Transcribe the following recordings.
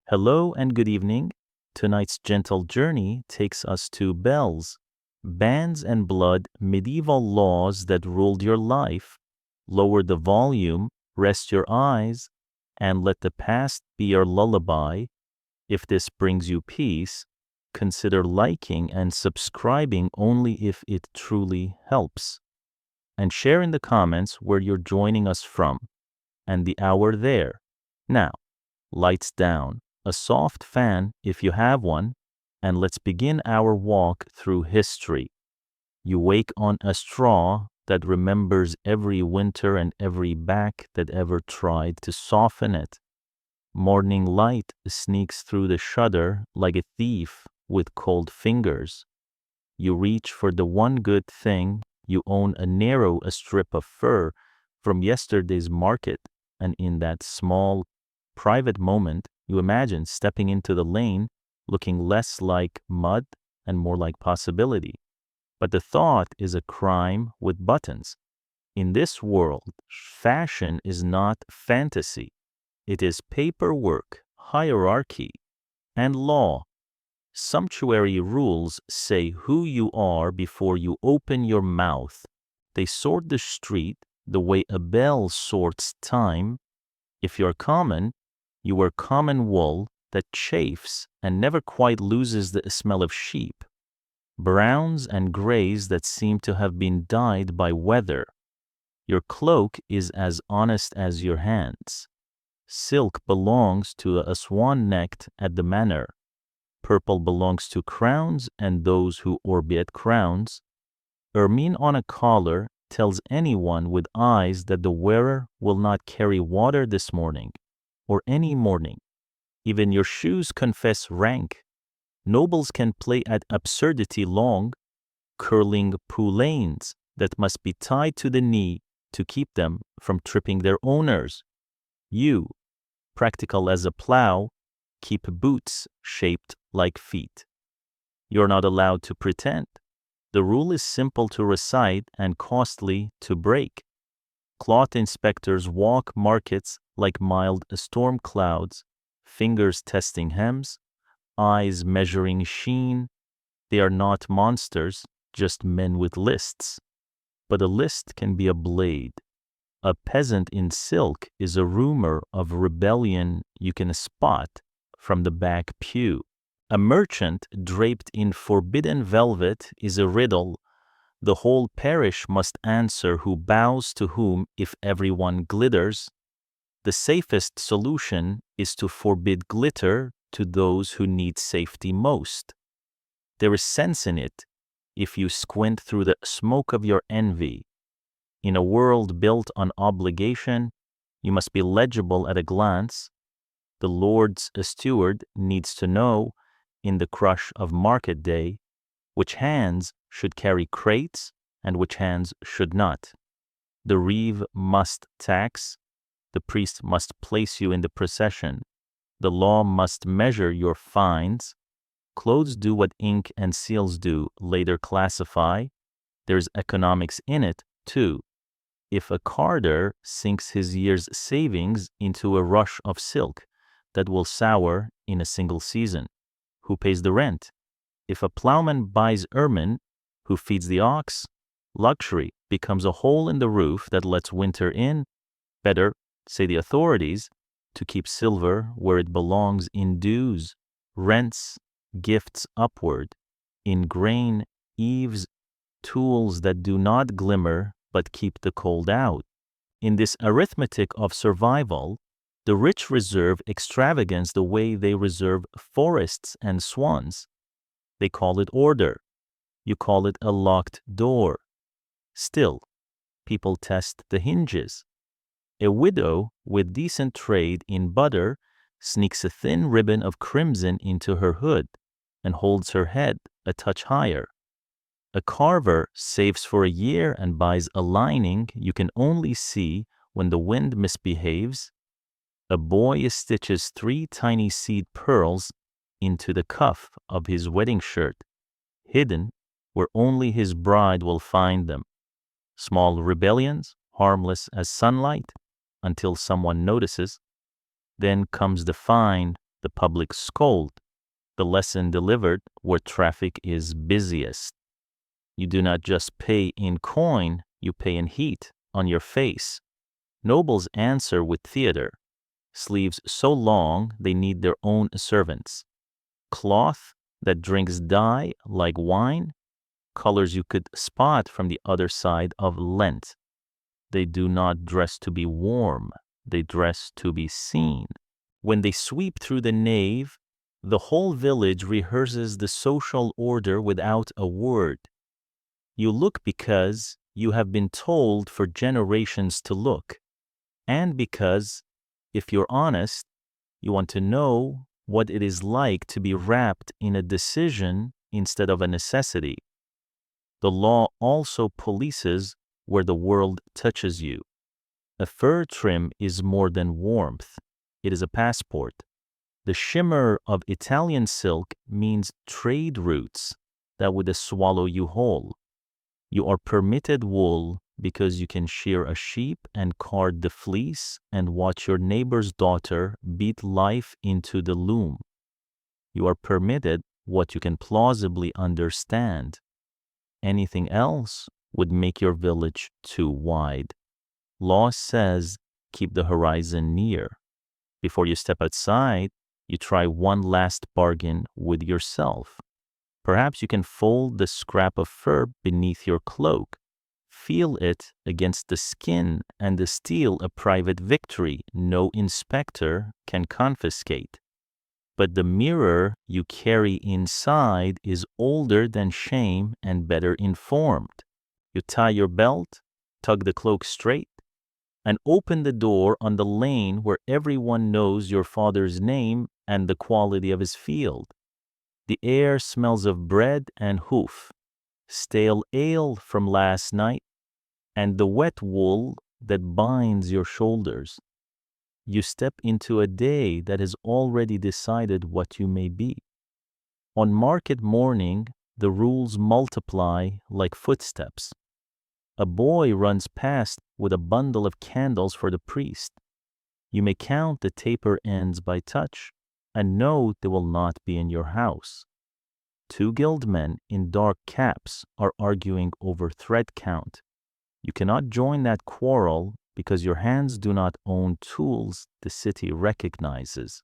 Hello and good evening. Tonight's gentle journey takes us to bells, bands and blood, medieval laws that ruled your life. Lower the volume, rest your eyes, and let the past be your lullaby. If this brings you peace, consider liking and subscribing only if it truly helps. And share in the comments where you're joining us from and the hour there. Now, lights down, a soft fan if you have one, and let's begin our walk through history. You wake on a straw that remembers every winter and every back that ever tried to soften it. Morning light sneaks through the shutter like a thief with cold fingers. You reach for the one good thing. You own a strip of fur from yesterday's market, and in that small, private moment, you imagine stepping into the lane looking less like mud and more like possibility. But the thought is a crime with buttons. In this world, fashion is not fantasy. It is paperwork, hierarchy, and law. Sumptuary rules say who you are before you open your mouth. They sort the street the way a bell sorts time. If you're common, you wear common wool that chafes and never quite loses the smell of sheep. Browns and grays that seem to have been dyed by weather. Your cloak is as honest as your hands. Silk belongs to a swan-necked at the manor. Purple belongs to crowns and those who orbit crowns. Ermine on a collar tells anyone with eyes that the wearer will not carry water this morning, or any morning. Even your shoes confess rank. Nobles can play at absurdity long, curling poulaines that must be tied to the knee to keep them from tripping their owners. You, practical as a plow, keep boots shaped like feet. You're not allowed to pretend. The rule is simple to recite and costly to break. Cloth inspectors walk markets like mild storm clouds, fingers testing hems, eyes measuring sheen. They are not monsters, just men with lists. But a list can be a blade. A peasant in silk is a rumor of rebellion you can spot from the back pew. A merchant draped in forbidden velvet is a riddle. The whole parish must answer who bows to whom if everyone glitters. The safest solution is to forbid glitter to those who need safety most. There is sense in it if you squint through the smoke of your envy. In a world built on obligation, you must be legible at a glance. The Lord's steward needs to know, in the crush of market day, which hands should carry crates and which hands should not. The reeve must tax. The priest must place you in the procession. The law must measure your fines. Clothes do what ink and seals do, later classify. There's economics in it, too. If a carder sinks his year's savings into a rush of silk that will sour in a single season, who pays the rent? If a plowman buys ermine, who feeds the ox? Luxury becomes a hole in the roof that lets winter in. Better, say the authorities, to keep silver where it belongs in dues, rents, gifts upward, in grain, eaves, tools that do not glimmer but keep the cold out. In this arithmetic of survival, the rich reserve extravagance the way they reserve forests and swans. They call it order. You call it a locked door. Still, people test the hinges. A widow with decent trade in butter sneaks a thin ribbon of crimson into her hood and holds her head a touch higher. A carver saves for a year and buys a lining you can only see when the wind misbehaves. A boy stitches 3 tiny seed pearls into the cuff of his wedding shirt, hidden where only his bride will find them. Small rebellions, harmless as sunlight, until someone notices. Then comes the fine the public scold, the lesson delivered where traffic is busiest. You do not just pay in coin, you pay in heat on your face. Nobles answer with theater, sleeves so long they need their own servants, cloth that drinks dye like wine, colors you could spot from the other side of Lent. They do not dress to be warm, they dress to be seen. When they sweep through the nave, the whole village rehearses the social order without a word. You look because you have been told for generations to look, and because, if you're honest, you want to know what it is like to be wrapped in a decision instead of a necessity. The law also polices where the world touches you. A fur trim is more than warmth. It is a passport. The shimmer of Italian silk means trade routes that would swallow you whole. You are permitted wool because you can shear a sheep and card the fleece and watch your neighbor's daughter beat life into the loom. You are permitted what you can plausibly understand. Anything else would make your village too wide. Law says keep the horizon near. Before you step outside, you try one last bargain with yourself. Perhaps you can fold the scrap of fur beneath your cloak, feel it against the skin, and steal a private victory no inspector can confiscate. But the mirror you carry inside is older than shame and better informed. You tie your belt, tug the cloak straight, and open the door on the lane where everyone knows your father's name and the quality of his field. The air smells of bread and hoof, stale ale from last night, and the wet wool that binds your shoulders. You step into a day that has already decided what you may be. On market morning, the rules multiply like footsteps. A boy runs past with a bundle of candles for the priest. You may count the taper ends by touch and know they will not be in your house. Two guildmen in dark caps are arguing over thread count. You cannot join that quarrel because your hands do not own tools the city recognizes.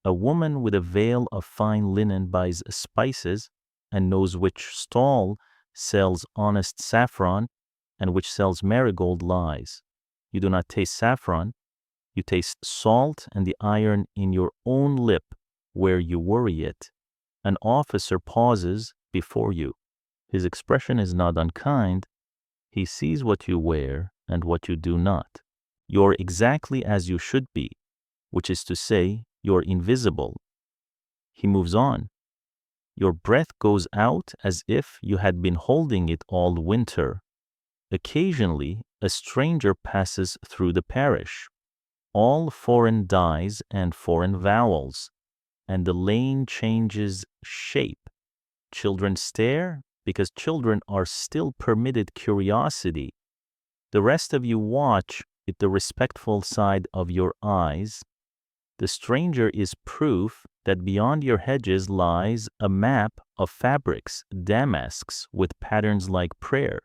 A woman with a veil of fine linen buys spices and knows which stall sells honest saffron and which sells marigold lies. You do not taste saffron, you taste salt and the iron in your own lip where you worry it. An officer pauses before you. His expression is not unkind. He sees what you wear and what you do not. You're exactly as you should be, which is to say, you're invisible. He moves on. Your breath goes out as if you had been holding it all winter. Occasionally, a stranger passes through the parish. All foreign dies and foreign vowels, and the lane changes shape. Children stare because children are still permitted curiosity. The rest of you watch with the respectful side of your eyes. The stranger is proof that beyond your hedges lies a map of fabrics, damasks with patterns like prayer,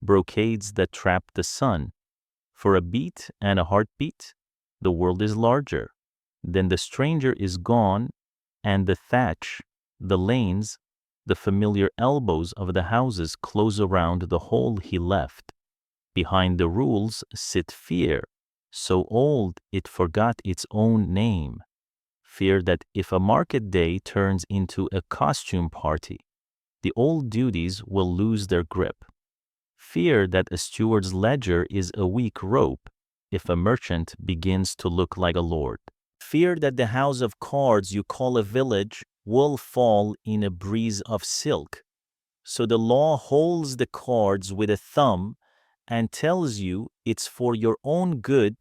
brocades that trap the sun. For a beat and a heartbeat, the world is larger. Then the stranger is gone, and the thatch, the lanes, the familiar elbows of the houses close around the hole he left. Behind the rules sit fear, so old it forgot its own name. Fear that if a market day turns into a costume party, the old duties will lose their grip. Fear that a steward's ledger is a weak rope if a merchant begins to look like a lord. Fear that the house of cards you call a village will fall in a breeze of silk. So the law holds the cards with a thumb and tells you it's for your own good,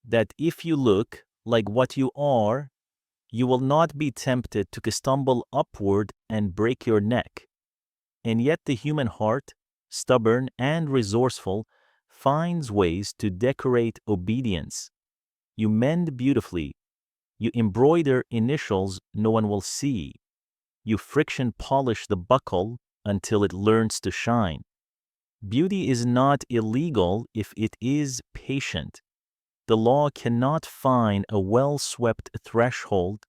that if you look like what you are, you will not be tempted to stumble upward and break your neck. And yet the human heart, stubborn and resourceful, finds ways to decorate obedience. You mend beautifully. You embroider initials no one will see. You friction polish the buckle until it learns to shine. Beauty is not illegal if it is patient. The law cannot find a well-swept threshold.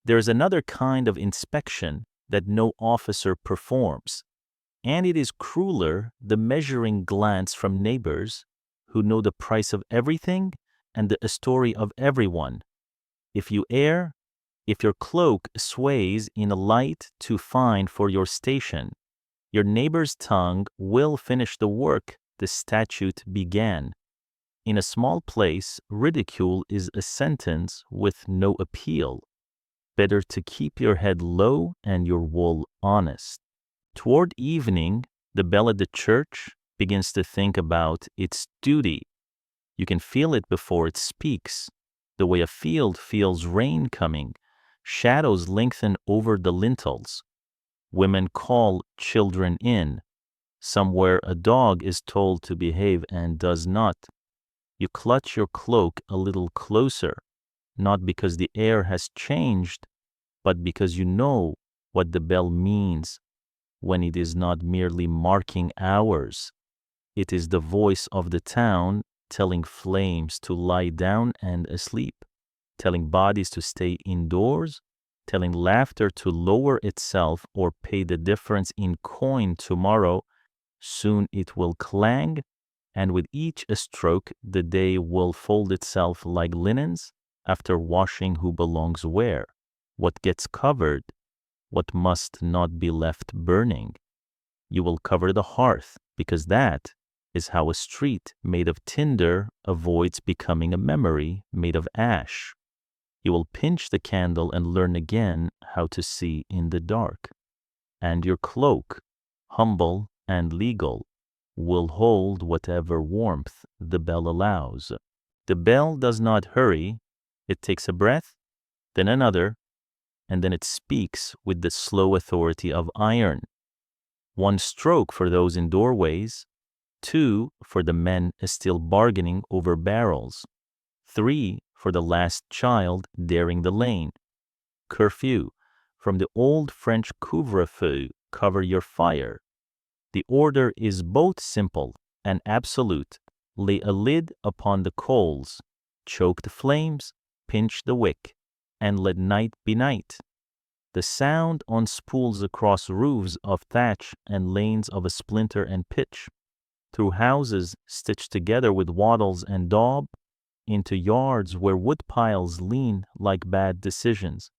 There is another kind of inspection that no officer performs, and it is crueler, the measuring glance from neighbors who know the price of everything and the story of everyone. If you err, if your cloak sways in a light too fine for your station, your neighbor's tongue will finish the work the statute began. In a small place, ridicule is a sentence with no appeal. Better to keep your head low and your wool honest. Toward evening, the bell at the church begins to think about its duty. You can feel it before it speaks. The way a field feels rain coming, shadows lengthen over the lintels. Women call children in. Somewhere a dog is told to behave and does not. You clutch your cloak a little closer, not because the air has changed, but because you know what the bell means when it is not merely marking hours. It is the voice of the town telling flames to lie down and asleep, telling bodies to stay indoors, telling laughter to lower itself or pay the difference in coin tomorrow. Soon it will clang, and with each stroke the day will fold itself like linens after washing who belongs where, what gets covered, what must not be left burning. You will cover the hearth, because that is how a street made of tinder avoids becoming a memory made of ash. You will pinch the candle and learn again how to see in the dark. And your cloak, humble and legal, will hold whatever warmth the bell allows. The bell does not hurry. It takes a breath, then another, and then it speaks with the slow authority of iron. One stroke for those in doorways, two for the men still bargaining over barrels, three for the last child daring the lane. Curfew, from the old French couvre-feu, cover your fire. The order is both simple and absolute. Lay a lid upon the coals, choke the flames, pinch the wick, and let night be night. The sound on spools across roofs of thatch and lanes of a splinter and pitch, through houses stitched together with wattles and daub, into yards where wood piles lean like bad decisions.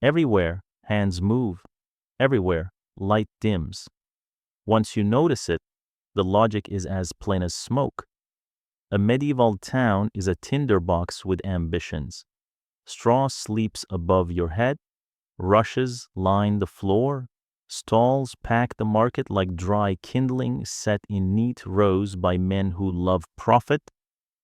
Everywhere hands move, everywhere light dims. Once you notice it, the logic is as plain as smoke. A medieval town is a tinderbox with ambitions. Straw sleeps above your head, rushes line the floor, stalls pack the market like dry kindling set in neat rows by men who love profit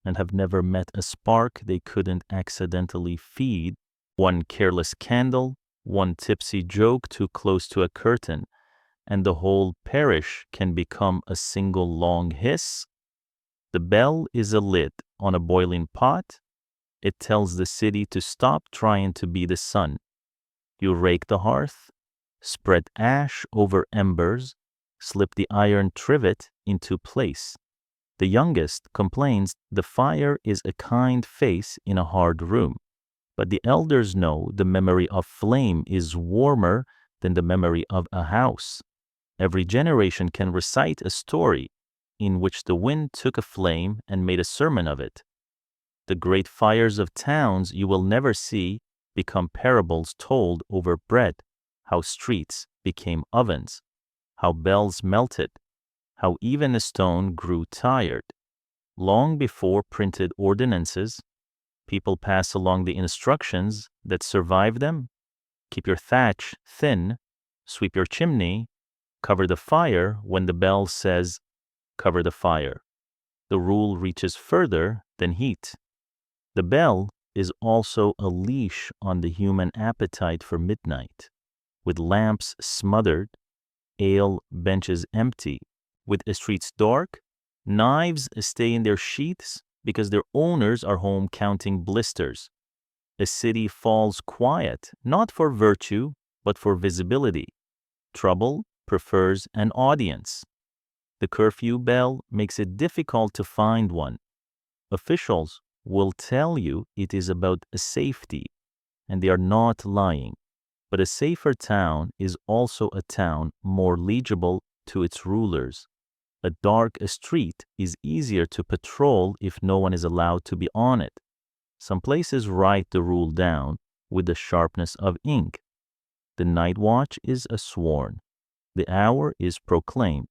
and have never met a spark they couldn't accidentally feed. One careless candle, one tipsy joke too close to a curtain, and the whole parish can become a single long hiss. The bell is a lid on a boiling pot. It tells the city to stop trying to be the sun. You rake the hearth, spread ash over embers, slip the iron trivet into place. The youngest complains the fire is a kind face in a hard room, but the elders know the memory of flame is warmer than the memory of a house. Every generation can recite a story in which the wind took a flame and made a sermon of it. The great fires of towns you will never see become parables told over bread, how streets became ovens, how bells melted, how even a stone grew tired. Long before printed ordinances, people pass along the instructions that survive them. Keep your thatch thin, sweep your chimney, cover the fire when the bell says, cover the fire. The rule reaches further than heat. The bell is also a leash on the human appetite for midnight. With lamps smothered, ale benches empty, with streets dark, knives stay in their sheaths because their owners are home counting blisters. A city falls quiet, not for virtue, but for visibility. Trouble prefers an audience. The curfew bell makes it difficult to find one. Officials will tell you it is about safety, and they are not lying. But a safer town is also a town more legible to its rulers. A dark street is easier to patrol if no one is allowed to be on it. Some places write the rule down with the sharpness of ink. The night watch is sworn. The hour is proclaimed.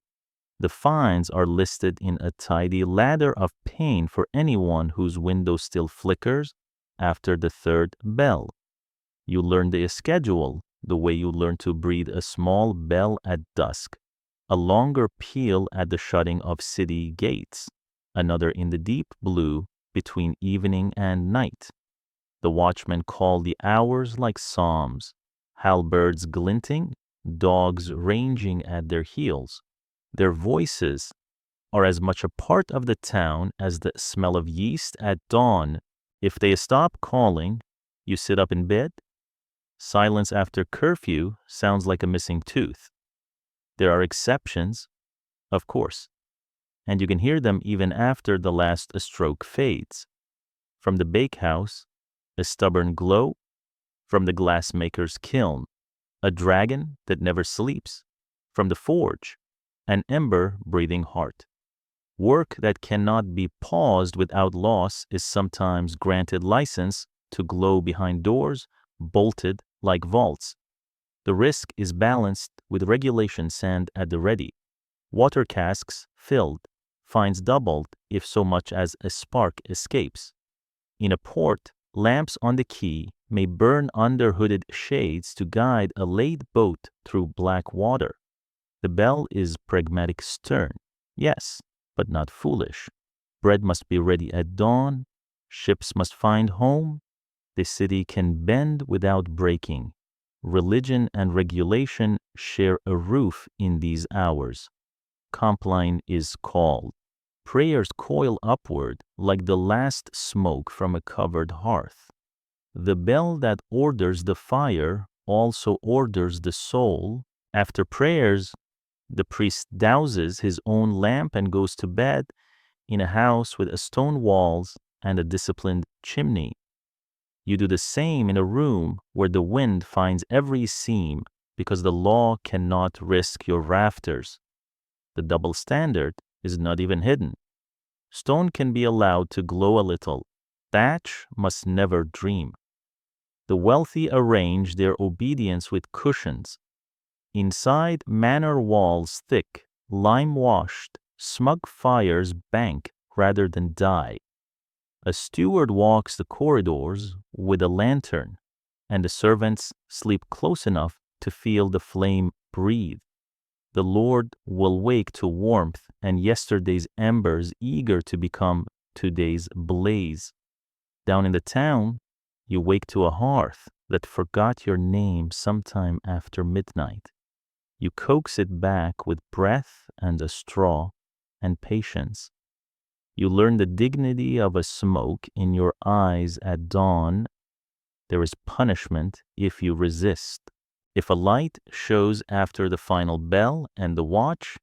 The fines are listed in a tidy ladder of pain for anyone whose window still flickers after the third bell. You learn the schedule the way you learn to breathe a small bell at dusk, a longer peal at the shutting of city gates, another in the deep blue between evening and night. The watchmen call the hours like psalms, halberds glinting, dogs ranging at their heels. Their voices are as much a part of the town as the smell of yeast at dawn. If they stop calling, you sit up in bed. Silence after curfew sounds like a missing tooth. There are exceptions, of course, and you can hear them even after the last stroke fades. From the bakehouse, a stubborn glow. From the glassmaker's kiln, a dragon that never sleeps. From the forge, an ember-breathing heart. Work that cannot be paused without loss is sometimes granted license to glow behind doors, bolted like vaults. The risk is balanced with regulation sand at the ready. Water casks filled, fines doubled if so much as a spark escapes. In a port, lamps on the quay may burn under hooded shades to guide a late boat through black water. The bell is pragmatic stern, yes, but not foolish. Bread must be ready at dawn. Ships must find home. The city can bend without breaking. Religion and regulation share a roof in these hours. Compline is called. Prayers coil upward like the last smoke from a covered hearth. The bell that orders the fire also orders the soul. After prayers, the priest douses his own lamp and goes to bed in a house with stone walls and a disciplined chimney. You do the same in a room where the wind finds every seam because the law cannot risk your rafters. The double standard is not even hidden. Stone can be allowed to glow a little. Thatch must never dream. The wealthy arrange their obedience with cushions. Inside manor walls thick, lime-washed, smug fires bank rather than die. A steward walks the corridors with a lantern, and the servants sleep close enough to feel the flame breathe. The Lord will wake to warmth and yesterday's embers eager to become today's blaze. Down in the town, you wake to a hearth that forgot your name sometime after midnight. You coax it back with breath and a straw and patience. You learn the dignity of a smoke in your eyes at dawn. There is punishment if you resist. If a light shows after the final bell and the watch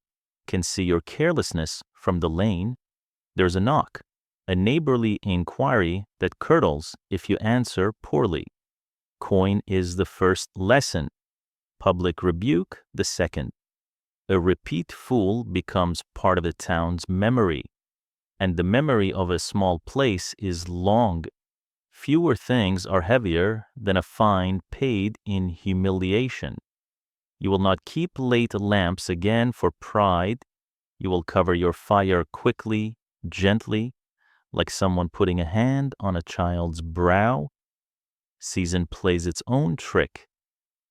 can see your carelessness from the lane, there's a knock, a neighborly inquiry that curdles if you answer poorly. Coin is the first lesson, public rebuke the second. A repeat fool becomes part of the town's memory, and the memory of a small place is long. Fewer things are heavier than a fine paid in humiliation. You will not keep late lamps again for pride. You will cover your fire quickly, gently, like someone putting a hand on a child's brow. Season plays its own trick.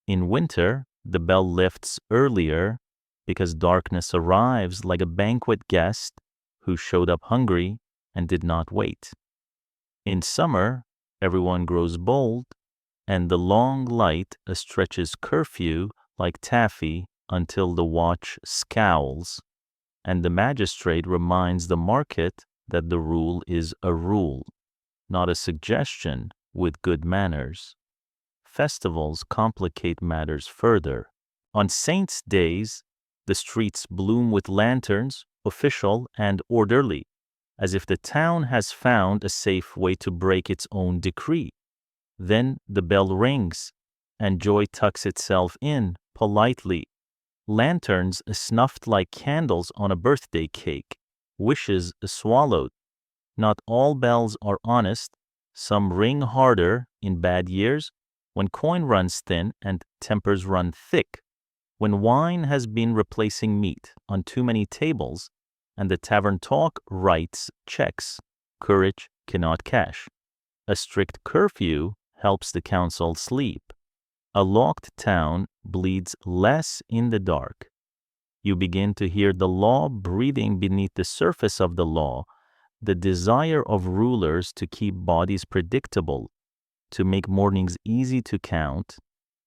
In winter, the bell lifts earlier because darkness arrives like a banquet guest who showed up hungry and did not wait. In summer, everyone grows bold, and the long light stretches curfew like taffy until the watch scowls, and the magistrate reminds the market that the rule is a rule, not a suggestion with good manners. Festivals complicate matters further. On saints' days, the streets bloom with lanterns, official and orderly, as if the town has found a safe way to break its own decree. Then the bell rings, and joy tucks itself in politely. Lanterns snuffed like candles on a birthday cake, wishes swallowed. Not all bells are honest. Some ring harder in bad years, when coin runs thin and tempers run thick, when wine has been replacing meat on too many tables, and the tavern talk writes checks courage cannot cash. A strict curfew helps the council sleep. A locked town bleeds less in the dark. You begin to hear the law breathing beneath the surface of the law, the desire of rulers to keep bodies predictable, to make mornings easy to count.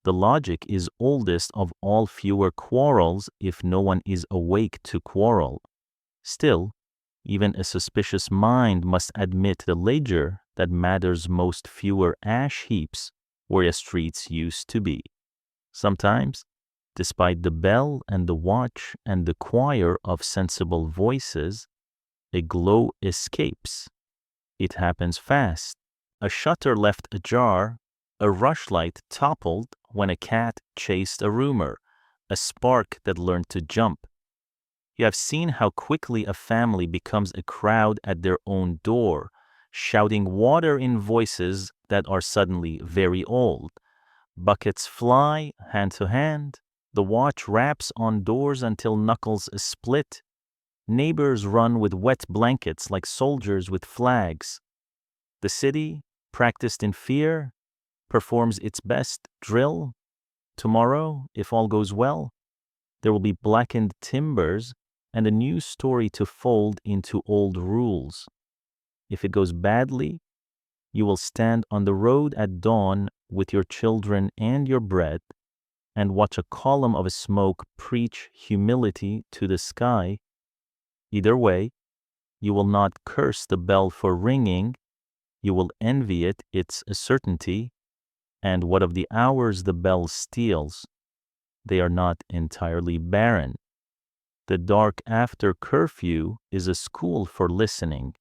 The logic is oldest of all, fewer quarrels if no one is awake to quarrel. Still, even a suspicious mind must admit the ledger that matters most, fewer ash heaps where the streets used to be. Sometimes, despite the bell and the watch and the choir of sensible voices, a glow escapes. It happens fast. A shutter left ajar, a rushlight toppled when a cat chased a rumor, a spark that learned to jump. You have seen how quickly a family becomes a crowd at their own door, shouting water in voices that are suddenly very old. Buckets fly hand to hand. The watch raps on doors until knuckles split. Neighbors run with wet blankets like soldiers with flags. The city, practiced in fear, performs its best drill. Tomorrow, if all goes well, there will be blackened timbers and a new story to fold into old rules. If it goes badly, you will stand on the road at dawn with your children and your bread and watch a column of smoke preach humility to the sky. Either way, you will not curse the bell for ringing. You will envy it its certainty. And what of the hours the bell steals? They are not entirely barren. The dark after curfew is a school for listening.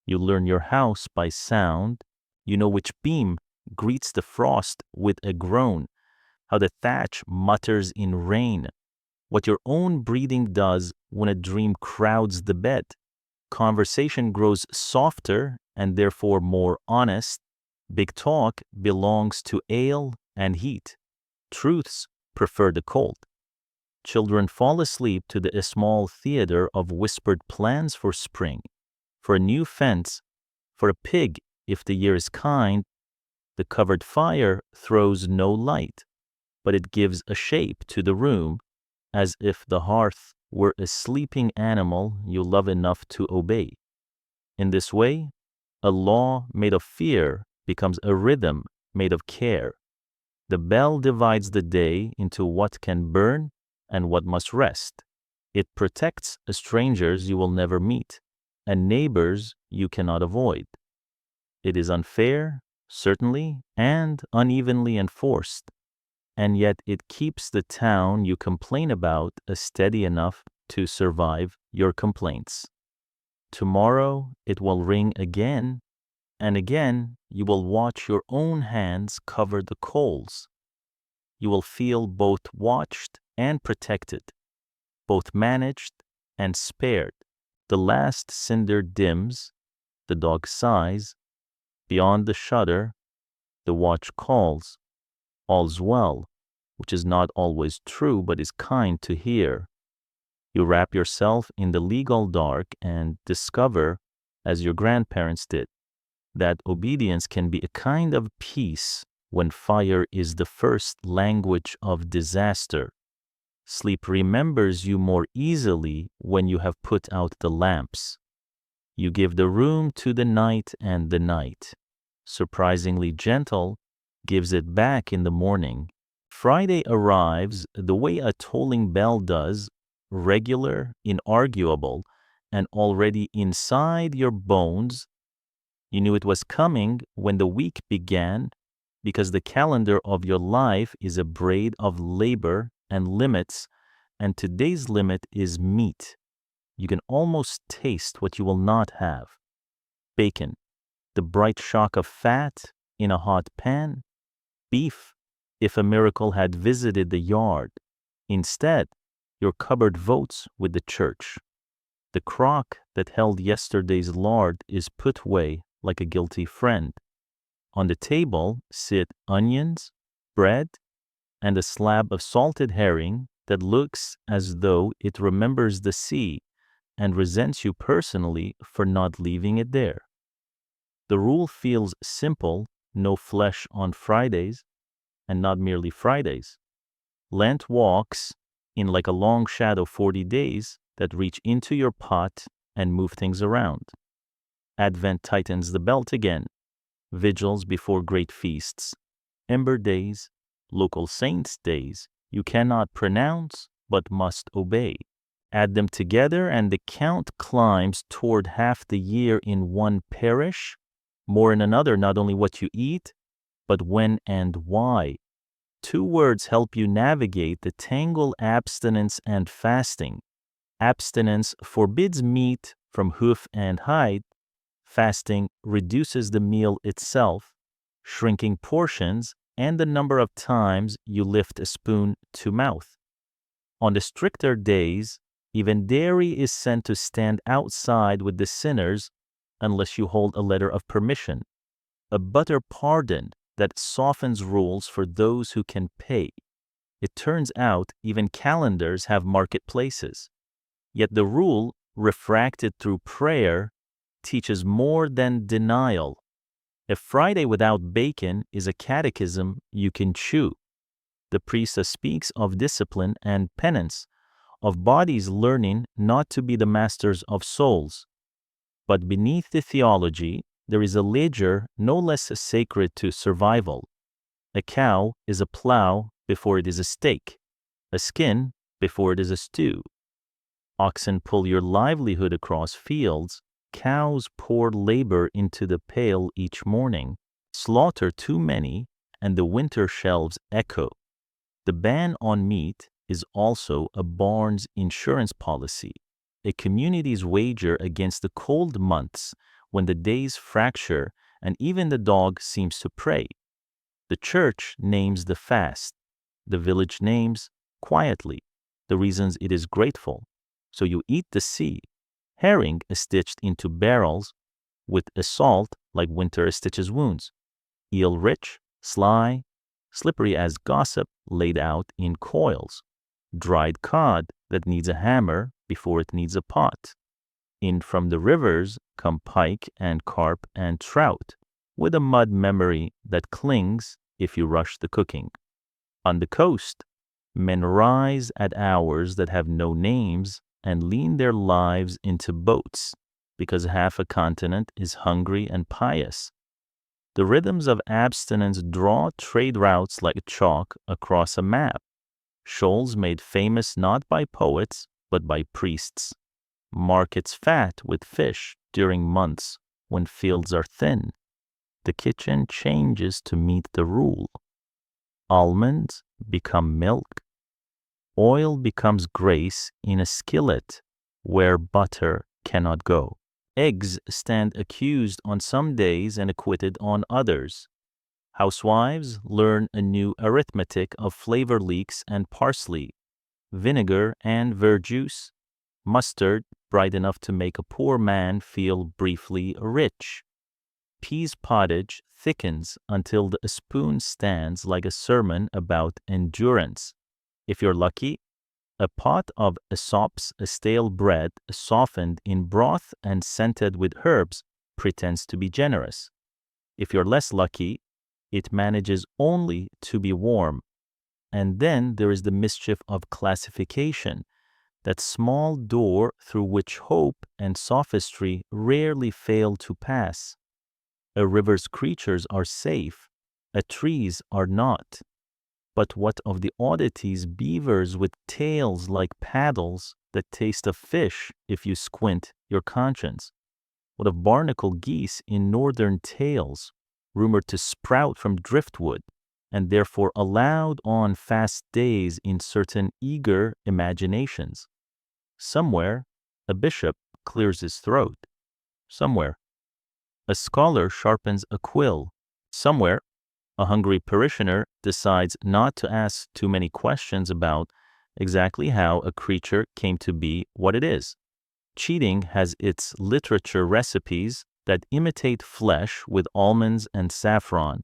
You learn your house by sound. You know which beam greets the frost with a groan, how the thatch mutters in rain, what your own breathing does when a dream crowds the bed. Conversation grows softer and therefore more honest. Big talk belongs to ale and heat. Truths prefer the cold. Children fall asleep to the small theater of whispered plans for spring, for a new fence, for a pig if the year is kind. The covered fire throws no light, but it gives a shape to the room, as if the hearth were a sleeping animal you love enough to obey. In this way, a law made of fear becomes a rhythm made of care. The bell divides the day into what can burn and what must rest. It protects strangers you will never meet and neighbors you cannot avoid. It is unfair, certainly, and unevenly enforced, and yet it keeps the town you complain about steady enough to survive your complaints. Tomorrow it will ring again, and again you will watch your own hands cover the coals. You will feel both watched and protected, both managed and spared. The last cinder dims, the dog sighs. Beyond the shutter, the watch calls, all's well, which is not always true but is kind to hear. You wrap yourself in the legal dark and discover, as your grandparents did, that obedience can be a kind of peace when fire is the first language of disaster. Sleep remembers you more easily when you have put out the lamps. You give the room to the night, and the night, surprisingly gentle, gives it back in the morning. Friday arrives the way a tolling bell does, regular, inarguable, and already inside your bones You knew it was coming when the week began because the calendar of your life is a braid of labor and limits, and today's limit is meat. You can almost taste what you will not have. Bacon, the bright shock of fat in a hot pan. Beef, if a miracle had visited the yard. Instead, your cupboard votes with the church. The crock that held yesterday's lard is put away like a guilty friend. On the table sit onions, bread, and a slab of salted herring that looks as though it remembers the sea and resents you personally for not leaving it there. The rule feels simple: no flesh on Fridays, and not merely Fridays. Lent walks in like a long shadow 40 days that reach into your pot and move things around. Advent tightens the belt again. Vigils before great feasts, Ember days, local saints' days, you cannot pronounce but must obey. Add them together and the count climbs toward half the year in one parish, more in another, not only what you eat, but when and why. 2 words help you navigate the tangle: abstinence and fasting. Abstinence forbids meat from hoof and hide. Fasting reduces the meal itself, shrinking portions and the number of times you lift a spoon to mouth. On the stricter days, even dairy is sent to stand outside with the sinners unless you hold a letter of permission, a butter pardon that softens rules for those who can pay. It turns out even calendars have marketplaces. Yet the rule, refracted through prayer, teaches more than denial. A Friday without bacon is a catechism you can chew. The priest speaks of discipline and penance, of bodies learning not to be the masters of souls. But beneath the theology, there is a ledger no less sacred to survival. A cow is a plow before it is a stake, a skin before it is a stew. Oxen pull your livelihood across fields. Cows pour labor into the pail each morning. Slaughter too many, and the winter shelves echo. The ban on meat is also a barn's insurance policy, a community's wager against the cold months when the days fracture and even the dog seems to pray. The church names the fast. The village names, quietly, the reasons it is grateful. So you eat the sea. Herring is stitched into barrels with a salt like winter stitches wounds. Eel rich, sly, slippery as gossip laid out in coils. Dried cod that needs a hammer before it needs a pot. In from the rivers come pike and carp and trout, with a mud memory that clings if you rush the cooking. On the coast, men rise at hours that have no names and lean their lives into boats because half a continent is hungry and pious. The rhythms of abstinence draw trade routes like chalk across a map, shoals made famous not by poets but by priests, markets fat with fish during months when fields are thin. The kitchen changes to meet the rule. Almonds become milk. Oil becomes grace in a skillet where butter cannot go. Eggs stand accused on some days and acquitted on others. Housewives learn a new arithmetic of flavor leaks and parsley, vinegar and verjuice, mustard bright enough to make a poor man feel briefly rich. Peas pottage thickens until the spoon stands like a sermon about endurance. If you're lucky, a pot of Aesop's stale bread softened in broth and scented with herbs pretends to be generous. If you're less lucky, it manages only to be warm. And then there is the mischief of classification, that small door through which hope and sophistry rarely fail to pass. A river's creatures are safe, a tree's are not. But what of the oddities beavers with tails like paddles that taste of fish if you squint your conscience? What of barnacle geese in northern tales, rumored to sprout from driftwood, and therefore allowed on fast days in certain eager imaginations? Somewhere, a bishop clears his throat. Somewhere, a scholar sharpens a quill. Somewhere, a hungry parishioner decides not to ask too many questions about exactly how a creature came to be what it is. Cheating has its literature recipes that imitate flesh with almonds and saffron,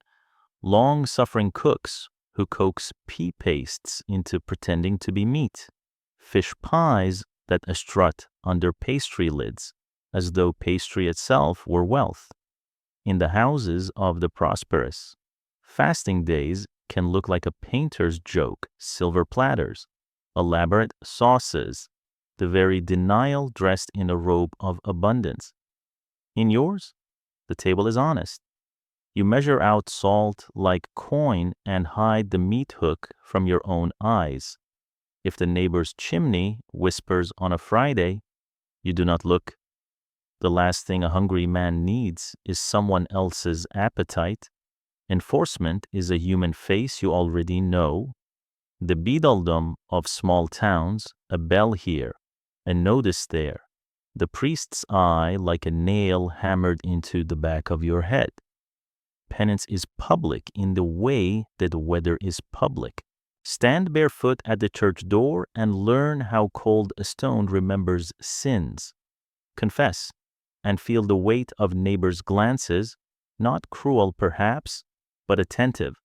long-suffering cooks who coax pea pastes into pretending to be meat, fish pies that strut under pastry lids, as though pastry itself were wealth. In the houses of the prosperous, fasting days can look like a painter's joke, silver platters, elaborate sauces, the very denial dressed in a robe of abundance. In yours, the table is honest. You measure out salt like coin and hide the meat hook from your own eyes. If the neighbor's chimney whispers on a Friday, you do not look. The last thing a hungry man needs is someone else's appetite. Enforcement is a human face you already know. The beadledom of small towns, a bell here, a notice there, the priest's eye like a nail hammered into the back of your head. Penance is public in the way that the weather is public. Stand barefoot at the church door and learn how cold a stone remembers sins. Confess and feel the weight of neighbors' glances, not cruel perhaps, but attentive,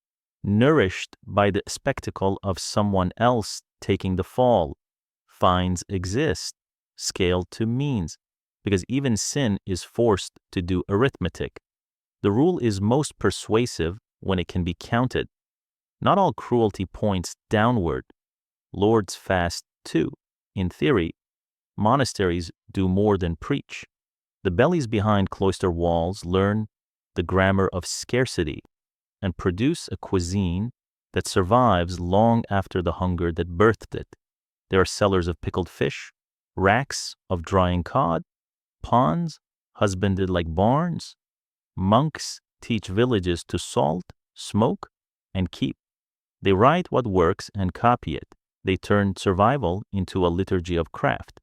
nourished by the spectacle of someone else taking the fall. Fines exist, scaled to means, because even sin is forced to do arithmetic. The rule is most persuasive when it can be counted. Not all cruelty points downward. Lords fast too. In theory, monasteries do more than preach. The bellies behind cloister walls learn the grammar of scarcity and produce a cuisine that survives long after the hunger that birthed it. There are cellars of pickled fish, racks of drying cod, ponds husbanded like barns. Monks teach villages to salt, smoke, and keep. They write what works and copy it. They turn survival into a liturgy of craft.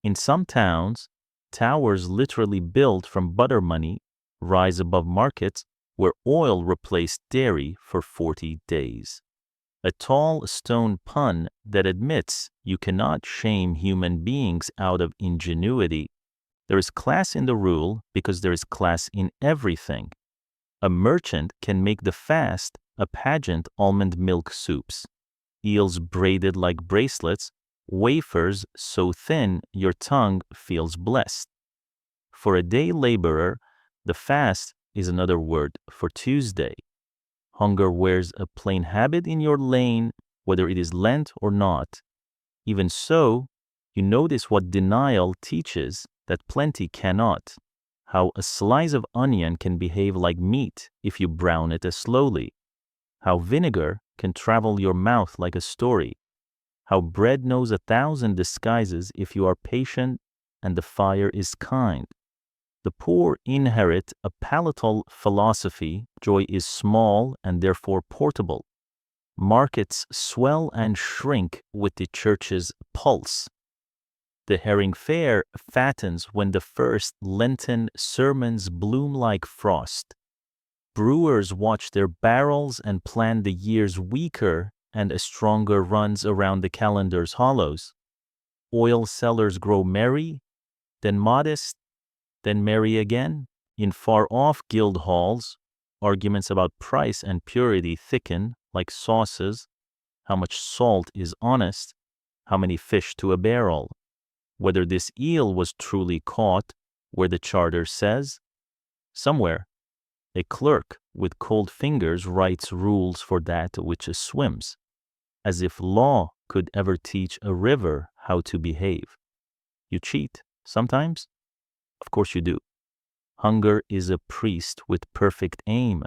In some towns, towers literally built from butter money rise above markets where oil replaced dairy for 40 days. A tall stone pun that admits you cannot shame human beings out of ingenuity. There is class in the rule because there is class in everything. A merchant can make the fast a pageant almond milk soups, eels braided like bracelets, wafers so thin your tongue feels blessed. For a day laborer, the fast is another word for Tuesday. Hunger wears a plain habit in your lane, whether it is Lent or not. Even so, you notice what denial teaches that plenty cannot. How a slice of onion can behave like meat if you brown it slowly. How vinegar can travel your mouth like a story. How bread knows 1,000 disguises if you are patient and the fire is kind. The poor inherit a palatal philosophy. Joy is small and therefore portable. Markets swell and shrink with the church's pulse. The herring fair fattens when the first Lenten sermons bloom like frost. Brewers watch their barrels and plan the year's weaker and a stronger runs around the calendar's hollows. Oil sellers grow merry, then modest, then merry again. In far-off guild halls, arguments about price and purity thicken like sauces. How much salt is honest? How many fish to a barrel? Whether this eel was truly caught, where the charter says? Somewhere, a clerk with cold fingers writes rules for that which swims, as if law could ever teach a river how to behave. You cheat, sometimes? Of course you do. Hunger is a priest with perfect aim.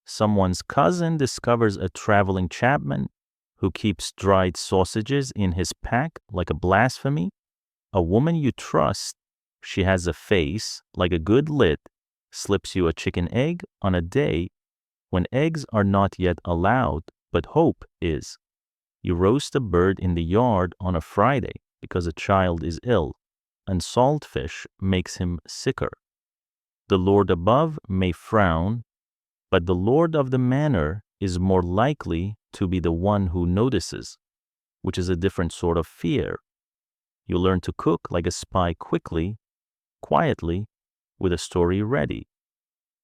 Someone's cousin discovers a traveling chapman who keeps dried sausages in his pack like a blasphemy. A woman you trust She has a face like a good lid, slips you a chicken egg on a day when eggs are not yet allowed, but hope is. You roast a bird in the yard on a Friday because a child is ill, and saltfish makes him sicker. The Lord above may frown, but the Lord of the manor is more likely to be the one who notices, which is a different sort of fear. You learn to cook like a spy quickly, quietly, with a story ready.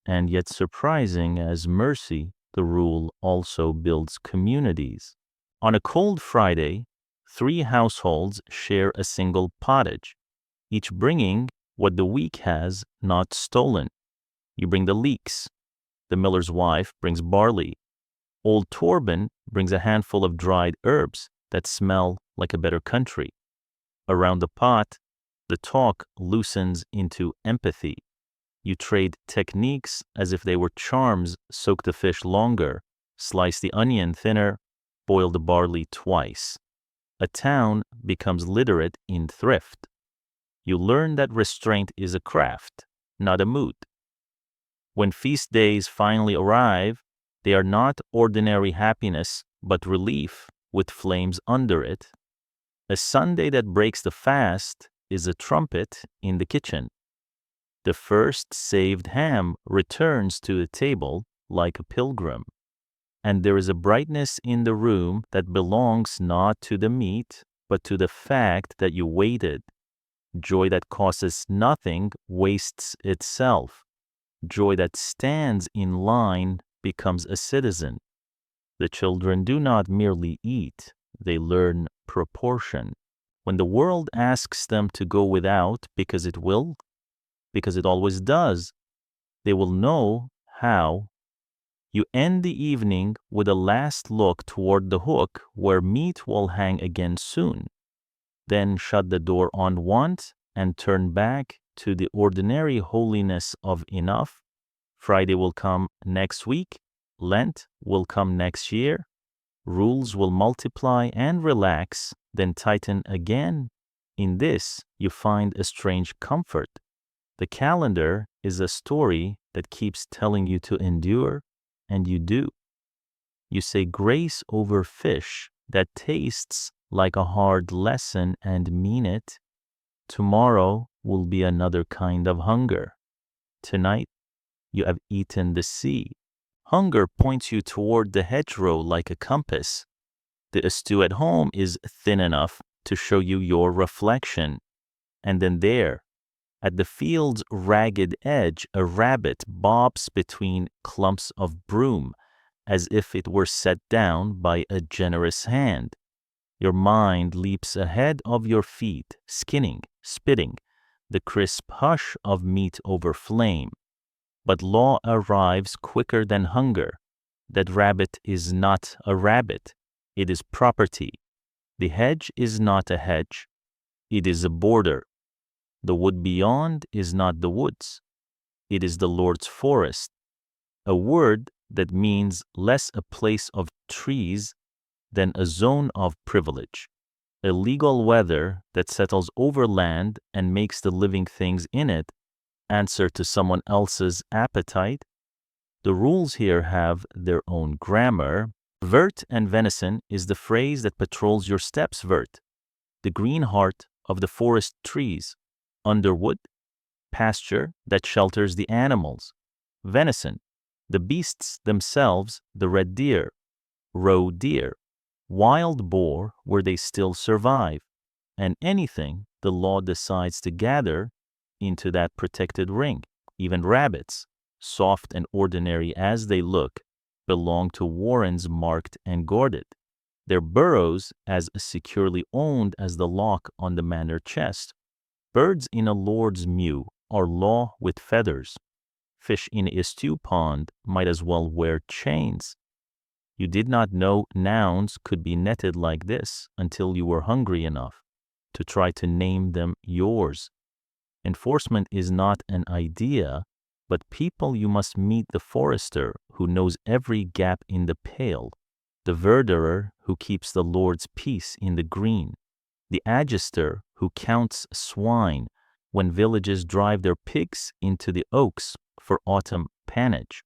And yet surprising as mercy, the rule also builds communities. On a cold Friday, 3 households share a single pottage, each bringing what the week has not stolen. You bring the leeks. The miller's wife brings barley. Old Torben brings a handful of dried herbs that smell like a better country. Around the pot, the talk loosens into empathy. You trade techniques as if they were charms. Soak the fish longer, slice the onion thinner, boil the barley twice. A town becomes literate in thrift. You learn that restraint is a craft, not a mood. When feast days finally arrive, they are not ordinary happiness, but relief with flames under it. A Sunday that breaks the fast is a trumpet in the kitchen. The first saved ham returns to the table like a pilgrim. And there is a brightness in the room that belongs not to the meat, but to the fact that you waited. Joy that costs nothing wastes itself. Joy that stands in line becomes a citizen. The children do not merely eat, they learn proportion. When the world asks them to go without because it will, because it always does, they will know how. You end the evening with a last look toward the hook where meat will hang again soon. Then shut the door on want and turn back to the ordinary holiness of enough. Friday will come next week. Lent will come next year. Rules will multiply and relax, then tighten again. In this, you find a strange comfort. The calendar is a story that keeps telling you to endure, and you do. You say grace over fish that tastes like a hard lesson and mean it. Tomorrow will be another kind of hunger. Tonight, you have eaten the sea. Hunger points you toward the hedgerow like a compass. The stew at home is thin enough to show you your reflection. And then there, at the field's ragged edge, a rabbit bobs between clumps of broom, as if it were set down by a generous hand. Your mind leaps ahead of your feet, skinning, spitting, the crisp hush of meat over flame. But law arrives quicker than hunger. That rabbit is not a rabbit. It is property. The hedge is not a hedge. It is a border. The wood beyond is not the woods. It is the Lord's forest. A word that means less a place of trees than a zone of privilege. A legal weather that settles over land and makes the living things in it answer to someone else's appetite. The rules here have their own grammar. Vert and venison is the phrase that patrols your steps, vert, the green heart of the forest trees. Underwood, pasture that shelters the animals. Venison, the beasts themselves, the red deer. Roe deer, wild boar where they still survive, and anything the law decides to gather into that protected ring. Even rabbits, soft and ordinary as they look, belong to warrens marked and guarded, their burrows as securely owned as the lock on the manor chest. Birds in a lord's mew are law with feathers. Fish in a stew pond might as well wear chains. You did not know nouns could be netted like this until you were hungry enough to try to name them yours. Enforcement is not an idea, but people. You must meet the forester who knows every gap in the pale, the verderer who keeps the Lord's peace in the green, the adjuster who counts swine, when villages drive their pigs into the oaks for autumn pannage.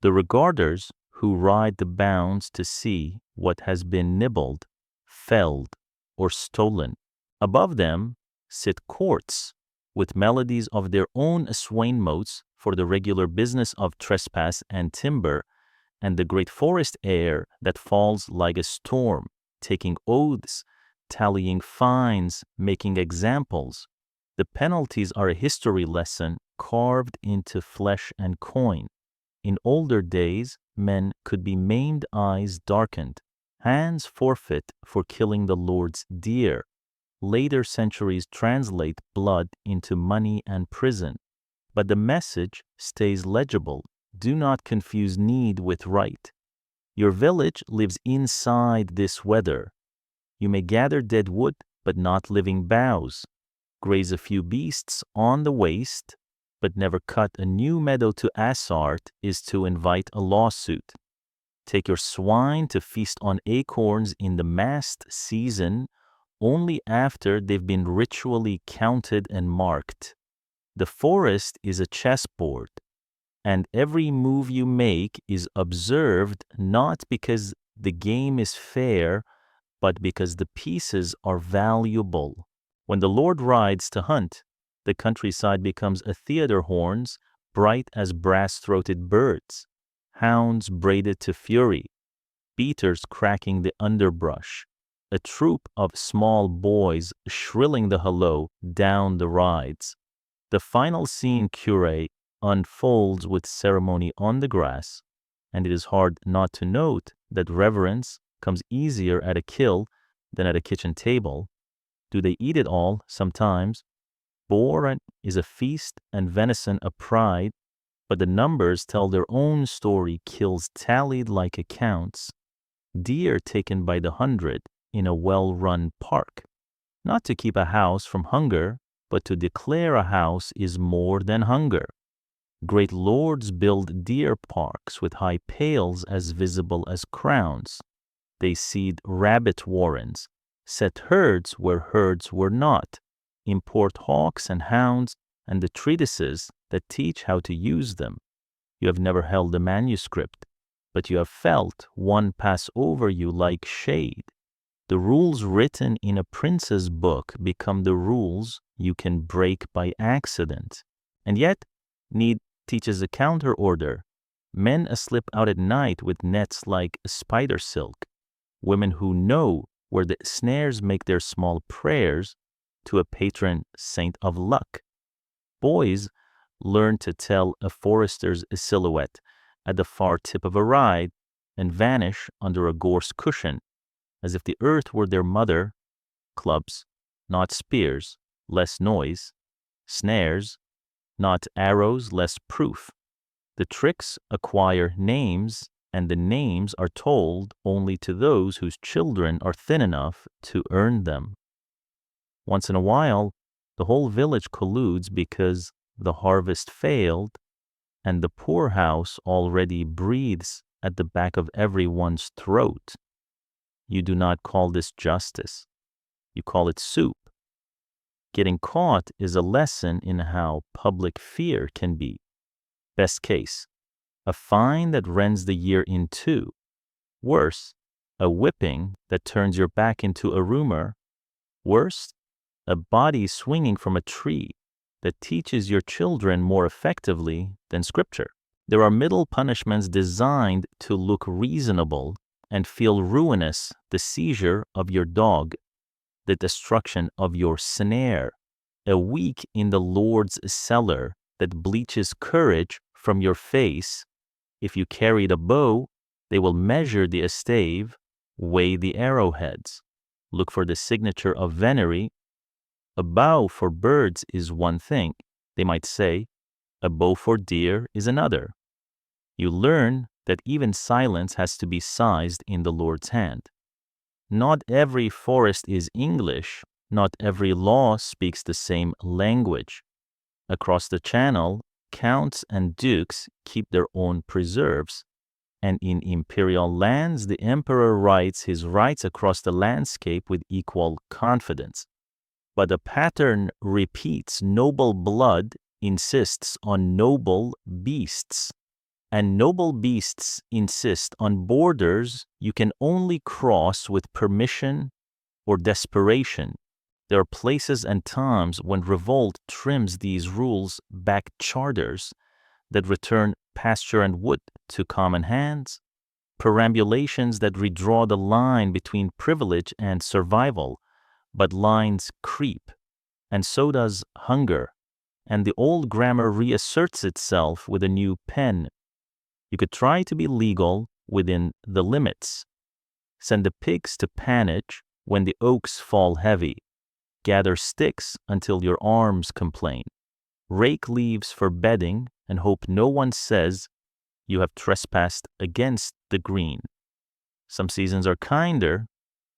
The regarders who ride the bounds to see what has been nibbled, felled, or stolen. Above them sit courts with melodies of their own swain motes for the regular business of trespass and timber, and the great forest air that falls like a storm, taking oaths, tallying fines, making examples. The penalties are a history lesson carved into flesh and coin. In older days, men could be maimed, eyes darkened, hands forfeit for killing the Lord's deer. Later centuries translate blood into money and prison. But the message stays legible. Do not confuse need with right. Your village lives inside this weather. You may gather dead wood, but not living boughs. Graze a few beasts on the waste, but never cut a new meadow to assart is to invite a lawsuit. Take your swine to feast on acorns in the mast season only after they've been ritually counted and marked. The forest is a chessboard, and every move you make is observed not because the game is fair, but because the pieces are valuable. When the Lord rides to hunt, the countryside becomes a theater, horns bright as brass-throated birds, hounds braided to fury, beaters cracking the underbrush, a troop of small boys shrilling the hello down the rides. The final scene, curé, unfolds with ceremony on the grass, and it is hard not to note that reverence comes easier at a kill than at a kitchen table. Do they eat it all? Sometimes. Boar is a feast and venison a pride, but the numbers tell their own story, kills tallied like accounts. Deer taken by the hundred in a well-run park, not to keep a house from hunger, but to declare a house is more than hunger. Great lords build deer parks with high pales as visible as crowns. They seed rabbit warrens, set herds where herds were not, import hawks and hounds and the treatises that teach how to use them. You have never held a manuscript, but you have felt one pass over you like shade. The rules written in a prince's book become the rules you can break by accident. And yet, need teaches a counter order. Men asleep out at night with nets like spider silk. Women who know where the snares make their small prayers to a patron saint of luck. Boys learn to tell a forester's silhouette at the far tip of a ride and vanish under a gorse cushion, as if the earth were their mother. Clubs, not spears, less noise. Snares, not arrows, less proof. The tricks acquire names, and the names are told only to those whose children are thin enough to earn them. Once in a while, the whole village colludes because the harvest failed, and the poorhouse already breathes at the back of everyone's throat. You do not call this justice. You call it soup. Getting caught is a lesson in how public fear can be. Best case, a fine that rends the year in two. Worse, a whipping that turns your back into a rumor. Worst, a body swinging from a tree that teaches your children more effectively than scripture. There are middle punishments designed to look reasonable and feel ruinous: the seizure of your dog, the destruction of your snare, a week in the Lord's cellar that bleaches courage from your face. If you carried a bow, they will measure the estave, weigh the arrowheads, look for the signature of venery. A bow for birds is one thing, they might say. A bow for deer is another. You learn that even silence has to be sized in the Lord's hand. Not every forest is English. Not every law speaks the same language. Across the channel, counts and dukes keep their own preserves, and in imperial lands, the emperor writes his rights across the landscape with equal confidence. But the pattern repeats. Noble blood insists on noble beasts, and noble beasts insist on borders you can only cross with permission or desperation. There are places and times when revolt trims these rules-backed charters that return pasture and wood to common hands, perambulations that redraw the line between privilege and survival, but lines creep, and so does hunger, and the old grammar reasserts itself with a new pen. You could try to be legal within the limits. Send the pigs to pannage when the oaks fall heavy. Gather sticks until your arms complain. Rake leaves for bedding and hope no one says you have trespassed against the green. Some seasons are kinder.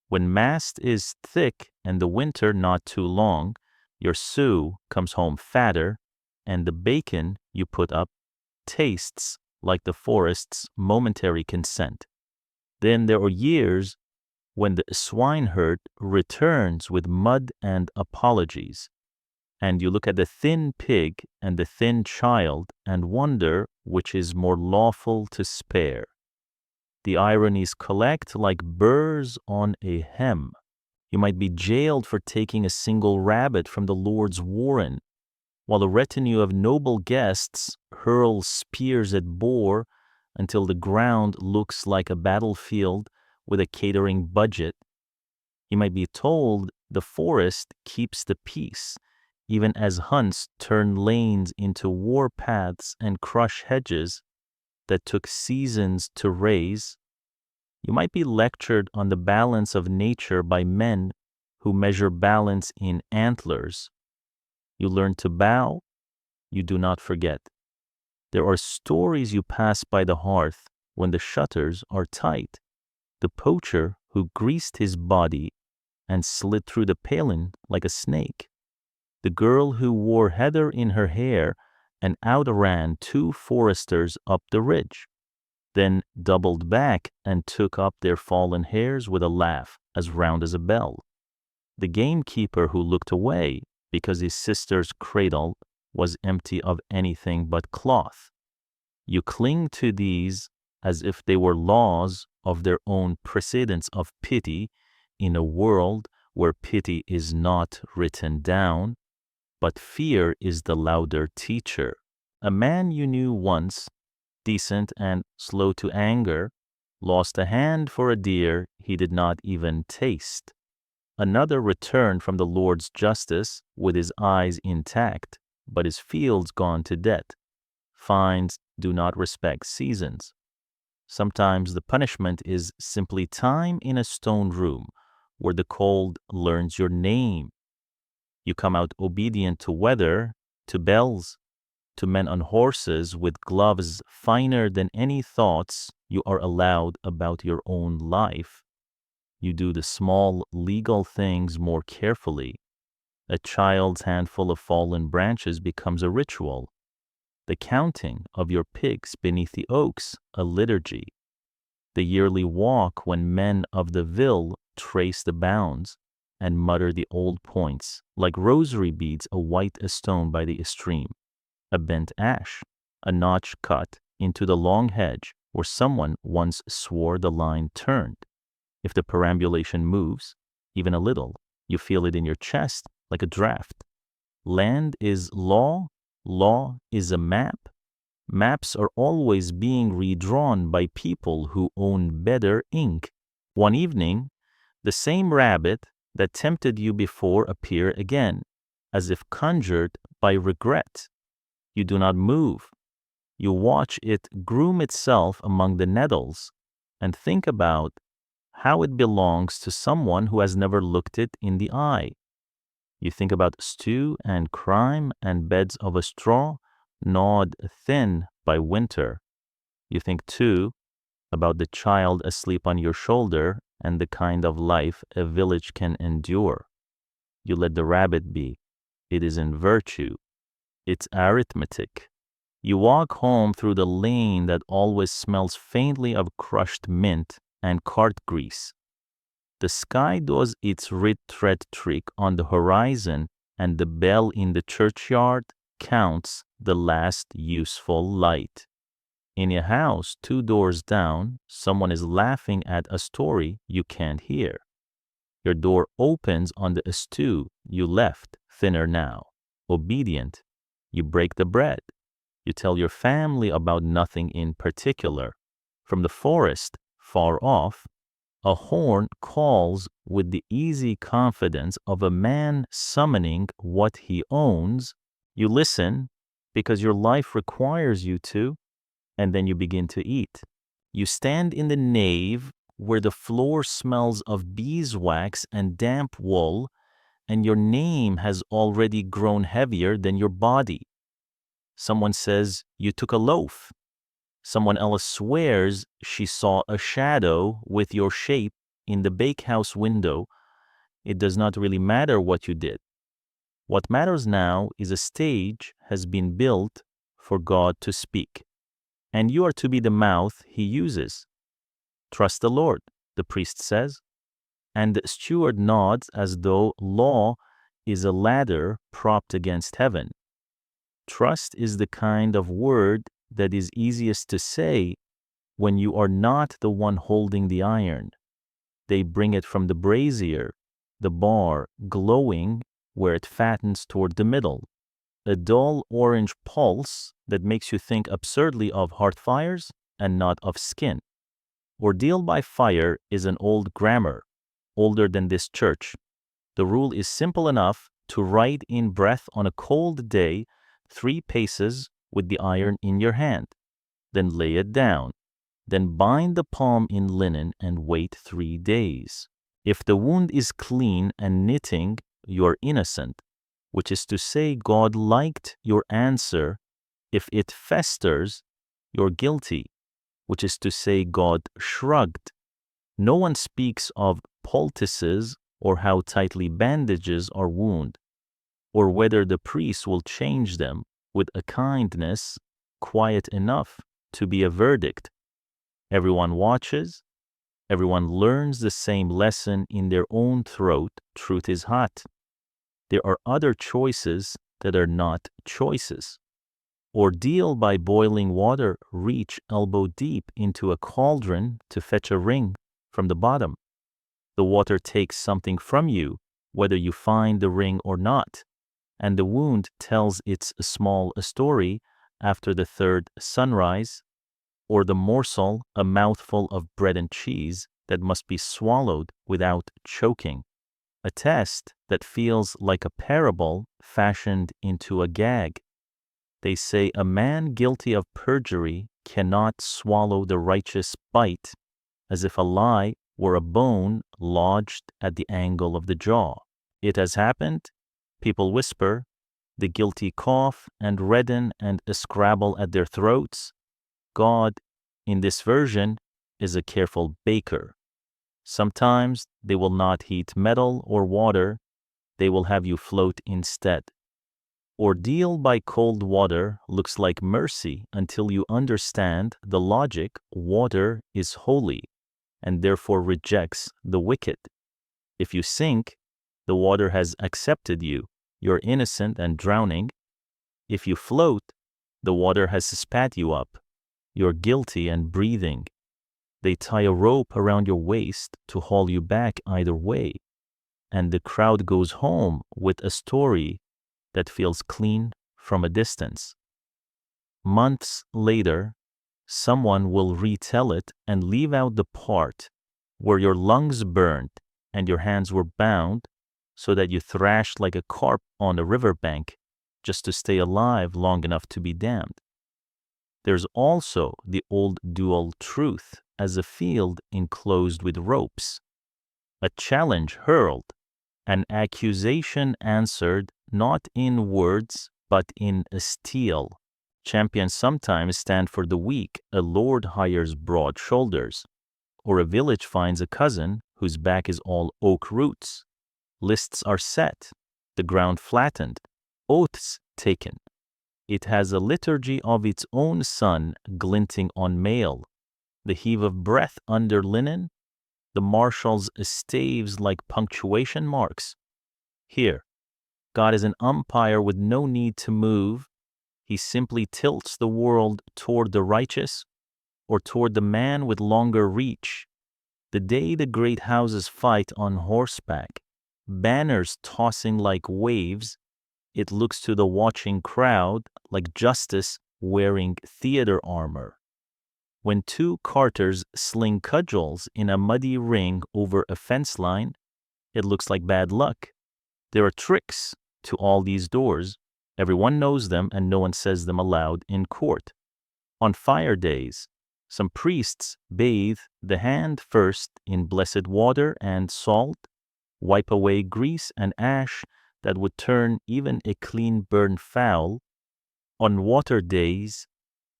When mast is thick and the winter not too long, your Sioux comes home fatter, and the bacon you put up tastes like the forest's momentary consent. Then there are years when the swineherd returns with mud and apologies, and you look at the thin pig and the thin child and wonder which is more lawful to spare. The ironies collect like burrs on a hem. You might be jailed for taking a single rabbit from the Lord's warren, while a retinue of noble guests hurls spears at boar until the ground looks like a battlefield with a catering budget. You might be told the forest keeps the peace, even as hunts turn lanes into war paths and crush hedges that took seasons to raise. You might be lectured on the balance of nature by men who measure balance in antlers. You learn to bow, you do not forget. There are stories you pass by the hearth when the shutters are tight. The poacher who greased his body and slid through the palin like a snake. The girl who wore heather in her hair and outran 2 foresters up the ridge, then doubled back and took up their fallen hairs with a laugh as round as a bell. The gamekeeper who looked away because his sister's cradle was empty of anything but cloth. You cling to these as if they were laws of their own precedence of pity in a world where pity is not written down, but fear is the louder teacher. A man you knew once, decent and slow to anger, lost a hand for a deer he did not even taste. Another returned from the Lord's justice with his eyes intact, but his fields gone to debt. Fines do not respect seasons. Sometimes the punishment is simply time in a stone room where the cold learns your name. You come out obedient to weather, to bells, to men on horses with gloves finer than any thoughts you are allowed about your own life. You do the small legal things more carefully. A child's handful of fallen branches becomes a ritual. The counting of your pigs beneath the oaks, a liturgy. The yearly walk when men of the ville trace the bounds and mutter the old points, like rosary beads a white a stone by the stream. A bent ash, a notch cut into the long hedge where someone once swore the line turned. If the perambulation moves, even a little, you feel it in your chest like a draft. Land is law, law is a map. Maps are always being redrawn by people who own better ink. One evening, the same rabbit that tempted you before appear again, as if conjured by regret. You do not move. You watch it groom itself among the nettles and think about how it belongs to someone who has never looked it in the eye. You think about stew and crime and beds of a straw gnawed thin by winter. You think, too, about the child asleep on your shoulder and the kind of life a village can endure. You let the rabbit be. It is in virtue. It's arithmetic. You walk home through the lane that always smells faintly of crushed mint and cart grease. The sky does its red thread trick on the horizon, and the bell in the churchyard counts the last useful light. In a house 2 doors down, someone is laughing at a story you can't hear. Your door opens on the stew you left thinner now. Obedient, you break the bread. You tell your family about nothing in particular. From the forest, far off, a horn calls with the easy confidence of a man summoning what he owns. You listen because your life requires you to, and then you begin to eat. You stand in the nave where the floor smells of beeswax and damp wool, and your name has already grown heavier than your body. Someone says you took a loaf. Someone else swears she saw a shadow with your shape in the bakehouse window. It does not really matter what you did. What matters now is a stage has been built for God to speak, and you are to be the mouth he uses. Trust the Lord, the priest says, and the steward nods as though law is a ladder propped against heaven. Trust is the kind of word that is easiest to say when you are not the one holding the iron. They bring it from the brazier, the bar glowing where it fattens toward the middle, a dull orange pulse that makes you think absurdly of hearth fires and not of skin. Ordeal by fire is an old grammar, older than this church. The rule is simple enough to write in breath on a cold day 3 paces with the iron in your hand, then lay it down, then bind the palm in linen and wait 3 days. If the wound is clean and knitting, you're innocent, which is to say God liked your answer. If it festers, you're guilty, which is to say God shrugged. No one speaks of poultices or how tightly bandages are wound, or whether the priest will change them with a kindness quiet enough to be a verdict. Everyone watches. Everyone learns the same lesson in their own throat. Truth is hot. There are other choices that are not choices. Ordeal by boiling water, reach elbow deep into a cauldron to fetch a ring from the bottom. The water takes something from you, whether you find the ring or not, and the wound tells its small story after the 3rd sunrise, or the morsel, a mouthful of bread and cheese that must be swallowed without choking. A test that feels like a parable fashioned into a gag. They say a man guilty of perjury cannot swallow the righteous bite, as if a lie were a bone lodged at the angle of the jaw. It has happened. People whisper. The guilty cough and redden and scrabble at their throats. God, in this version, is a careful baker. Sometimes they will not heat metal or water. They will have you float instead. Ordeal by cold water looks like mercy until you understand the logic. Water is holy and therefore rejects the wicked. If you sink, the water has accepted you. You're innocent and drowning. If you float, the water has spat you up. You're guilty and breathing. They tie a rope around your waist to haul you back either way, and the crowd goes home with a story that feels clean from a distance. Months later, someone will retell it and leave out the part where your lungs burned and your hands were bound so that you thrashed like a carp on a riverbank just to stay alive long enough to be damned. There's also the old dual truth as a field enclosed with ropes, a challenge hurled, an accusation answered not in words but in a steel. Champions sometimes stand for the weak. A lord hires broad shoulders, or a village finds a cousin whose back is all oak roots. Lists are set, the ground flattened, oaths taken. It has a liturgy of its own sun glinting on mail, the heave of breath under linen, the marshal's staves like punctuation marks. Here, God is an umpire with no need to move. He simply tilts the world toward the righteous or toward the man with longer reach. The day the great houses fight on horseback, banners tossing like waves, it looks to the watching crowd like justice wearing theater armor. When two carters sling cudgels in a muddy ring over a fence line, it looks like bad luck. There are tricks to all these doors. Everyone knows them and no one says them aloud in court. On fire days, some priests bathe the hand first in blessed water and salt, wipe away grease and ash that would turn even a clean burn foul. On water days,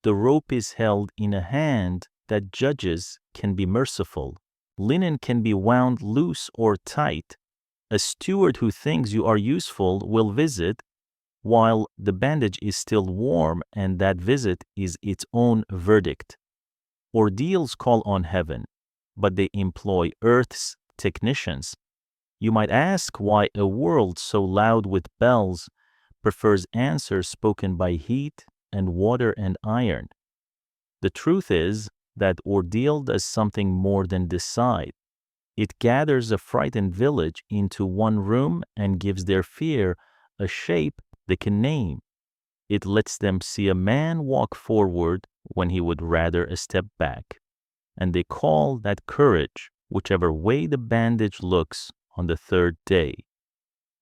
the rope is held in a hand that judges can be merciful. Linen can be wound loose or tight. A steward who thinks you are useful will visit while the bandage is still warm, and that visit is its own verdict. Ordeals call on heaven, but they employ earth's technicians. You might ask why a world so loud with bells prefers answers spoken by heat and water and iron. The truth is that ordeal does something more than decide. It gathers a frightened village into one room and gives their fear a shape they can name. It lets them see a man walk forward when he would rather a step back. And they call that courage, whichever way the bandage looks on the third day.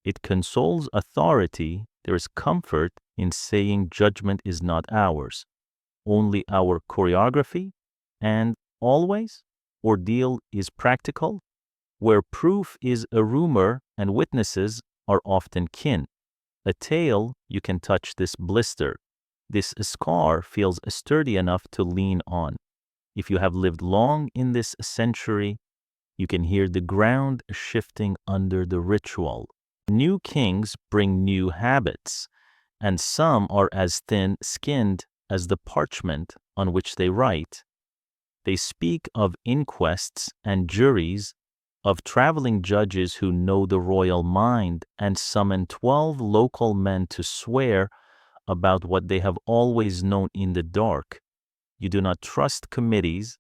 It consoles authority. There is comfort in saying judgment is not ours, only our choreography, and always ordeal is practical, where proof is a rumor and witnesses are often kin. A tale, you can touch this blister. This scar feels sturdy enough to lean on. If you have lived long in this century, you can hear the ground shifting under the ritual. New kings bring new habits, and some are as thin-skinned as the parchment on which they write. They speak of inquests and juries, of traveling judges who know the royal mind and summon 12 local men to swear about what they have always known in the dark. You do not trust committees,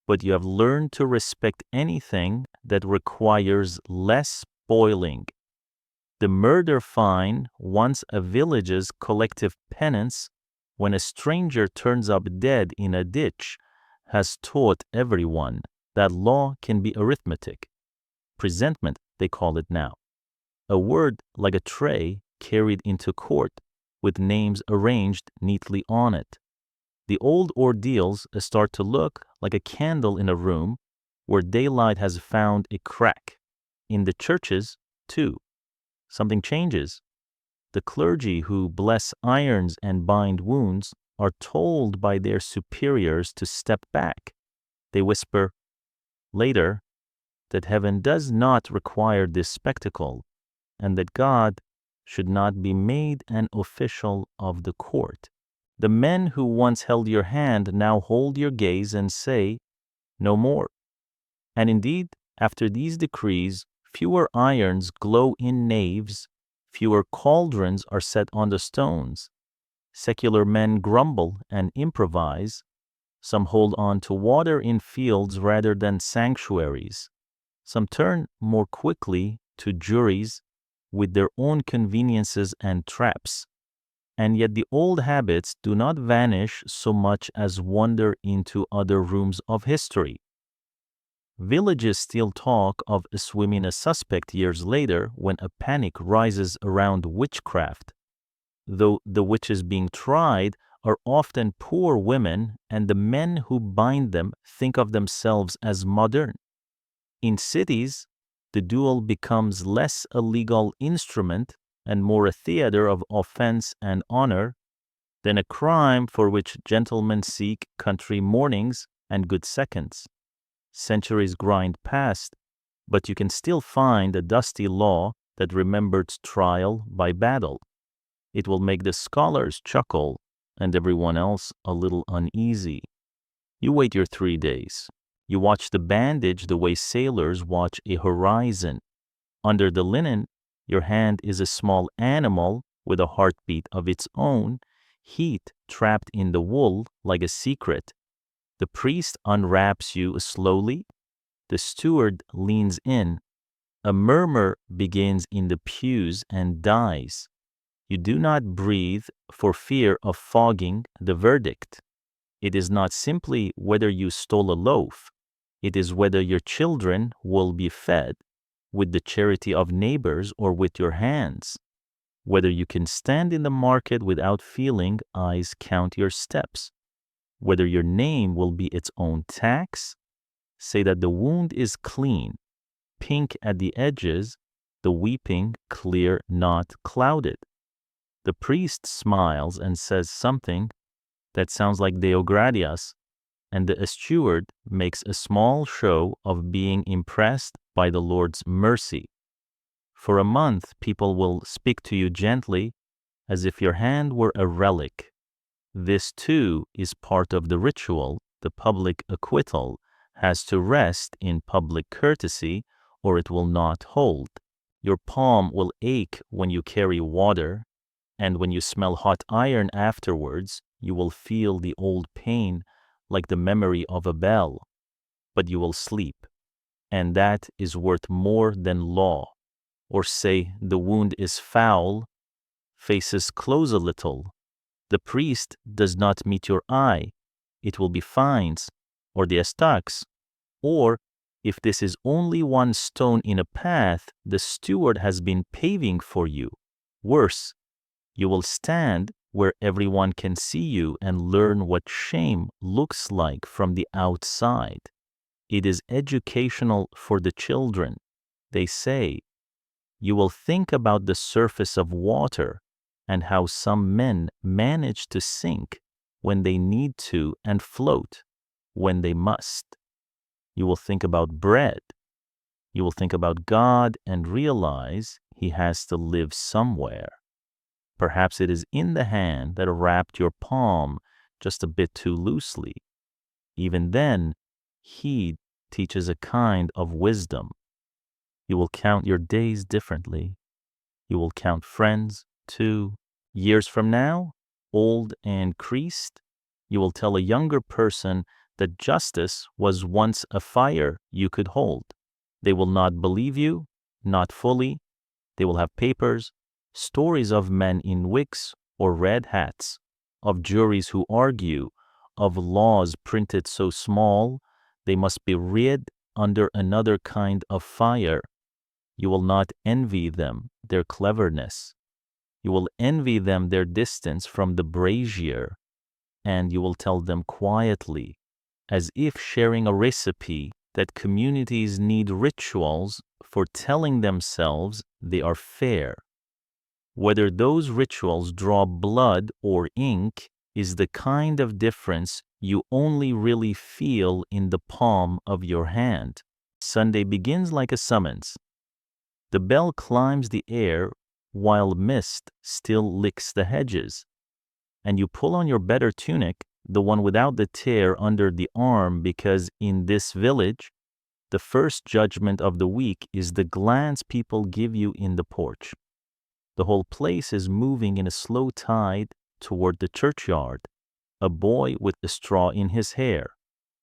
but you have learned to respect anything that requires less boiling. The murder fine, once a village's collective penance, when a stranger turns up dead in a ditch, has taught everyone that law can be arithmetic. Presentment, they call it now. A word like a tray carried into court with names arranged neatly on it. The old ordeals start to look like a candle in a room where daylight has found a crack. In the churches, too, something changes. The clergy who bless irons and bind wounds are told by their superiors to step back. They whisper, later, that heaven does not require this spectacle, and that God should not be made an official of the court. The men who once held your hand now hold your gaze and say, no more. And indeed, after these decrees, fewer irons glow in naves, fewer cauldrons are set on the stones. Secular men grumble and improvise. Some hold on to water in fields rather than sanctuaries. Some turn more quickly to juries with their own conveniences and traps. And yet the old habits do not vanish so much as wander into other rooms of history. Villages still talk of swimming a suspect years later when a panic rises around witchcraft, though the witches being tried are often poor women, and the men who bind them think of themselves as modern. In cities, the duel becomes less a legal instrument and more a theater of offense and honor than a crime for which gentlemen seek country mornings and good seconds. Centuries grind past, but you can still find a dusty law that remembered trial by battle. It will make the scholars chuckle and everyone else a little uneasy. You wait your 3 days. You watch the bandage the way sailors watch a horizon. Under the linen, your hand is a small animal with a heartbeat of its own, heat trapped in the wool like a secret. The priest unwraps you slowly. The steward leans in. A murmur begins in the pews and dies. You do not breathe for fear of fogging the verdict. It is not simply whether you stole a loaf. It is whether your children will be fed with the charity of neighbors or with your hands. Whether you can stand in the market without feeling eyes count your steps. Whether your name will be its own tax. Say that the wound is clean, pink at the edges, the weeping clear, not clouded. The priest smiles and says something that sounds like Deo gratias, and the steward makes a small show of being impressed by the Lord's mercy. For a month, people will speak to you gently, as if your hand were a relic. This, too, is part of the ritual. The public acquittal has to rest in public courtesy, or it will not hold. Your palm will ache when you carry water, and when you smell hot iron afterwards, you will feel the old pain like the memory of a bell. But you will sleep, and that is worth more than law. Or say the wound is foul, faces close a little. The priest does not meet your eye. It will be fines, or the estacs. Or, if this is only one stone in a path, the steward has been paving for you. Worse, you will stand where everyone can see you and learn what shame looks like from the outside. It is educational for the children. They say, you will think about the surface of water and how some men manage to sink when they need to and float when they must. You will think about bread. You will think about God and realize He has to live somewhere. Perhaps it is in the hand that wrapped your palm just a bit too loosely. Even then, He teaches a kind of wisdom. You will count your days differently. You will count friends, too. Years from now, old and creased, you will tell a younger person that justice was once a fire you could hold. They will not believe you, not fully. They will have papers, stories of men in wigs or red hats, of juries who argue, of laws printed so small they must be read under another kind of fire. You will not envy them their cleverness. You will envy them their distance from the brazier, and you will tell them quietly, as if sharing a recipe, that communities need rituals for telling themselves they are fair. Whether those rituals draw blood or ink is the kind of difference you only really feel in the palm of your hand. Sunday begins like a summons. The bell climbs the air while mist still licks the hedges, and you pull on your better tunic, the one without the tear under the arm, because in this village, the first judgment of the week is the glance people give you in the porch. The whole place is moving in a slow tide toward the churchyard, a boy with a straw in his hair,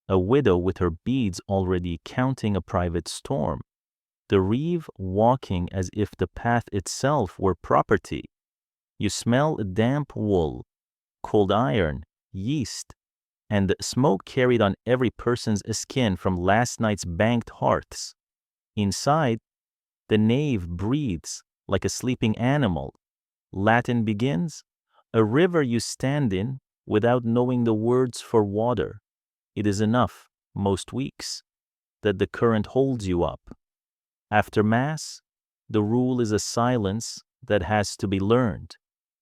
a widow with her beads already counting a private storm, the reeve walking as if the path itself were property. You smell damp wool, cold iron, yeast, and the smoke carried on every person's skin from last night's banked hearths. Inside, the nave breathes like a sleeping animal. Latin begins, a river you stand in without knowing the words for water. It is enough, most weeks, that the current holds you up. After Mass, the rule is a silence that has to be learned.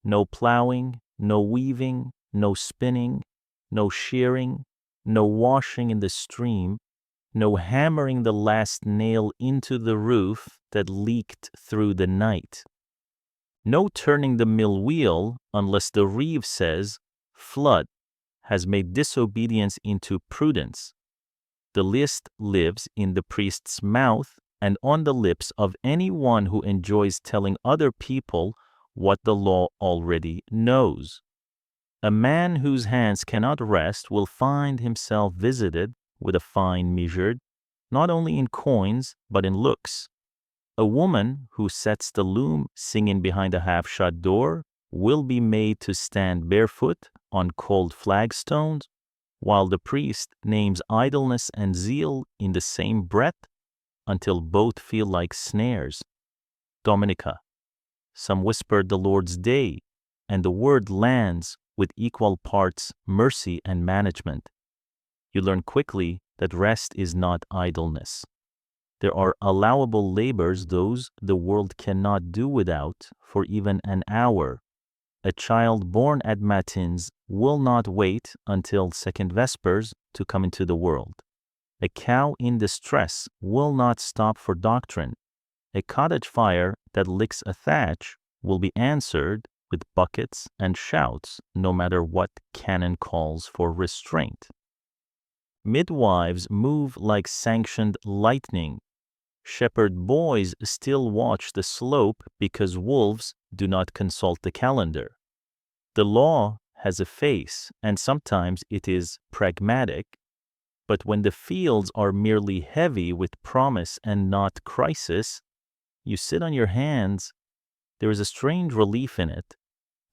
No plowing, no weaving, no spinning, no shearing, no washing in the stream, no hammering the last nail into the roof that leaked through the night. No turning the mill wheel unless the reeve says, flood, has made disobedience into prudence. The list lives in the priest's mouth and on the lips of anyone who enjoys telling other people what the law already knows. A man whose hands cannot rest will find himself visited with a fine measured, not only in coins, but in looks. A woman who sets the loom singing behind a half-shut door will be made to stand barefoot on cold flagstones, while the priest names idleness and zeal in the same breath until both feel like snares. Dominica. Some whispered the Lord's day, and the word lands with equal parts mercy and management. You learn quickly that rest is not idleness. There are allowable labors those the world cannot do without for even an hour. A child born at matins will not wait until second vespers to come into the world. A cow in distress will not stop for doctrine. A cottage fire that licks a thatch will be answered with buckets and shouts, no matter what canon calls for restraint. Midwives move like sanctioned lightning. Shepherd boys still watch the slope because wolves do not consult the calendar. The law has a face, and sometimes it is pragmatic, but when the fields are merely heavy with promise and not crisis, you sit on your hands. There is a strange relief in it.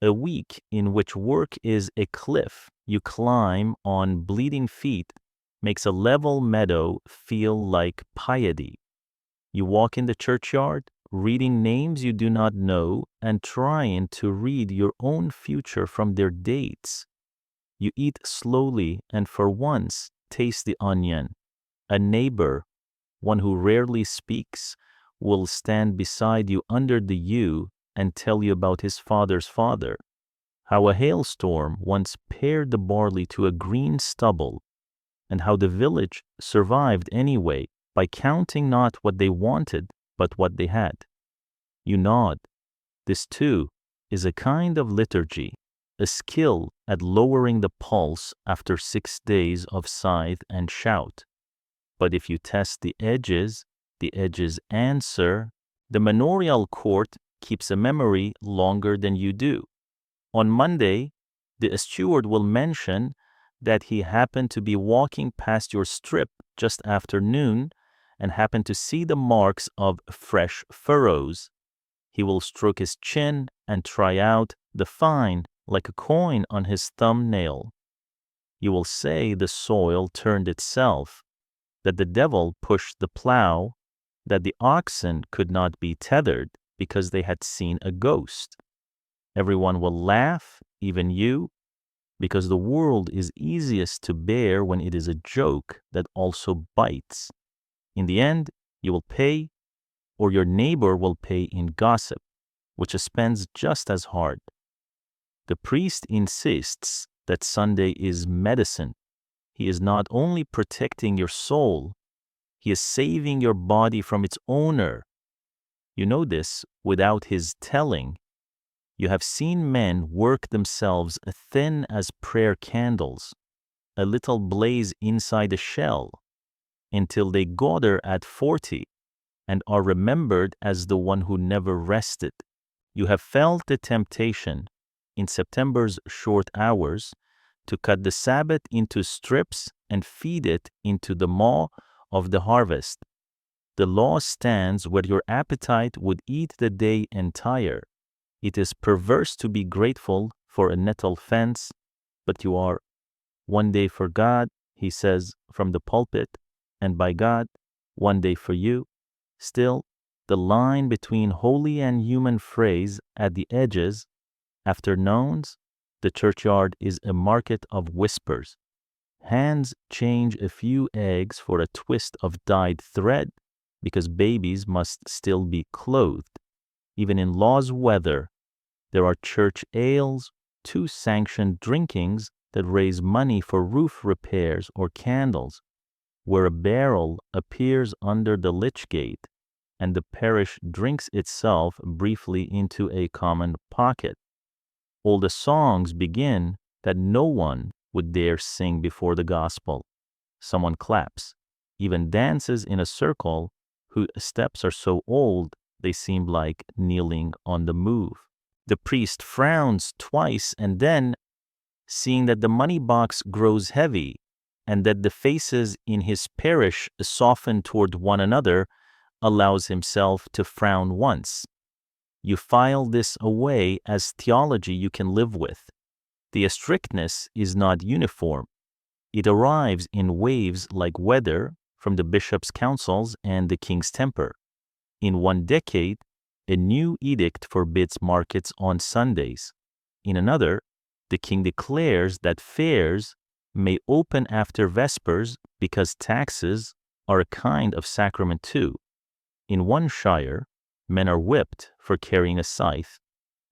A week in which work is a cliff you climb on bleeding feet makes a level meadow feel like piety. You walk in the churchyard, reading names you do not know and trying to read your own future from their dates. You eat slowly and for once taste the onion. A neighbor, one who rarely speaks, will stand beside you under the yew and tell you about his father's father, how a hailstorm once pared the barley to a green stubble, and how the village survived anyway by counting not what they wanted, but what they had. You nod. This, too, is a kind of liturgy, a skill at lowering the pulse after 6 days of scythe and shout. But if you test the edges answer. The manorial court keeps a memory longer than you do. On Monday, the steward will mention that he happened to be walking past your strip just after noon and happened to see the marks of fresh furrows. He will stroke his chin and try out the fine like a coin on his thumbnail. You will say the soil turned itself, that the devil pushed the plow, that the oxen could not be tethered because they had seen a ghost. Everyone will laugh, even you, because the world is easiest to bear when it is a joke that also bites. In the end, you will pay, or your neighbor will pay in gossip, which spends just as hard. The priest insists that Sunday is medicine. He is not only protecting your soul, he is saving your body from its owner. You know this without his telling. You have seen men work themselves thin as prayer candles, a little blaze inside a shell, until they gather at 40 and are remembered as the one who never rested. You have felt the temptation, in September's short hours, to cut the Sabbath into strips and feed it into the maw of the harvest. The law stands where your appetite would eat the day entire. It is perverse to be grateful for a nettle fence, but you are. One day for God, he says from the pulpit, and by God, one day for you. Still, the line between holy and human phrase at the edges, after nones, the churchyard is a market of whispers. Hands change a few eggs for a twist of dyed thread because babies must still be clothed. Even in law's weather, there are church ales, 2 sanctioned drinkings that raise money for roof repairs or candles, where a barrel appears under the lich gate and the parish drinks itself briefly into a common pocket. All the songs begin that no one would dare sing before the gospel. Someone claps. even dances in a circle whose steps are so old they seem like kneeling on the move. The priest frowns twice and then, seeing that the money box grows heavy and that the faces in his parish soften toward one another, allows himself to frown once. You file this away as theology you can live with. The strictness is not uniform. It arrives in waves like weather from the bishop's councils and the king's temper. In one decade, a new edict forbids markets on Sundays. In another, the king declares that fairs may open after Vespers because taxes are a kind of sacrament too. In one shire, men are whipped for carrying a scythe.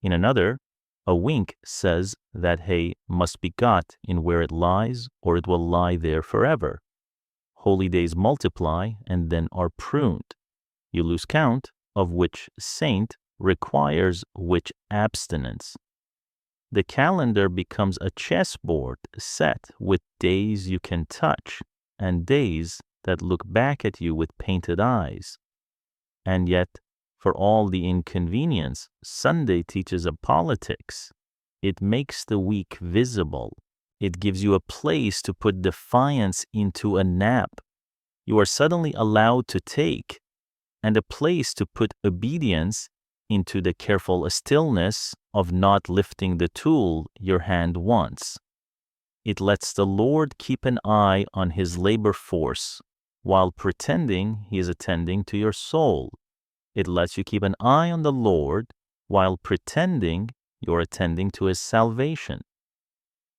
In another, a wink says that hay must be got in where it lies, or it will lie there forever. Holy days multiply and then are pruned. You lose count of which saint requires which abstinence. The calendar becomes a chessboard set with days you can touch and days that look back at you with painted eyes. And yet, for all the inconvenience, Sunday teaches a politics. It makes the weak visible. It gives you a place to put defiance into a nap you are suddenly allowed to take, and a place to put obedience into the careful stillness of not lifting the tool your hand wants. It lets the Lord keep an eye on his labor force while pretending he is attending to your soul. It lets you keep an eye on the Lord while pretending you're attending to his salvation.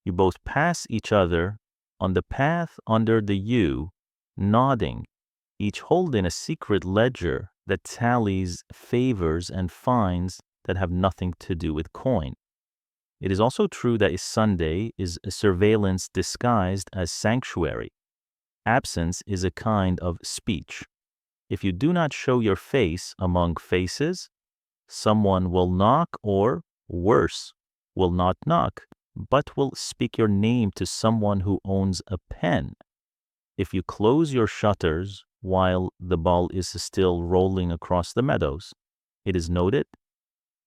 You both pass each other on the path under the yew, nodding, each holding a secret ledger that tallies favors and fines that have nothing to do with coin. It is also true that Sunday is a surveillance disguised as sanctuary. Absence is a kind of speech. If you do not show your face among faces, someone will knock or, worse, will not knock, but will speak your name to someone who owns a pen. If you close your shutters while the ball is still rolling across the meadows, it is noted.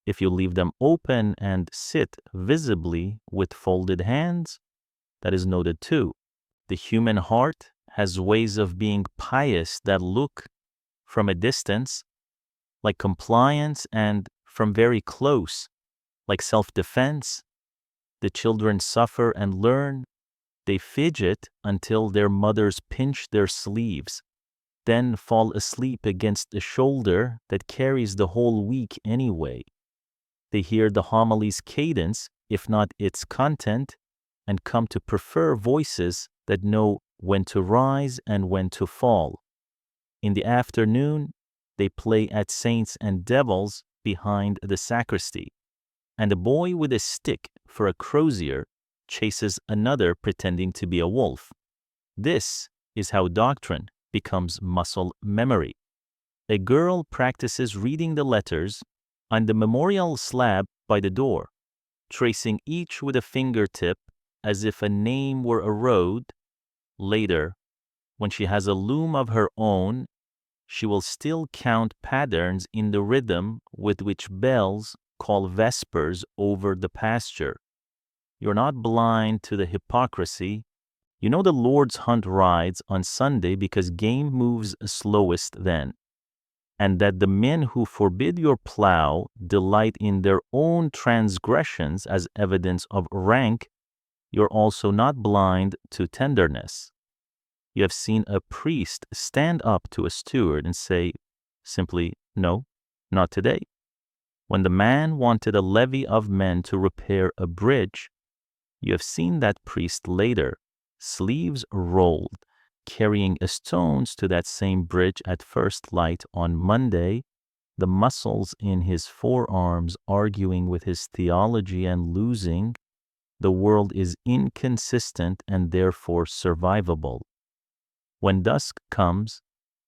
If you leave them open and sit visibly with folded hands, that is noted too. The human heart has ways of being pious that look from a distance like compliance and from very close like self-defense. The children suffer and learn. They fidget until their mothers pinch their sleeves, then fall asleep against the shoulder that carries the whole week anyway. They hear the homily's cadence, if not its content, and come to prefer voices that know when to rise and when to fall. In the afternoon, they play at saints and devils behind the sacristy, and a boy with a stick for a crozier chases another pretending to be a wolf. This is how doctrine becomes muscle memory. A girl practices reading the letters on the memorial slab by the door, tracing each with a fingertip as if a name were a road. Later, when she has a loom of her own, she will still count patterns in the rhythm with which bells call vespers over the pasture. You're not blind to the hypocrisy. You know the Lord's hunt rides on Sunday because game moves slowest then, and that the men who forbid your plow delight in their own transgressions as evidence of rank. You're also not blind to tenderness. You have seen a priest stand up to a steward and say simply, "No, not today." When the man wanted a levy of men to repair a bridge, you have seen that priest later, sleeves rolled, carrying stones to that same bridge at first light on Monday, the muscles in his forearms arguing with his theology and losing. The world is inconsistent and therefore survivable. When dusk comes,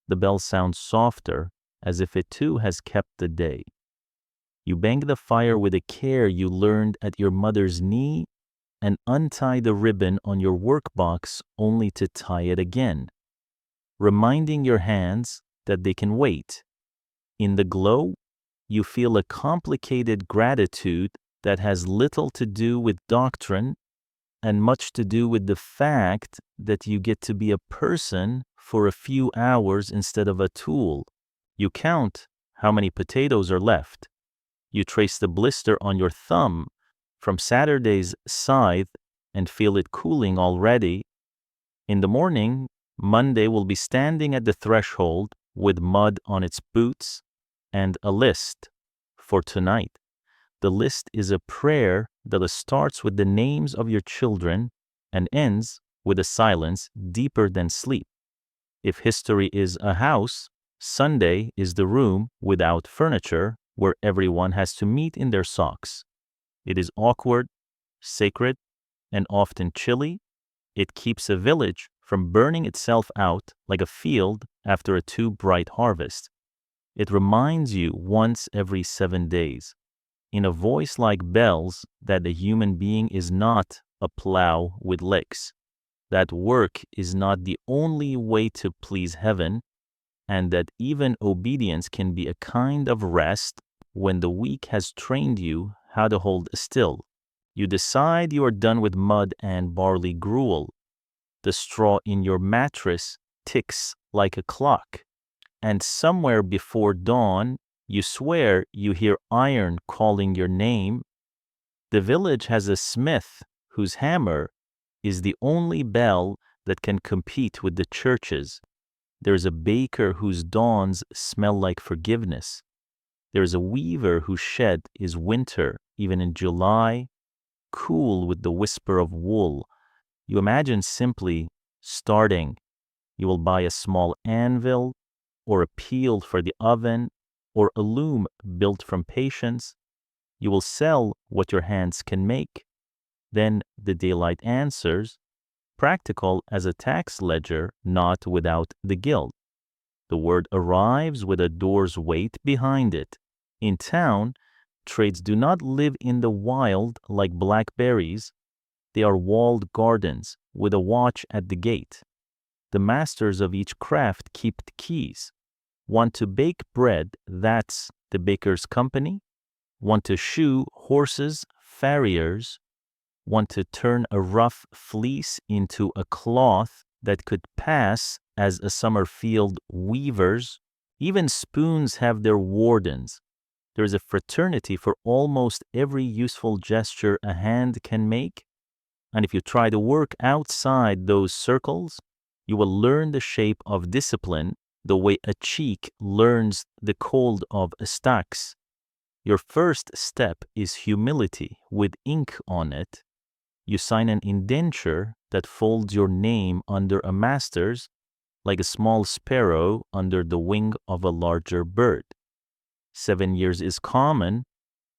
the bell sounds softer, as if it too has kept the day. You bang the fire with a care you learned at your mother's knee and untie the ribbon on your workbox only to tie it again. reminding your hands that they can wait. In the glow, you feel a complicated gratitude that has little to do with doctrine and much to do with the fact that you get to be a person for a few hours instead of a tool. You count how many potatoes are left. You trace the blister on your thumb from Saturday's scythe and feel it cooling already. In the morning, Monday will be standing at the threshold with mud on its boots and a list for tonight. The list is a prayer that starts with the names of your children and ends with a silence deeper than sleep. If history is a house, Sunday is the room without furniture where everyone has to meet in their socks. It is awkward, sacred, and often chilly. It keeps a village from burning itself out like a field after a too bright harvest. It reminds you once every 7 days, in a voice like bells, that a human being is not a plow with legs, that work is not the only way to please heaven, and that even obedience can be a kind of rest when the week has trained you how to hold still. You decide you are done with mud and barley gruel. The straw in your mattress ticks like a clock, and somewhere before dawn, you swear you hear iron calling your name. The village has a smith whose hammer is the only bell that can compete with the churches. There's a baker whose dawns smell like forgiveness. There's a weaver whose shed is winter, even in July, cool with the whisper of wool. You imagine simply starting. You will buy a small anvil, or a peel for the oven, or a loom built from patience. You will sell what your hands can make. Then the daylight answers, practical as a tax ledger, not without the guilt. The word arrives with a door's weight behind it. In town, trades do not live in the wild like blackberries. They are walled gardens with a watch at the gate. The masters of each craft keep the keys. Want to bake bread, that's the baker's company. Want to shoe horses, farriers. Want to turn a rough fleece into a cloth that could pass as a summer field, weavers. Even spoons have their wardens. There is a fraternity for almost every useful gesture a hand can make. And if you try to work outside those circles, you will learn the shape of discipline the way a cheek learns the cold of a stacks. Your first step is humility with ink on it. You sign an indenture that folds your name under a master's, like a small sparrow under the wing of a larger bird. 7 years is common,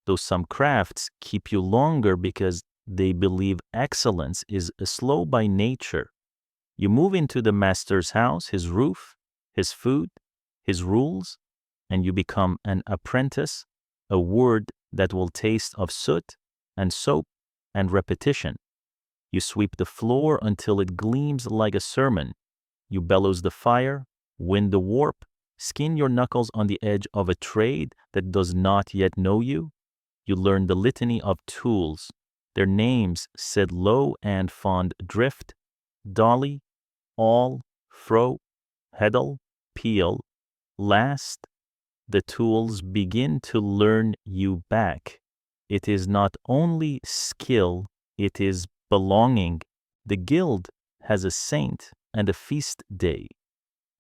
though some crafts keep you longer because they believe excellence is slow by nature. You move into the master's house, his roof, his food, his rules, and you become an apprentice, a word that will taste of soot and soap and repetition. You sweep the floor until it gleams like a sermon. You bellows the fire, wind the warp, skin your knuckles on the edge of a trade that does not yet know you. You learn the litany of tools, their names said low and fond drift, dolly, all, fro, heddle, peel. Last, the tools begin to learn you back. It is not only skill, it is belonging. The guild has a saint and a feast day.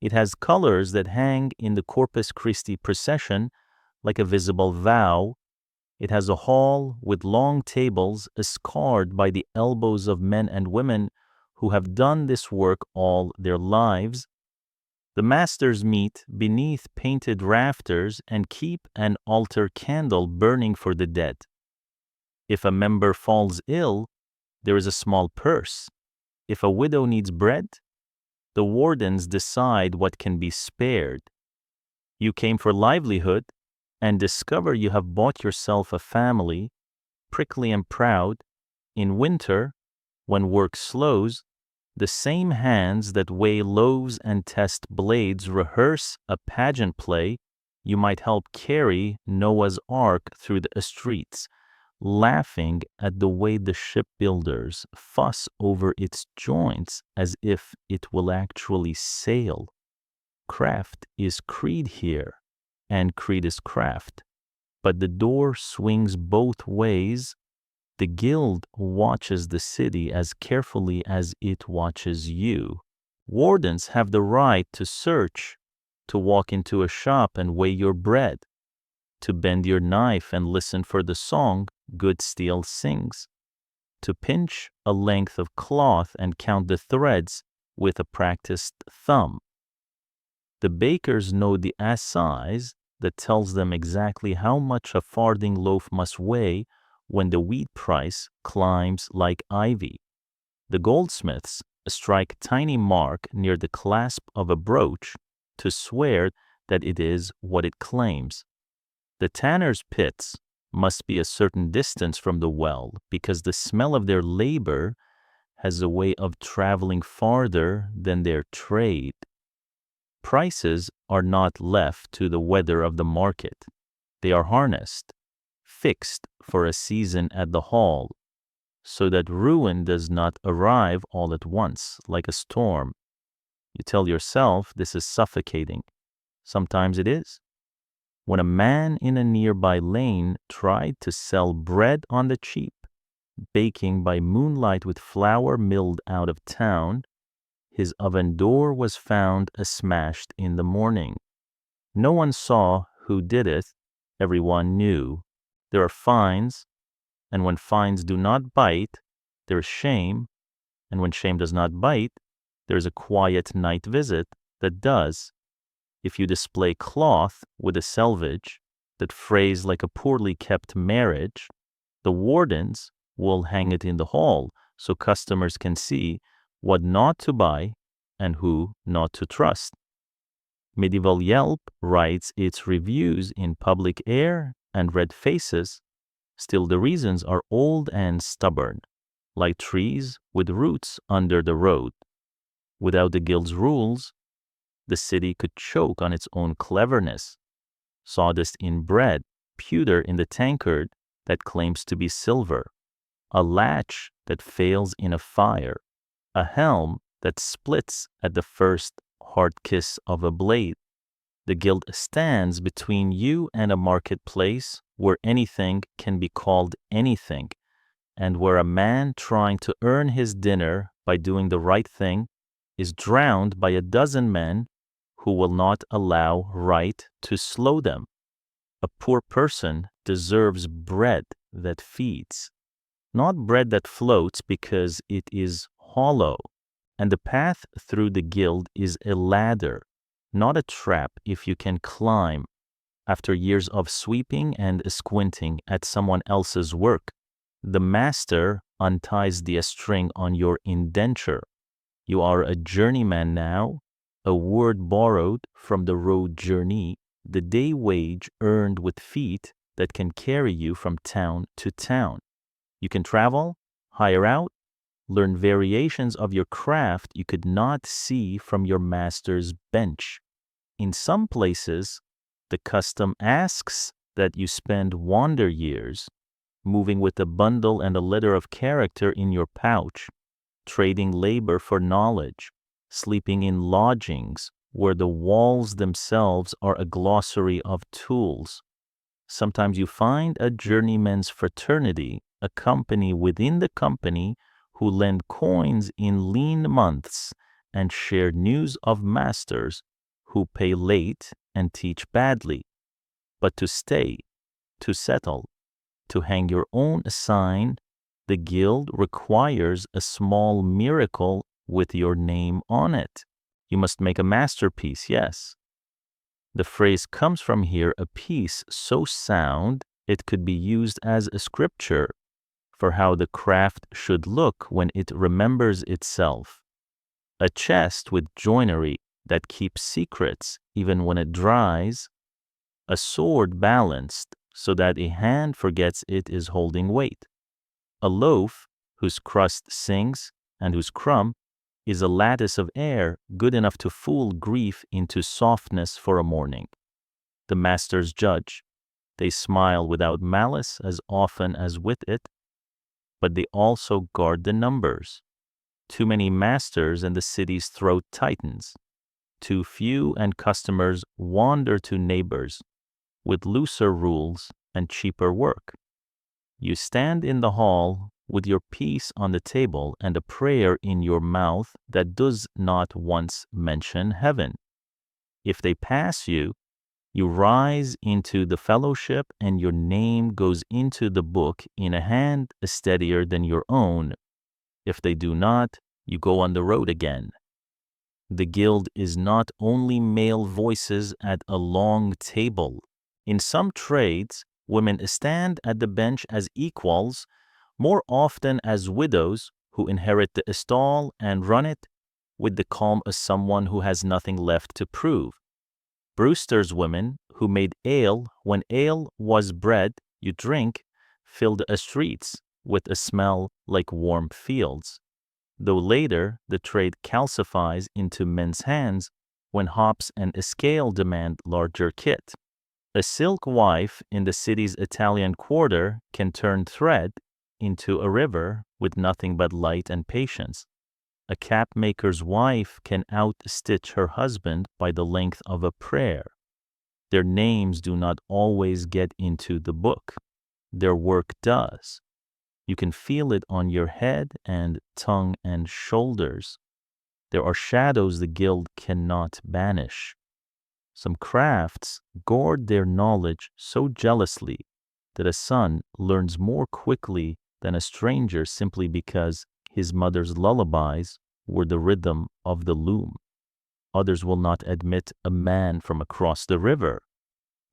It has colors that hang in the Corpus Christi procession like a visible vow. It has a hall with long tables scarred by the elbows of men and women who have done this work all their lives. The masters meet beneath painted rafters and keep an altar candle burning for the dead. If a member falls ill, there is a small purse. If a widow needs bread, the wardens decide what can be spared. You came for livelihood and discover you have bought yourself a family, prickly and proud. In winter, when work slows, The same hands that weigh loaves and test blades rehearse a pageant play. You might help carry Noah's Ark through the streets, laughing at the way the shipbuilders fuss over its joints as if it will actually sail. Craft is creed here, and creed is craft. But the door swings both ways. The guild watches the city as carefully as it watches you. Wardens have the right to search, to walk into a shop and weigh your bread, to bend your knife and listen for the song good steel sings, to pinch a length of cloth and count the threads with a practiced thumb. The bakers know the assize that tells them exactly how much a farthing loaf must weigh when the wheat price climbs like ivy. The goldsmiths strike a tiny mark near the clasp of a brooch to swear that it is what it claims. The tanners' pits must be a certain distance from the well because the smell of their labor has a way of traveling farther than their trade. Prices are not left to the weather of the market. They are harnessed, fixed for a season at the hall, so that ruin does not arrive all at once like a storm. You tell yourself this is suffocating. Sometimes it is. When a man in a nearby lane tried to sell bread on the cheap, baking by moonlight with flour milled out of town, his oven door was found smashed in the morning. No one saw who did it. Everyone knew. There are fines, and when fines do not bite, there is shame, and when shame does not bite, there is a quiet night visit that does. If you display cloth with a selvage that frays like a poorly kept marriage, the wardens will hang it in the hall so customers can see what not to buy and who not to trust. Medieval Yelp writes its reviews in public air and red faces. Still, the reasons are old and stubborn, like trees with roots under the road. Without the guild's rules, the city could choke on its own cleverness. Sawdust in bread, pewter in the tankard that claims to be silver, a latch that fails in a fire, a helm that splits at the first hard kiss of a blade. The guild stands between you and a marketplace where anything can be called anything, and where a man trying to earn his dinner by doing the right thing is drowned by a dozen men who will not allow right to slow them. A poor person deserves bread that feeds, not bread that floats because it is hollow. And the path through the guild is a ladder, not a trap if you can climb. After years of sweeping and squinting at someone else's work, the master unties the string on your indenture. You are a journeyman now, a word borrowed from the road journey, the day wage earned with feet that can carry you from town to town. You can travel, hire out, learn variations of your craft you could not see from your master's bench. In some places, the custom asks that you spend wander years, moving with a bundle and a letter of character in your pouch, trading labor for knowledge, sleeping in lodgings where the walls themselves are a glossary of tools. Sometimes you find a journeyman's fraternity, a company within the company, who lend coins in lean months and share news of masters who pay late and teach badly. But to stay, to settle, to hang your own sign, the guild requires a small miracle with your name on it. You must make a masterpiece, yes. The phrase comes from here, a piece so sound it could be used as a scripture for how the craft should look when it remembers itself. A chest with joinery that keeps secrets even when it dries. A sword balanced so that a hand forgets it is holding weight. A loaf whose crust sings and whose crumb is a lattice of air good enough to fool grief into softness for a morning. The masters judge. They smile without malice as often as with it, but they also guard the numbers. Too many masters and the city's throat tightens. Too few and customers wander to neighbors with looser rules and cheaper work. You stand in the hall with your piece on the table and a prayer in your mouth that does not once mention heaven. If they pass you, you rise into the fellowship and your name goes into the book in a hand steadier than your own. If they do not, you go on the road again. The guild is not only male voices at a long table. In some trades, women stand at the bench as equals, more often as widows who inherit the stall and run it with the calm of someone who has nothing left to prove. Brewster's women, who made ale when ale was bread you drink, filled the streets with a smell like warm fields, though later the trade calcifies into men's hands when hops and scale demand larger kit. A silk wife in the city's Italian quarter can turn thread into a river with nothing but light and patience. A cap maker's wife can outstitch her husband by the length of a prayer. Their names do not always get into the book. Their work does. You can feel it on your head and tongue and shoulders. There are shadows the guild cannot banish. Some crafts guard their knowledge so jealously that a son learns more quickly than a stranger simply because his mother's lullabies were the rhythm of the loom. Others will not admit a man from across the river,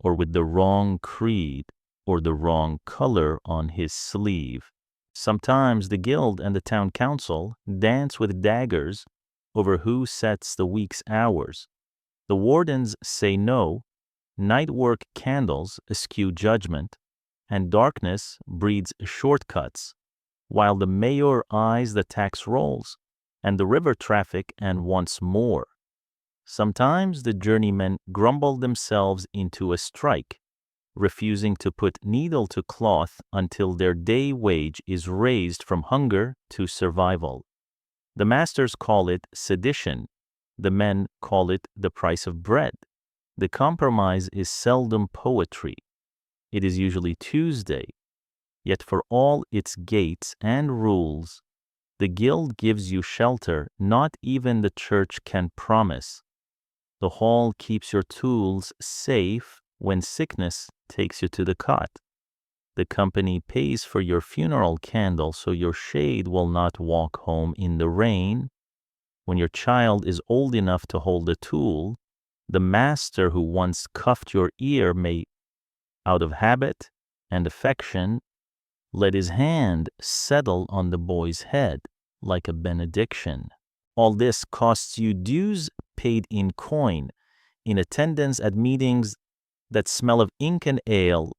or with the wrong creed or the wrong color on his sleeve. Sometimes the guild and the town council dance with daggers over who sets the week's hours. The wardens say no, night work candles eschew judgment, and darkness breeds shortcuts, while the mayor eyes the tax rolls and the river traffic and wants more. Sometimes the journeymen grumble themselves into a strike, refusing to put needle to cloth until their day wage is raised from hunger to survival. The masters call it sedition. The men call it the price of bread. The compromise is seldom poetry. It is usually Tuesday. Yet for all its gates and rules, the guild gives you shelter not even the church can promise. The hall keeps your tools safe when sickness takes you to the cot. The company pays for your funeral candle so your shade will not walk home in the rain. When your child is old enough to hold a tool, the master who once cuffed your ear may, out of habit and affection, let his hand settle on the boy's head like a benediction. All this costs you dues paid in coin, in attendance at meetings that smell of ink and ale.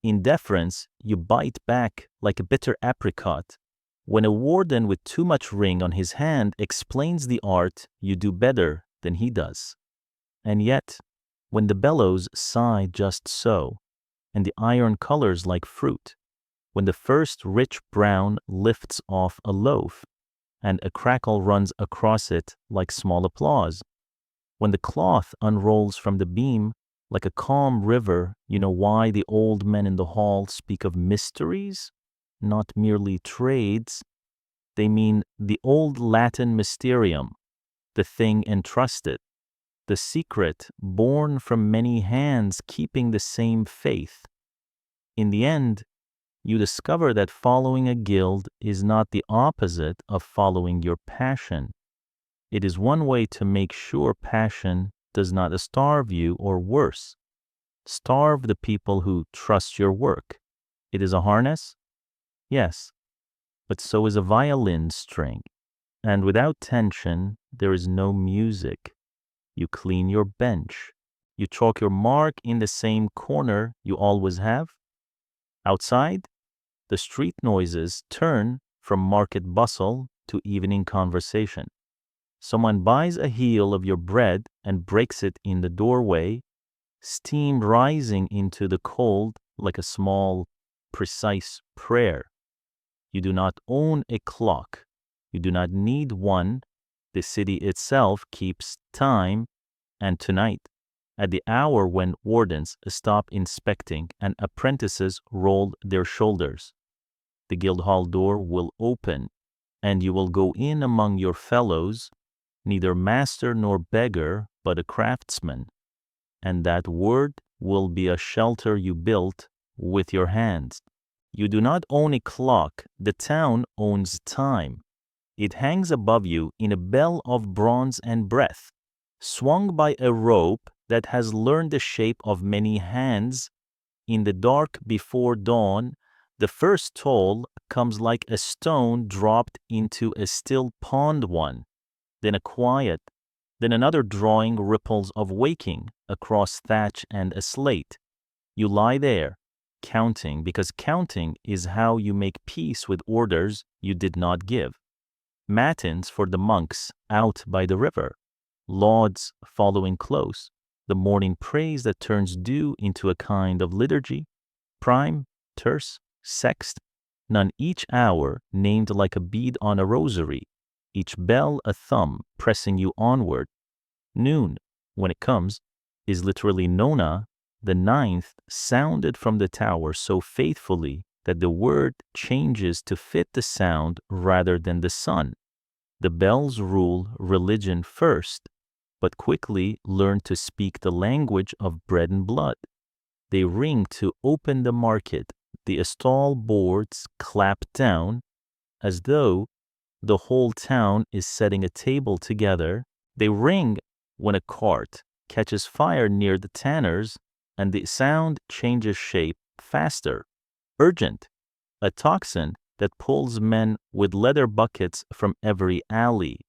In deference, you bite back like a bitter apricot. When a warden with too much ring on his hand explains the art, you do better than he does. And yet, when the bellows sigh just so, and the iron colors like fruit, when the first rich brown lifts off a loaf, and a crackle runs across it like small applause, when the cloth unrolls from the beam like a calm river, you know why the old men in the hall speak of mysteries, not merely trades. They mean the old Latin mysterium, the thing entrusted, the secret born from many hands keeping the same faith. In the end, you discover that following a guild is not the opposite of following your passion. It is one way to make sure passion does not starve you, or worse, starve the people who trust your work. It is a harness? Yes, but so is a violin string. And without tension, there is no music. You clean your bench. You chalk your mark in the same corner you always have. Outside, the street noises turn from market bustle to evening conversation. Someone buys a heel of your bread and breaks it in the doorway, steam rising into the cold like a small, precise prayer. You do not own a clock. You do not need one. The city itself keeps time, and tonight, at the hour when wardens stop inspecting and apprentices roll their shoulders, the Guildhall door will open, and you will go in among your fellows, neither master nor beggar, but a craftsman. And that word will be a shelter you built with your hands. You do not own a clock, the town owns time. It hangs above you in a bell of bronze and breath, swung by a rope that has learned the shape of many hands. In the dark before dawn, the first toll comes like a stone dropped into a still pond one, then a quiet, then another drawing ripples of waking across thatch and a slate. You lie there, counting, because counting is how you make peace with orders you did not give. Matins for the monks out by the river, lauds following close, the morning praise that turns dew into a kind of liturgy, prime, terce, sext, none each hour named like a bead on a rosary, each bell a thumb pressing you onward. Noon, when it comes, is literally nona, the ninth sounded from the tower so faithfully that the word changes to fit the sound rather than the sun. The bells rule religion first, but quickly learn to speak the language of bread and blood. They ring to open the market, the stall boards clap down, as though the whole town is setting a table together. They ring when a cart catches fire near the tanner's, and the sound changes shape faster, urgent, a tocsin that pulls men with leather buckets from every alley,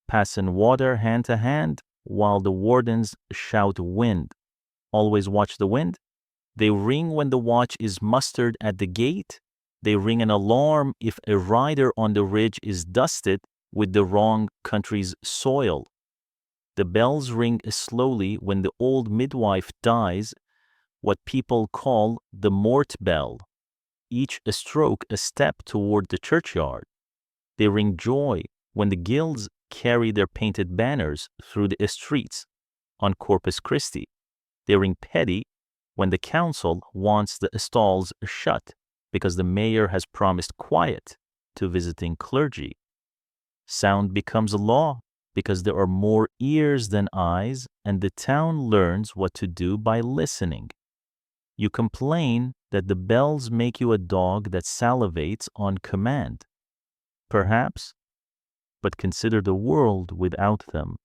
passing water hand to hand while the wardens shout wind. Always watch the wind. They ring when the watch is mustered at the gate. They ring an alarm if a rider on the ridge is dusted with the wrong country's soil. The bells ring slowly when the old midwife dies, what people call the mort bell, each a stroke a step toward the churchyard. They ring joy when the guilds carry their painted banners through the streets on Corpus Christi. They ring petty when the council wants the stalls shut because the mayor has promised quiet to visiting clergy. Sound becomes a law because there are more ears than eyes, and the town learns what to do by listening. You complain that the bells make you a dog that salivates on command. Perhaps, but consider the world without them.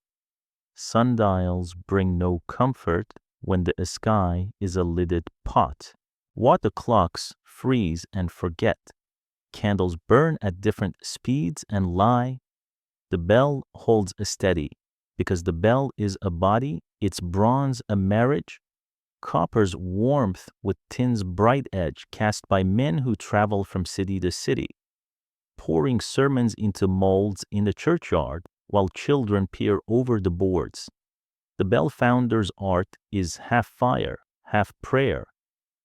Sundials bring no comfort when the sky is a lidded pot. Water clocks freeze and forget. Candles burn at different speeds and lie. The bell holds steady because the bell is a body, its bronze a marriage, copper's warmth with tin's bright edge cast by men who travel from city to city, pouring sermons into molds in the churchyard while children peer over the boards. The bell founder's art is half fire, half prayer.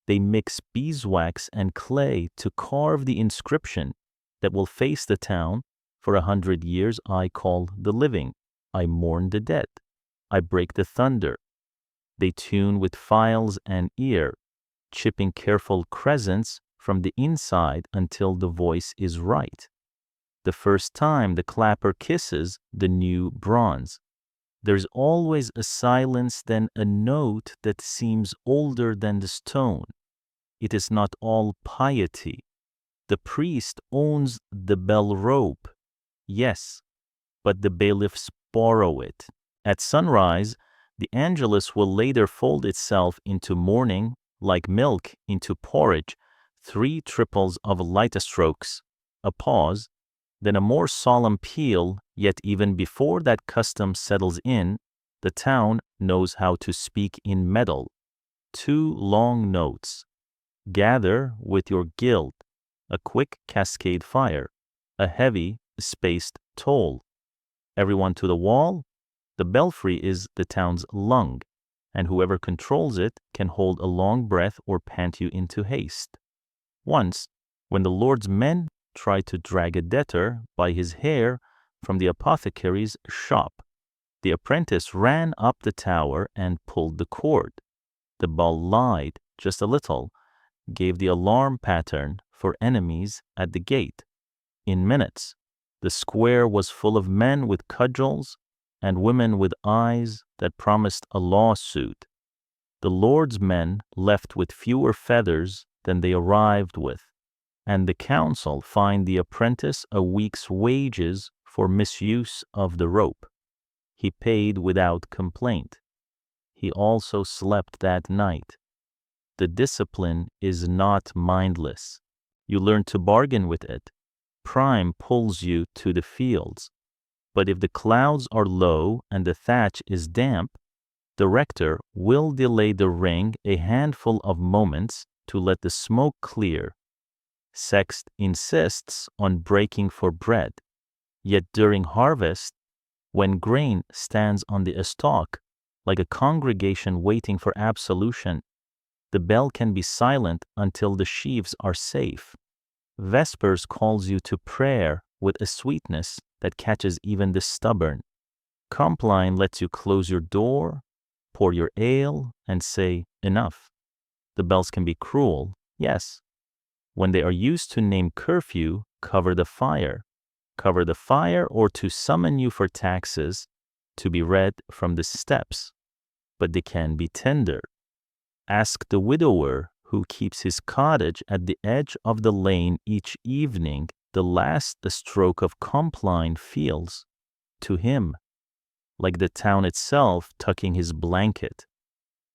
They mix beeswax and clay to carve the inscription that will face the town for 100 years. I call the living. I mourn the dead. I break the thunder. They tune with files and ear, chipping careful crescents from the inside until the voice is right. The first time the clapper kisses the new bronze, there's always a silence, then a note that seems older than the stone. It is not all piety. The priest owns the bell rope, yes, but the bailiffs borrow it. At sunrise, the Angelus will later fold itself into mourning, like milk into porridge, 3 triples of lighter strokes, a pause, then a more solemn peal, yet even before that custom settles in, the town knows how to speak in metal. 2 long notes. Gather with your guild, a quick cascade fire, a heavy, spaced toll. Everyone to the wall. The belfry is the town's lung, and whoever controls it can hold a long breath or pant you into haste. Once, when the Lord's men tried to drag a debtor by his hair from the apothecary's shop, the apprentice ran up the tower and pulled the cord. The bell lied just a little, gave the alarm pattern for enemies at the gate. In minutes, the square was full of men with cudgels and women with eyes that promised a lawsuit. The Lord's men left with fewer feathers than they arrived with, and the council fined the apprentice a week's wages for misuse of the rope. He paid without complaint. He also slept that night. The discipline is not mindless. You learn to bargain with it. Prime pulls you to the fields. But if the clouds are low and the thatch is damp, the rector will delay the ring a handful of moments to let the smoke clear. Sext insists on breaking for bread. Yet during harvest, when grain stands on the stalk, like a congregation waiting for absolution, the bell can be silent until the sheaves are safe. Vespers calls you to prayer with a sweetness that catches even the stubborn. Compline lets you close your door, pour your ale, and say, enough. The bells can be cruel, yes. When they are used to name curfew, cover the fire. Cover the fire or to summon you for taxes to be read from the steps. But they can be tender. Ask the widower who keeps his cottage at the edge of the lane each evening the last the stroke of Compline feels. To him, like the town itself tucking his blanket.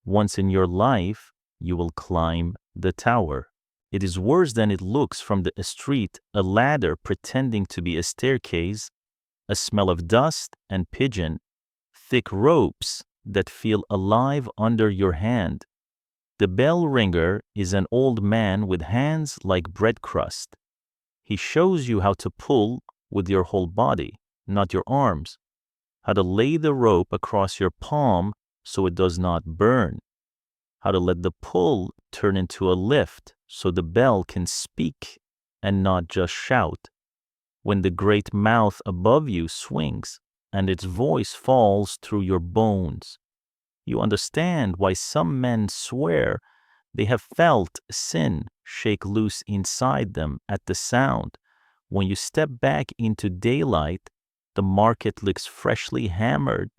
Once in your life, you will climb the tower. It is worse than it looks from the street, a ladder pretending to be a staircase, a smell of dust and pigeon, thick ropes that feel alive under your hand. The bell ringer is an old man with hands like bread crust. He shows you how to pull with your whole body, not your arms, how to lay the rope across your palm so it does not burn, how to let the pull turn into a lift so the bell can speak and not just shout. When the great mouth above you swings and its voice falls through your bones, you understand why some men swear they have felt sin shake loose inside them at the sound. When you step back into daylight, the market looks freshly hammered,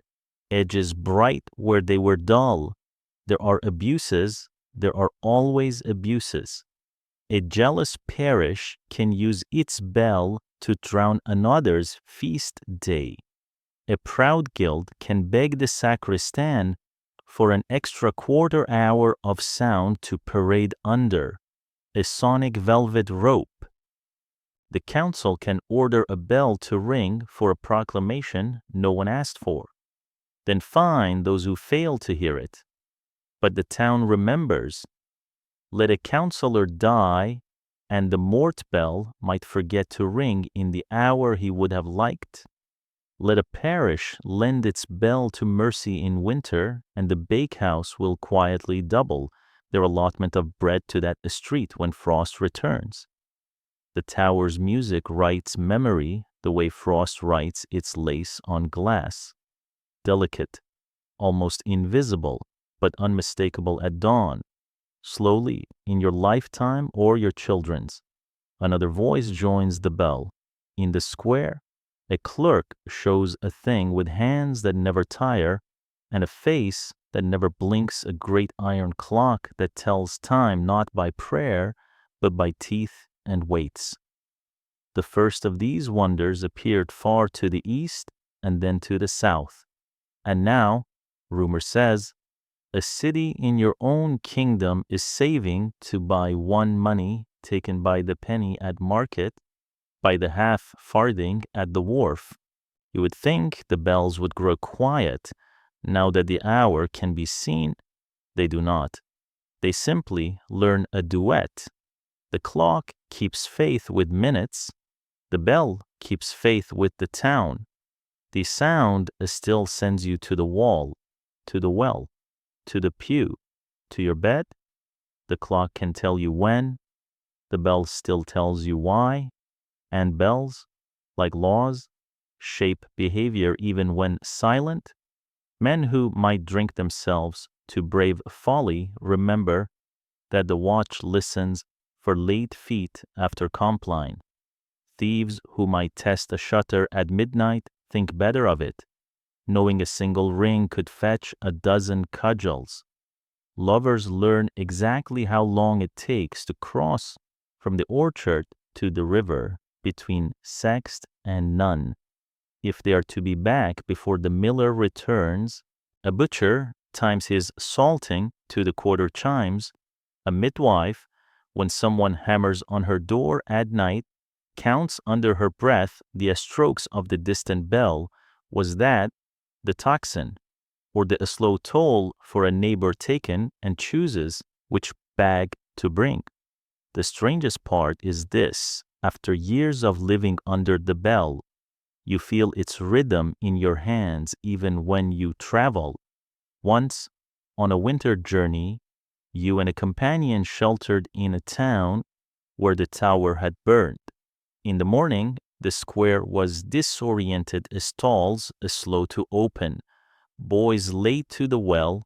edges bright where they were dull. There are abuses, there are always abuses. A jealous parish can use its bell to drown another's feast day. A proud guild can beg the sacristan for an extra quarter hour of sound to parade under, a sonic velvet rope. The council can order a bell to ring for a proclamation no one asked for, then fine those who fail to hear it. But the town remembers. Let a councillor die, and the mort bell might forget to ring in the hour he would have liked. Let a parish lend its bell to mercy in winter, and the bakehouse will quietly double their allotment of bread to that street when frost returns. The tower's music writes memory the way frost writes its lace on glass. Delicate, almost invisible, but unmistakable at dawn. Slowly, in your lifetime or your children's, another voice joins the bell. In the square, a clerk shows a thing with hands that never tire and a face that never blinks, a great iron clock that tells time not by prayer, but by teeth and weights. The first of these wonders appeared far to the east and then to the south. And now, rumor says, a city in your own kingdom is saving to buy one money taken by the penny at market, by the half farthing at the wharf. You would think the bells would grow quiet now that the hour can be seen. They do not. They simply learn a duet. The clock keeps faith with minutes. The bell keeps faith with the town. The sound still sends you to the wall, to the well, to the pew, to your bed. The clock can tell you when, the bell still tells you why, and bells, like laws, shape behavior even when silent. Men who might drink themselves to brave folly remember that the watch listens for late feet after compline. Thieves who might test a shutter at midnight think better of it, knowing a single ring could fetch a dozen cudgels. Lovers learn exactly how long it takes to cross from the orchard to the river between sext and nun. If they are to be back before the miller returns, a butcher times his salting to the quarter chimes, a midwife, when someone hammers on her door at night, counts under her breath the strokes of the distant bell. Was that the tocsin, or the slow toll for a neighbor taken, and chooses which bag to bring? The strangest part is this: after years of living under the bell, you feel its rhythm in your hands even when you travel. Once, on a winter journey, you and a companion sheltered in a town where the tower had burned. In the morning, the square was disoriented, stalls slow to open, boys late to the well,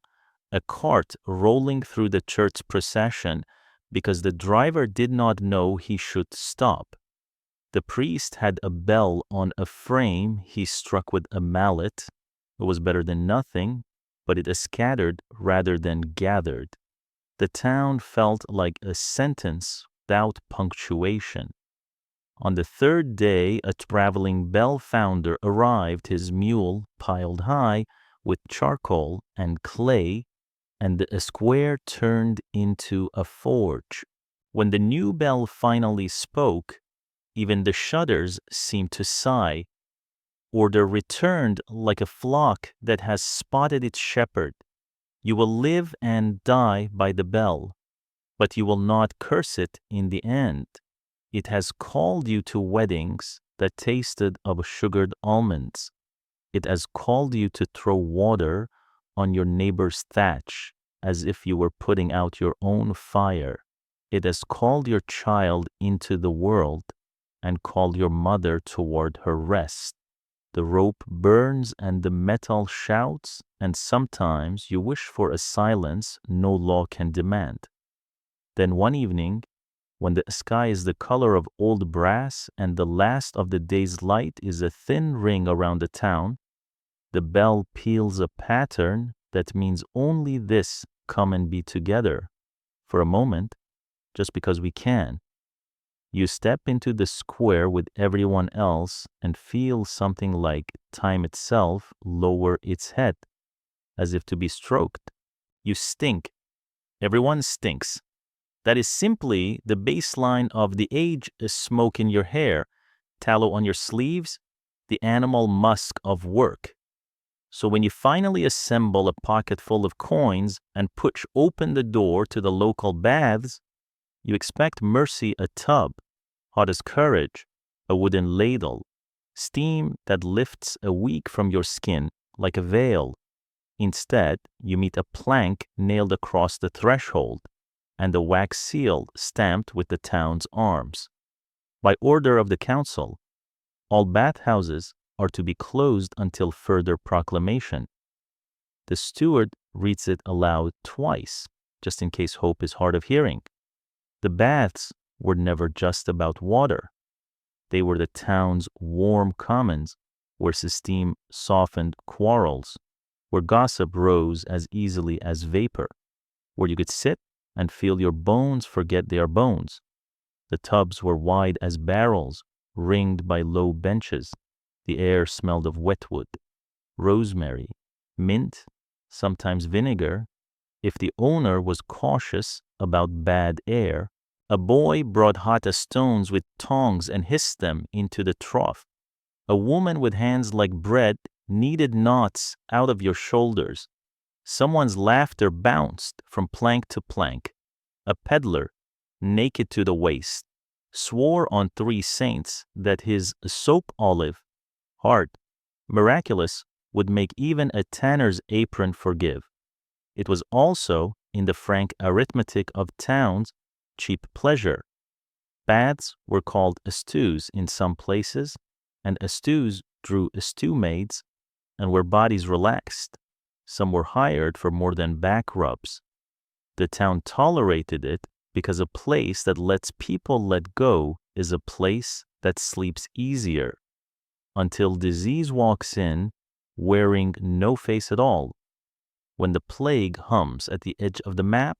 a cart rolling through the church procession because the driver did not know he should stop. The priest had a bell on a frame he struck with a mallet. It was better than nothing, but it scattered rather than gathered. The town felt like a sentence without punctuation. On the third day, a traveling bell founder arrived, his mule piled high with charcoal and clay, and the square turned into a forge. When the new bell finally spoke, even the shutters seemed to sigh. Order returned like a flock that has spotted its shepherd. You will live and die by the bell, but you will not curse it in the end. It has called you to weddings that tasted of sugared almonds. It has called you to throw water on your neighbor's thatch as if you were putting out your own fire. It has called your child into the world and called your mother toward her rest. The rope burns and the metal shouts, and sometimes you wish for a silence no law can demand. Then one evening, when the sky is the color of old brass and the last of the day's light is a thin ring around the town, the bell peals a pattern that means only this: come and be together for a moment, just because we can. You step into the square with everyone else and feel something like time itself lower its head, as if to be stroked. You stink. Everyone stinks. That is simply the baseline of the age: smoke in your hair, tallow on your sleeves, the animal musk of work. So when you finally assemble a pocket full of coins and push open the door to the local baths, you expect mercy: a tub, hot as courage, a wooden ladle, steam that lifts a week from your skin like a veil. Instead, you meet a plank nailed across the threshold and a wax seal stamped with the town's arms. By order of the council, all bathhouses are to be closed until further proclamation. The steward reads it aloud twice, just in case hope is hard of hearing. The baths were never just about water. They were the town's warm commons, where steam softened quarrels, where gossip rose as easily as vapor, where you could sit and feel your bones forget they are bones. The tubs were wide as barrels, ringed by low benches. The air smelled of wetwood, rosemary, mint, sometimes vinegar. If the owner was cautious about bad air, a boy brought hot stones with tongs and hissed them into the trough. A woman with hands like bread kneaded knots out of your shoulders. Someone's laughter bounced from plank to plank. A peddler, naked to the waist, swore on 3 saints that his soap olive, hard, Miraculous would make even a tanner's apron forgive. It was also, in the frank arithmetic of towns, cheap pleasure. Baths were called stews in some places, and stews drew stew maids, and where bodies relaxed, some were hired for more than back rubs. The town tolerated it because a place that lets people let go is a place that sleeps easier, until disease walks in, wearing no face at all. When the plague hums at the edge of the map,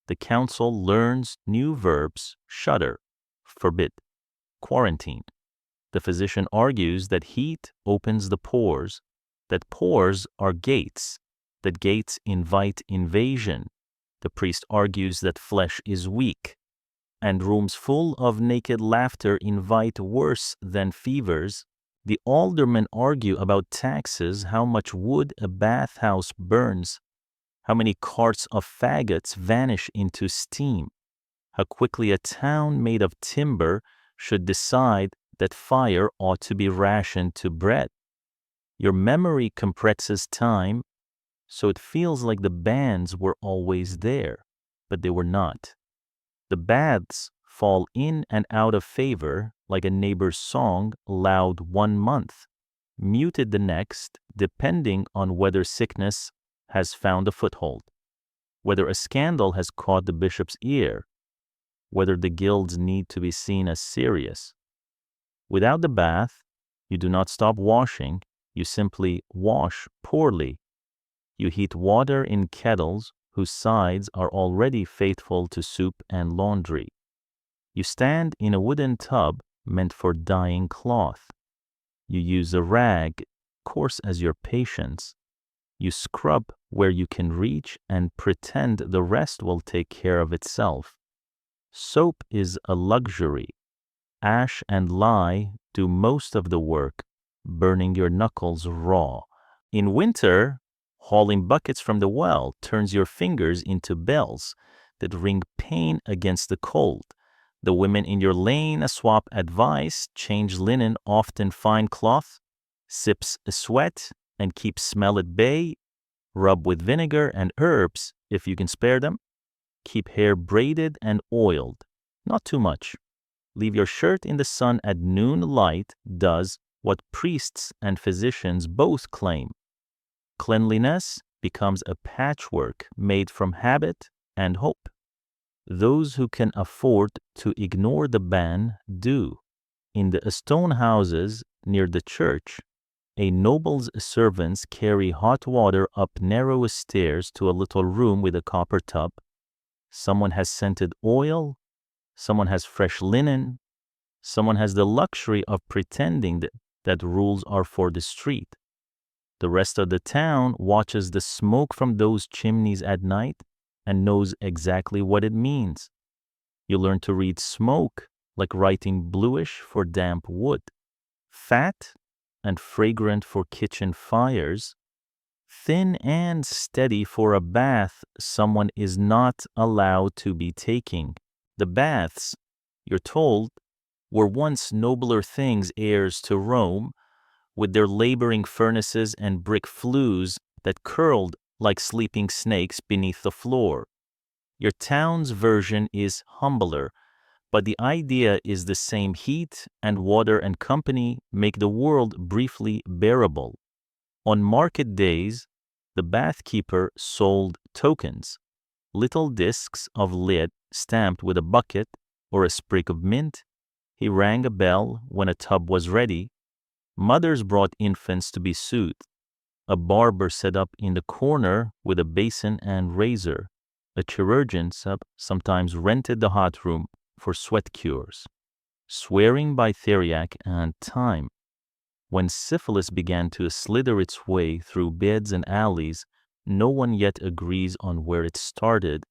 the council learns new verbs: shudder, forbid, quarantine. The physician argues that heat opens the pores, that pores are gates, that gates invite invasion. The priest argues that flesh is weak, and rooms full of naked laughter invite worse than fevers. The aldermen argue about taxes, how much wood a bathhouse burns, how many carts of faggots vanish into steam, how quickly a town made of timber should decide that fire ought to be rationed to bread. Your memory compresses time, so it feels like the bands were always there, but they were not. The baths fall in and out of favor like a neighbor's song, loud 1 month, muted the next, depending on whether sickness has found a foothold, whether a scandal has caught the bishop's ear, whether the guilds need to be seen as serious. Without the bath, you do not stop washing, you simply wash poorly. You heat water in kettles whose sides are already faithful to soup and laundry. You stand in a wooden tub meant for dyeing cloth. You use a rag, coarse as your patience. You scrub where you can reach and pretend the rest will take care of itself. Soap is a luxury. Ash and lye do most of the work, burning your knuckles raw. In winter, hauling buckets from the well turns your fingers into bells that ring pain against the cold. The women in your lane swap advice, change linen, often fine cloth, sips sweat and keep smell at bay, rub with vinegar and herbs if you can spare them, keep hair braided and oiled, not too much. Leave your shirt in the sun at noon light does what priests and physicians both claim. Cleanliness becomes a patchwork made from habit and hope. Those who can afford to ignore the ban do. In the stone houses near the church, a noble's servants carry hot water up narrow stairs to a little room with a copper tub. Someone has scented oil, someone has fresh linen, someone has the luxury of pretending that rules are for the street. The rest of the town watches the smoke from those chimneys at night and knows exactly what it means. You learn to read smoke like writing bluish for damp wood, fat and fragrant for kitchen fires, thin and steady for a bath someone is not allowed to be taking. The baths, you're told, were once nobler things heirs to Rome, with their laboring furnaces and brick flues that curled like sleeping snakes beneath the floor. Your town's version is humbler, but the idea is the same. Heat and water and company make the world briefly bearable. On market days, the bathkeeper sold tokens, little discs of lead stamped with a bucket or a sprig of mint. He rang a bell when a tub was ready. Mothers brought infants to be soothed. A barber set up in the corner with a basin and razor. A chirurgeon sometimes rented the hot room for sweat cures. Swearing by theriac and time. When syphilis began to slither its way through beds and alleys, no one yet agrees on where it started.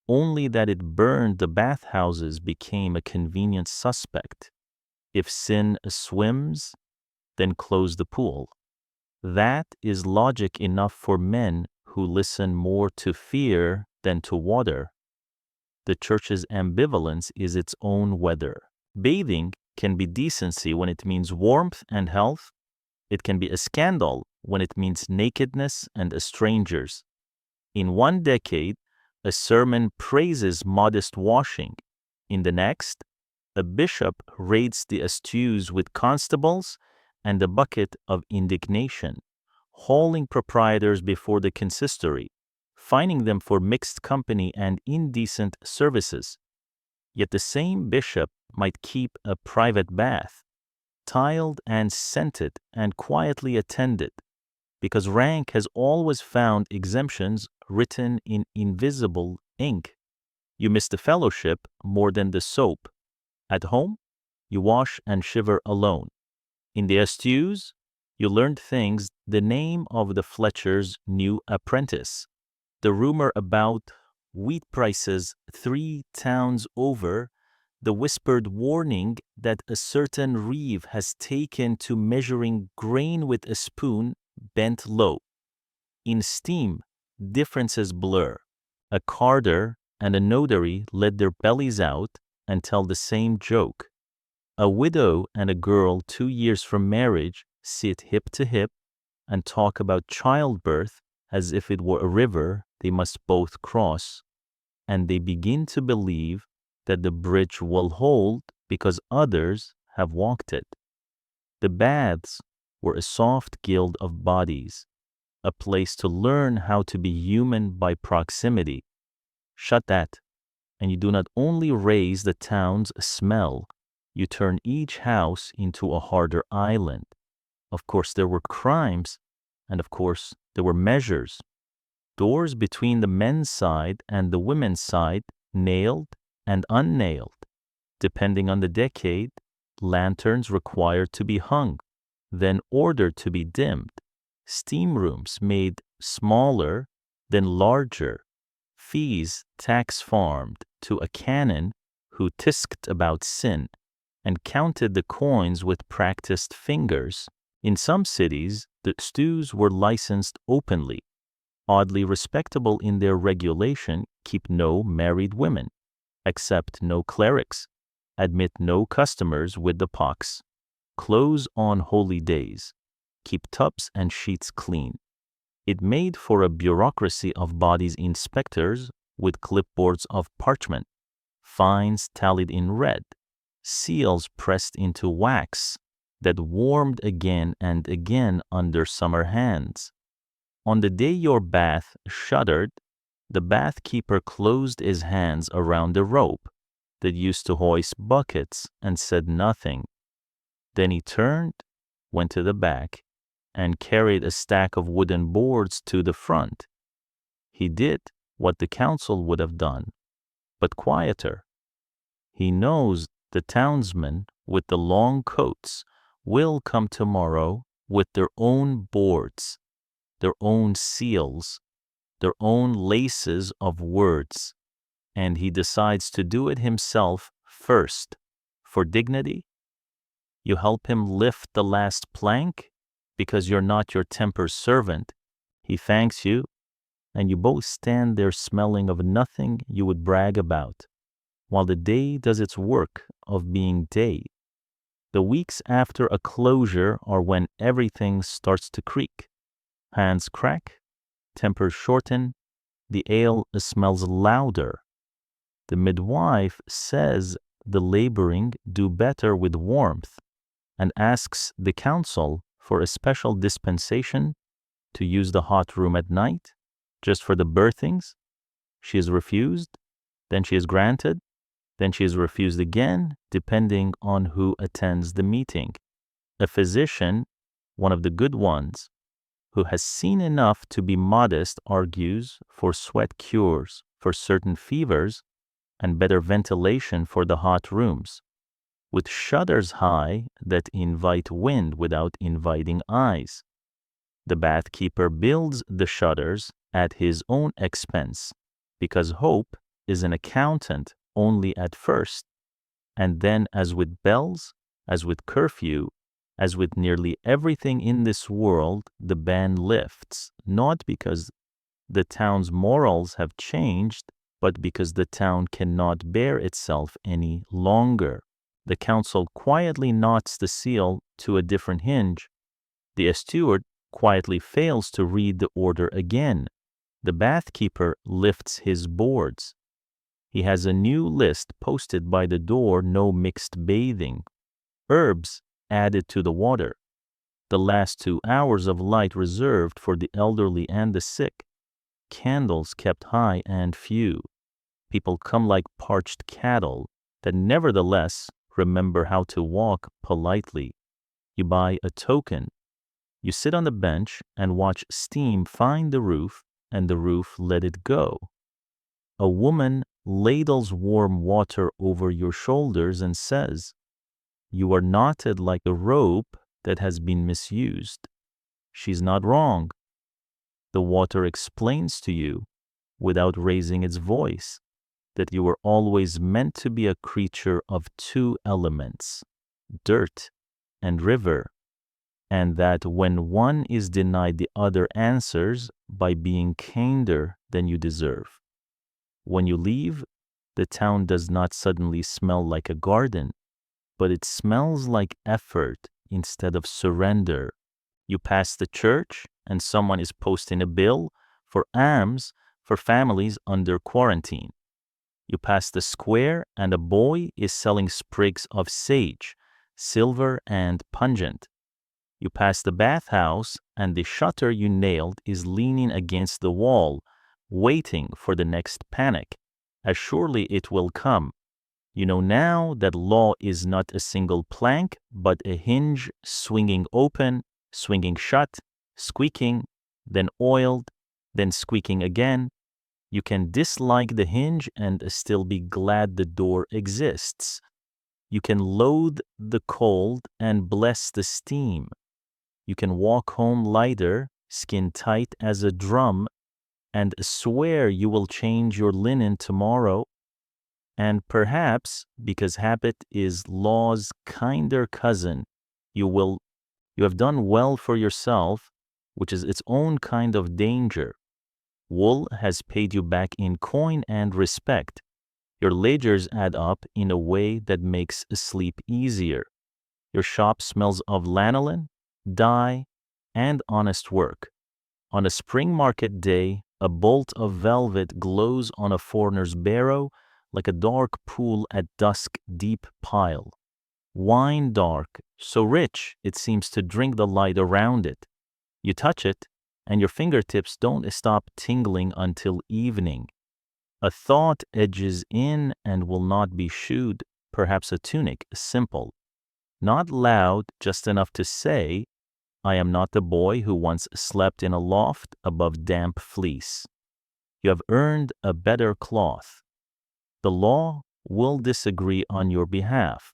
Only that it burned the bathhouses became a convenient suspect. If sin swims, then close the pool. That is logic enough for men who listen more to fear than to water. The church's ambivalence is its own weather. Bathing can be decency when it means warmth and health, It can be a scandal when it means nakedness and strangers. In one decade, a sermon praises modest washing. In the next, a bishop raids the stews with constables and a bucket of indignation, hauling proprietors before the consistory, fining them for mixed company and indecent services. Yet the same bishop might keep a private bath, tiled and scented and quietly attended, because rank has always found exemptions written in invisible ink. You miss the fellowship more than the soap. At home, you wash and shiver alone. In the stews, you learned things, the name of the Fletcher's new apprentice, the rumor about wheat prices 3 towns over, the whispered warning that a certain reeve has taken to measuring grain with a spoon bent low. In steam, differences blur. A carder and a notary let their bellies out and tell the same joke. A widow and a girl 2 years from marriage sit hip to hip and talk about childbirth as if it were a river they must both cross, and they begin to believe that the bridge will hold because others have walked it. The baths were a soft guild of bodies, a place to learn how to be human by proximity. Shut that, and you do not only raise the town's smell, you turn each house into a harder island. Of course, there were crimes, and of course, there were measures. Doors between the men's side and the women's side nailed and unnailed. Depending on the decade, lanterns required to be hung, then ordered to be dimmed. Steam rooms made smaller, then larger. Fees tax farmed to a canon who tisked about sin and counted the coins with practiced fingers. In some cities, the stews were licensed openly. Oddly respectable in their regulation, keep no married women, accept no clerics, admit no customers with the pox, close on holy days, keep tubs and sheets clean. It made for a bureaucracy of bodies inspectors with clipboards of parchment, fines tallied in red, seals pressed into wax that warmed again and again under summer hands. On the day your bath shuddered, the bathkeeper closed his hands around the rope that used to hoist buckets and said nothing. Then he turned, went to the back, and carried a stack of wooden boards to the front. He did what the council would have done, but quieter. He knows the townsmen with the long coats will come tomorrow with their own boards, their own seals, their own laces of words, and he decides to do it himself first. For dignity, you help him lift the last plank because you're not your temper's servant. He thanks you, and you both stand there smelling of nothing you would brag about, while the day does its work of being day. The weeks after a closure are when everything starts to creak. Hands crack, tempers shorten, the ale smells louder. The midwife says the laboring do better with warmth and asks the council for a special dispensation to use the hot room at night just for the birthings. She is refused, then she is granted, then she is refused again, depending on who attends the meeting. A physician, one of the good ones, who has seen enough to be modest, argues for sweat cures for certain fevers and better ventilation for the hot rooms, with shutters high that invite wind without inviting eyes. The bathkeeper builds the shutters at his own expense, because hope is an accountant only at first, and then, as with bells, as with curfew, as with nearly everything in this world, the ban lifts, not because the town's morals have changed, but because the town cannot bear itself any longer. The council quietly knots the seal to a different hinge. The steward quietly fails to read the order again. The bathkeeper lifts his boards. He has a new list posted by the door: no mixed bathing. Herbs added to the water. The last 2 hours of light reserved for the elderly and the sick. Candles kept high and few. People come like parched cattle that nevertheless remember how to walk politely. You buy a token. You sit on the bench and watch steam find the roof, and the roof let it go. A woman ladles warm water over your shoulders and says, "You are knotted like a rope that has been misused." She's not wrong. The water explains to you, without raising its voice, that you were always meant to be a creature of 2 elements, dirt and river, and that when one is denied, the other answers by being kinder than you deserve. When you leave, the town does not suddenly smell like a garden, but it smells like effort instead of surrender. You pass the church and someone is posting a bill for alms for families under quarantine. You pass the square and a boy is selling sprigs of sage, silver and pungent. You pass the bathhouse and the shutter you nailed is leaning against the wall, waiting for the next panic, as surely it will come. You know now that law is not a single plank, but a hinge swinging open, swinging shut, squeaking, then oiled, then squeaking again. You can dislike the hinge and still be glad the door exists. You can loathe the cold and bless the steam. You can walk home lighter, skin tight as a drum, and swear you will change your linen tomorrow. And perhaps, because habit is law's kinder cousin, you have done well for yourself, which is its own kind of danger. Wool has paid you back in coin and respect. Your ledgers add up in a way that makes sleep easier. Your shop smells of lanolin, dye, and honest work. On a spring market day, a bolt of velvet glows on a foreigner's barrow like a dark pool at dusk deep pile. Wine dark, so rich it seems to drink the light around it. You touch it, and your fingertips don't stop tingling until evening. A thought edges in and will not be shooed, perhaps a tunic, simple. Not loud, just enough to say, "I am not the boy who once slept in a loft above damp fleece." You have earned a better cloth. The law will disagree on your behalf.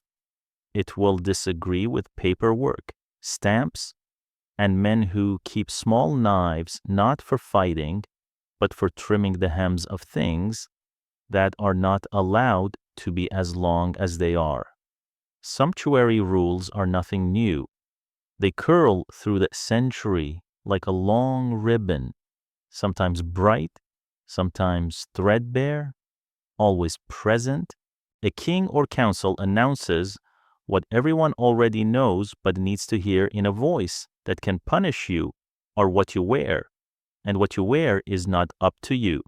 It will disagree with paperwork, stamps, and men who keep small knives not for fighting, but for trimming the hems of things that are not allowed to be as long as they are. Sumptuary rules are nothing new. They curl through the century like a long ribbon, sometimes bright, sometimes threadbare, always present. A king or council announces what everyone already knows but needs to hear in a voice that can punish you or what you wear, and what you wear is not up to you.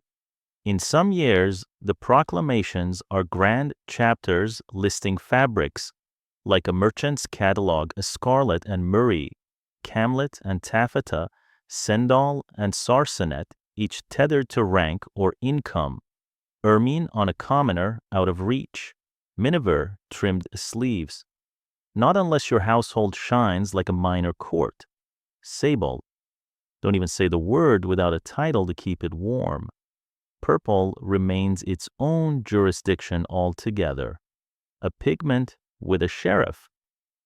In some years, the proclamations are grand chapters listing fabrics, like a merchant's catalog, a scarlet and murrey, camlet and taffeta, sendal and sarcenet, each tethered to rank or income, ermine on a commoner out of reach, miniver trimmed sleeves. Not unless your household shines like a minor court. Sable. Don't even say the word without a title to keep it warm. Purple remains its own jurisdiction altogether. A pigment with a sheriff.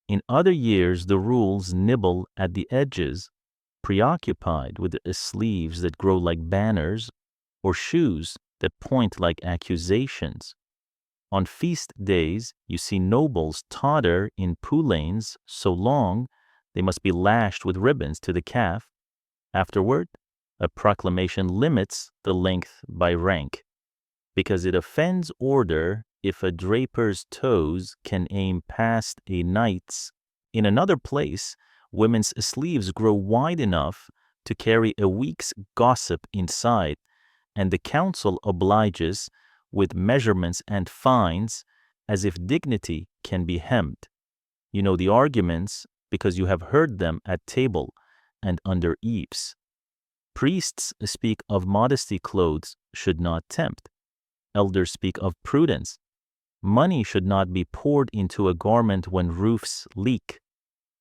In other years, the rules nibble at the edges, preoccupied with the sleeves that grow like banners or shoes that point like accusations. On feast days, you see nobles totter in poulaines so long they must be lashed with ribbons to the calf. Afterward, a proclamation limits the length by rank, because it offends order if a draper's toes can aim past a knight's. In another place, Women's sleeves grow wide enough to carry a week's gossip inside, and the council obliges with measurements and fines as if dignity can be hemmed. You know the arguments because you have heard them at table and under eaves. Priests speak of modesty clothes should not tempt. Elders speak of prudence. Money should not be poured into a garment when roofs leak.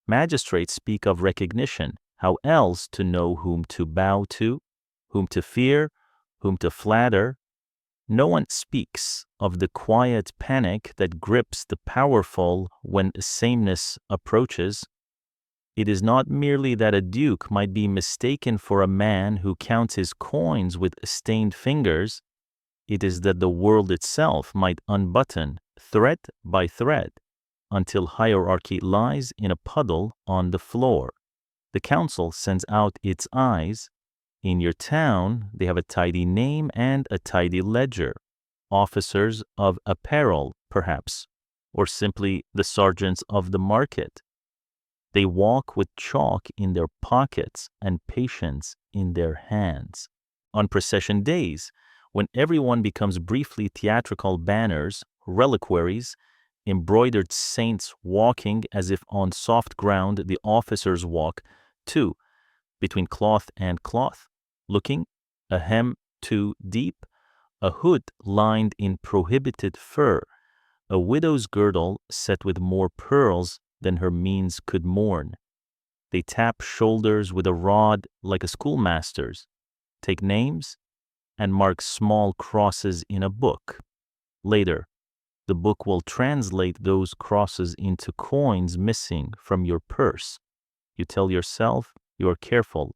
Magistrates speak of recognition. How else to know whom to bow to, whom to fear, whom to flatter? No one speaks of the quiet panic that grips the powerful when sameness approaches. It is not merely that a duke might be mistaken for a man who counts his coins with stained fingers. It is that the world itself might unbutton, thread by thread, until hierarchy lies in a puddle on the floor. The council sends out its eyes. In your town, they have a tidy name and a tidy ledger. Officers of apparel, perhaps, or simply the sergeants of the market. They walk with chalk in their pockets and patience in their hands. On procession days, when everyone becomes briefly theatrical banners, reliquaries, embroidered saints walking as if on soft ground, the officers walk, too, between cloth and cloth, looking, a hem too deep, a hood lined in prohibited fur, a widow's girdle set with more pearls than her means could mourn. They tap shoulders with a rod like a schoolmaster's, take names, and mark small crosses in a book. Later, the book will translate those crosses into coins missing from your purse. You tell yourself you are careful.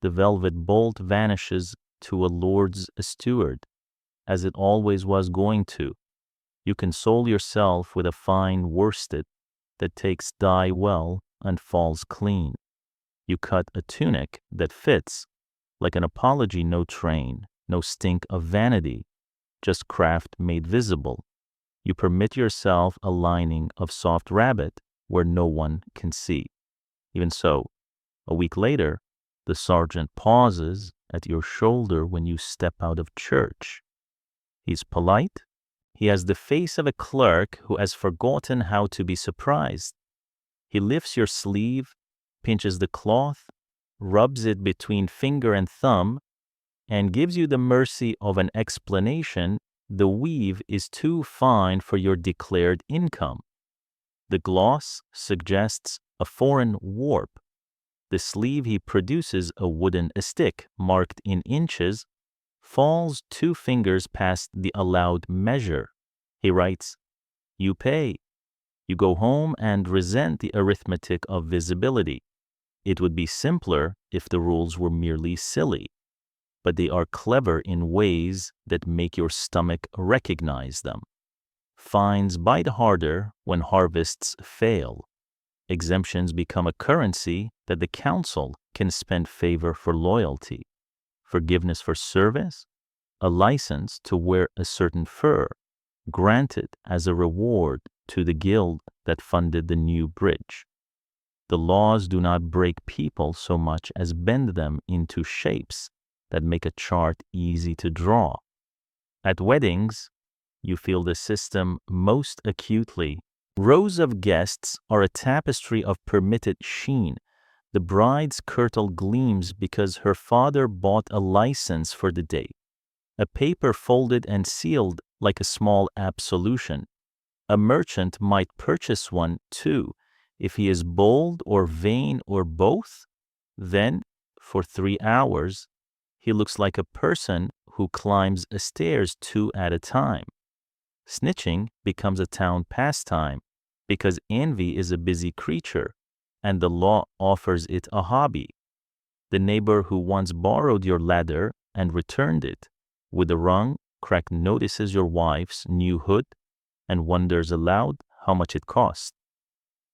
The velvet bolt vanishes to a lord's steward, as it always was going to. You console yourself with a fine worsted that takes dye well and falls clean. You cut a tunic that fits, like an apology, no train, no stink of vanity, just craft made visible. You permit yourself a lining of soft rabbit where no one can see. Even so, a week later, the sergeant pauses at your shoulder when you step out of church. He's polite. He has the face of a clerk who has forgotten how to be surprised. He lifts your sleeve, pinches the cloth, rubs it between finger and thumb, and gives you the mercy of an explanation. The weave is too fine for your declared income. The gloss suggests a foreign warp. The sleeve he produces, a wooden stick marked in inches, falls 2 fingers past the allowed measure. He writes, "You pay." You go home and resent the arithmetic of visibility. It would be simpler if the rules were merely silly, but they are clever in ways that make your stomach recognize them. Fines bite harder when harvests fail. Exemptions become a currency that the council can spend favor for loyalty, forgiveness for service, a license to wear a certain fur, granted as a reward to the guild that funded the new bridge. The laws do not break people so much as bend them into shapes that make a chart easy to draw. At weddings, you feel the system most acutely. Rows of guests are a tapestry of permitted sheen. The bride's kirtle gleams because her father bought a license for the day. A paper folded and sealed like a small absolution. A merchant might purchase one, too, if he is bold or vain or both. Then, for 3 hours, he looks like a person who climbs stairs 2 at a time. Snitching becomes a town pastime because envy is a busy creature, and the law offers it a hobby. The neighbor who once borrowed your ladder and returned it with a rung crack notices your wife's new hood and wonders aloud how much it cost.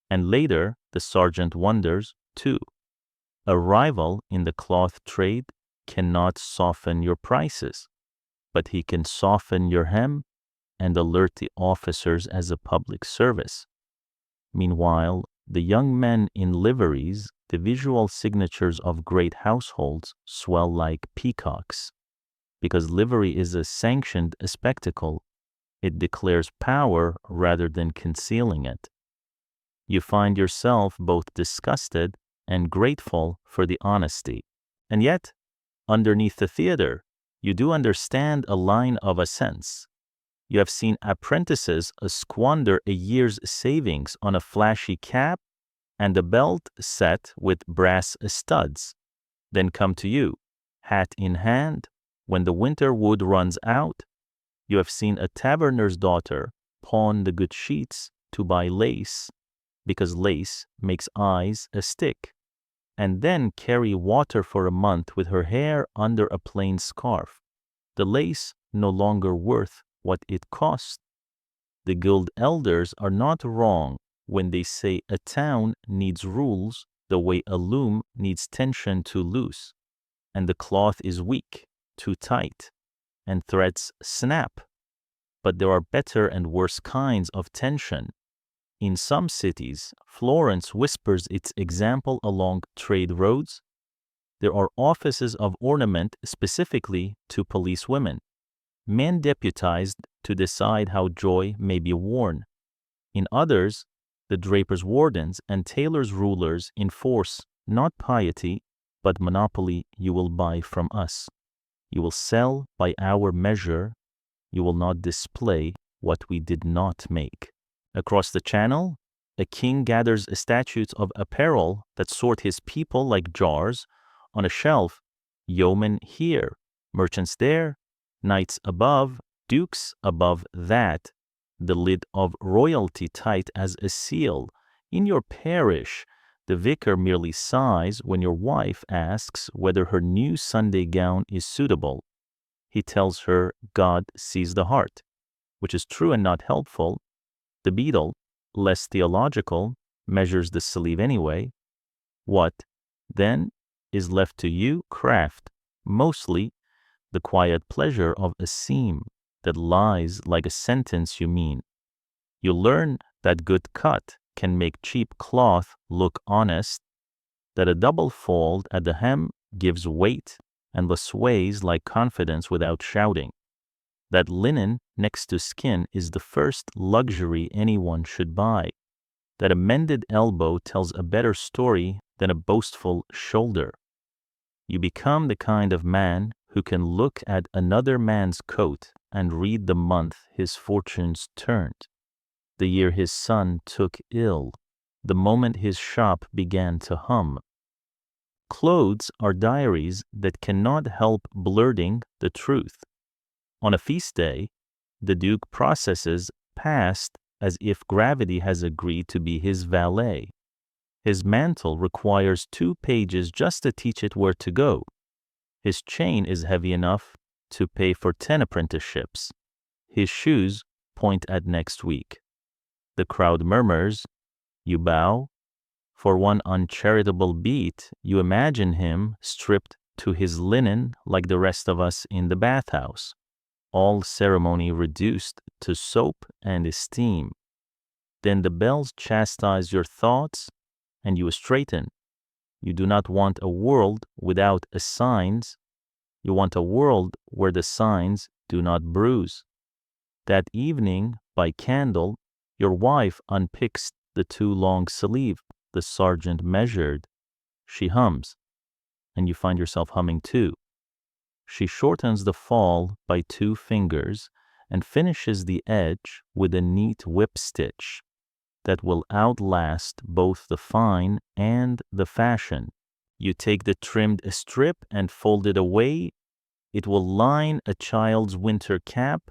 And later, the sergeant wonders, too. A rival in the cloth trade cannot soften your prices, but he can soften your hem and alert the officers as a public service. Meanwhile, The young men in liveries, the visual signatures of great households, swell like peacocks. Because livery is a sanctioned spectacle, it declares power rather than concealing it. You find yourself both disgusted and grateful for the honesty. And yet, underneath the theater, you do understand a line of ascents. You have seen apprentices squander a year's savings on a flashy cap and a belt set with brass studs, then come to you, hat in hand, when the winter wood runs out. You have seen a taverner's daughter pawn the good sheets to buy lace, because lace makes eyes stick, and then carry water for a month with her hair under a plain scarf, the lace no longer worth what it cost. The guild elders are not wrong when they say a town needs rules the way a loom needs tension to loose, and the cloth is weak, too tight, and threads snap. But there are better and worse kinds of tension. In some cities, Florence whispers its example along trade roads. There are offices of ornament specifically to police women, men deputized to decide how joy may be worn. In others, the drapers' wardens and tailors' rulers enforce not piety, but monopoly. You will buy from us. You will sell by our measure. You will not display what we did not make. Across the channel, a king gathers statues of apparel that sort his people like jars. On a shelf, yeomen here, merchants there, knights above, dukes above that, the lid of royalty tight as a seal. In your parish, the vicar merely sighs when your wife asks whether her new Sunday gown is suitable. He tells her God sees the heart, which is true and not helpful. The beadle, less theological, measures the sleeve anyway. What, then, is left to you? Craft, mostly the quiet pleasure of a seam that lies like a sentence you mean. You learn that good cut can make cheap cloth look honest, that a double fold at the hem gives weight and the sways like confidence without shouting, that linen next to skin is the first luxury anyone should buy, that a mended elbow tells a better story than a boastful shoulder. You become the kind of man who can look at another man's coat and read the month his fortunes turned, the year his son took ill, the moment his shop began to hum. Clothes are diaries that cannot help blurting the truth. On a feast day, the Duke processes past as if gravity has agreed to be his valet. His mantle requires 2 pages just to teach it where to go. His chain is heavy enough to pay for 10 apprenticeships. His shoes point at next week. The crowd murmurs. You bow. For one uncharitable beat, you imagine him stripped to his linen like the rest of us in the bathhouse, all ceremony reduced to soap and esteem. Then the bells chastise your thoughts, and you straighten. You do not want a world without signs. You want a world where the signs do not bruise. That evening, by candle, your wife unpicks the too long sleeve the sergeant measured. She hums, and you find yourself humming too. She shortens the fall by 2 fingers and finishes the edge with a neat whip stitch that will outlast both the fine and the fashion. You take the trimmed strip and fold it away. It will line a child's winter cap,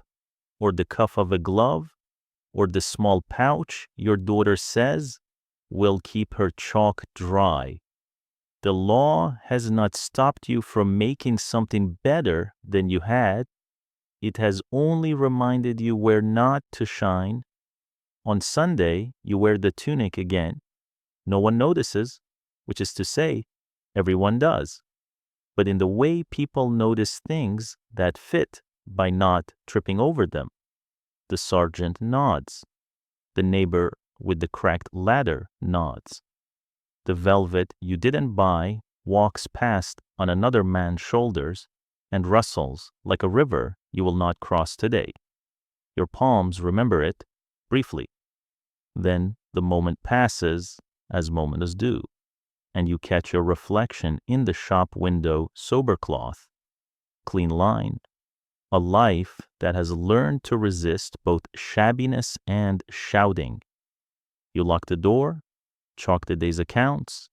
or the cuff of a glove, or the small pouch your daughter says will keep her chalk dry. The law has not stopped you from making something better than you had. It has only reminded you where not to shine. On Sunday, you wear the tunic again. No one notices, which is to say, everyone does. But in the way people notice things that fit by not tripping over them. The sergeant nods. The neighbor with the cracked ladder nods. The velvet you didn't buy walks past on another man's shoulders and rustles like a river you will not cross today. Your palms remember it briefly. Then the moment passes, as moments do, and you catch your reflection in the shop window sober cloth, clean line, a life that has learned to resist both shabbiness and shouting. You lock the door, chalk the day's accounts,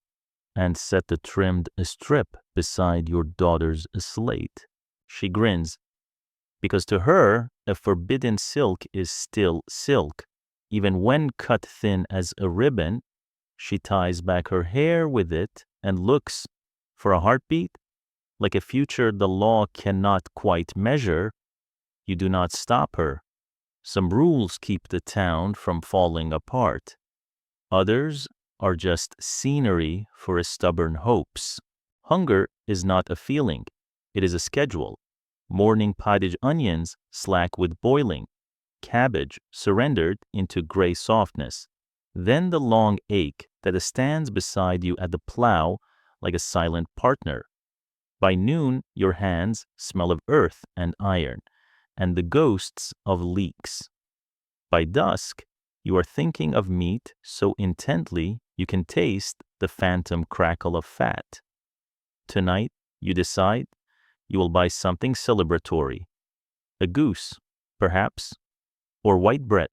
and set the trimmed strip beside your daughter's slate. She grins, because to her, a forbidden silk is still silk. Even when cut thin as a ribbon, she ties back her hair with it and looks, for a heartbeat, like a future the law cannot quite measure. You do not stop her. Some rules keep the town from falling apart. Others are just scenery for a stubborn hopes. Hunger is not a feeling, it is a schedule. Morning pottage onions slack with boiling, cabbage surrendered into gray softness. Then the long ache that stands beside you at the plow like a silent partner. By noon, your hands smell of earth and iron, and the ghosts of leeks. By dusk, you are thinking of meat so intently you can taste the phantom crackle of fat. Tonight, you decide you will buy something celebratory. A goose, perhaps, or white bread,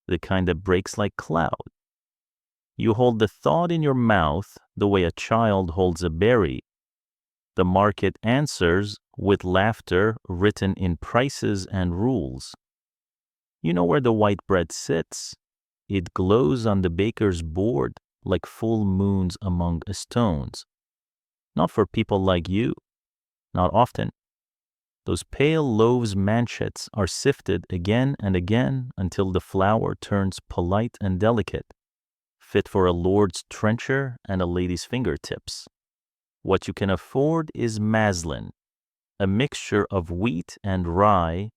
the kind that breaks like cloud. You hold the thought in your mouth the way a child holds a berry. The market answers with laughter written in prices and rules. You know where the white bread sits. It glows on the baker's board like full moons among stones. Not for people like you, not often. Those pale loaves' manchets are sifted again and again until the flour turns polite and delicate, fit for a lord's trencher and a lady's fingertips. What you can afford is maslin, a mixture of wheat and rye,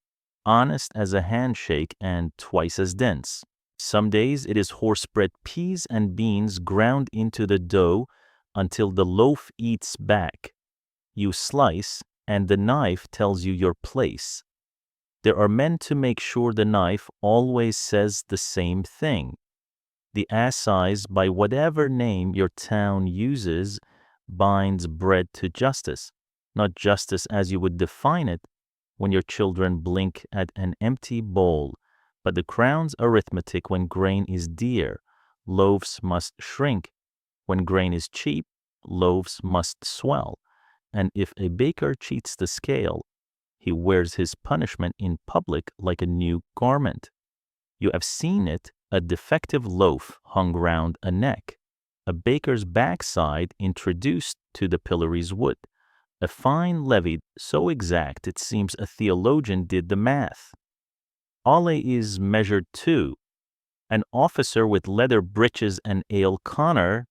honest as a handshake and twice as dense. Some days it is horse-bred peas and beans ground into the dough until the loaf eats back. You slice, and the knife tells you your place. There are men to make sure the knife always says the same thing. The assize, by whatever name your town uses, binds bread to justice, not justice as you would define it when your children blink at an empty bowl, but the crown's arithmetic when grain is dear. Loaves must shrink. When grain is cheap, loaves must swell. And if a baker cheats the scale, he wears his punishment in public like a new garment. You have seen it, a defective loaf hung round a neck, a baker's backside introduced to the pillory's wood, a fine levied so exact it seems a theologian did the math. Ale is measured too. An officer with leather breeches and ale conner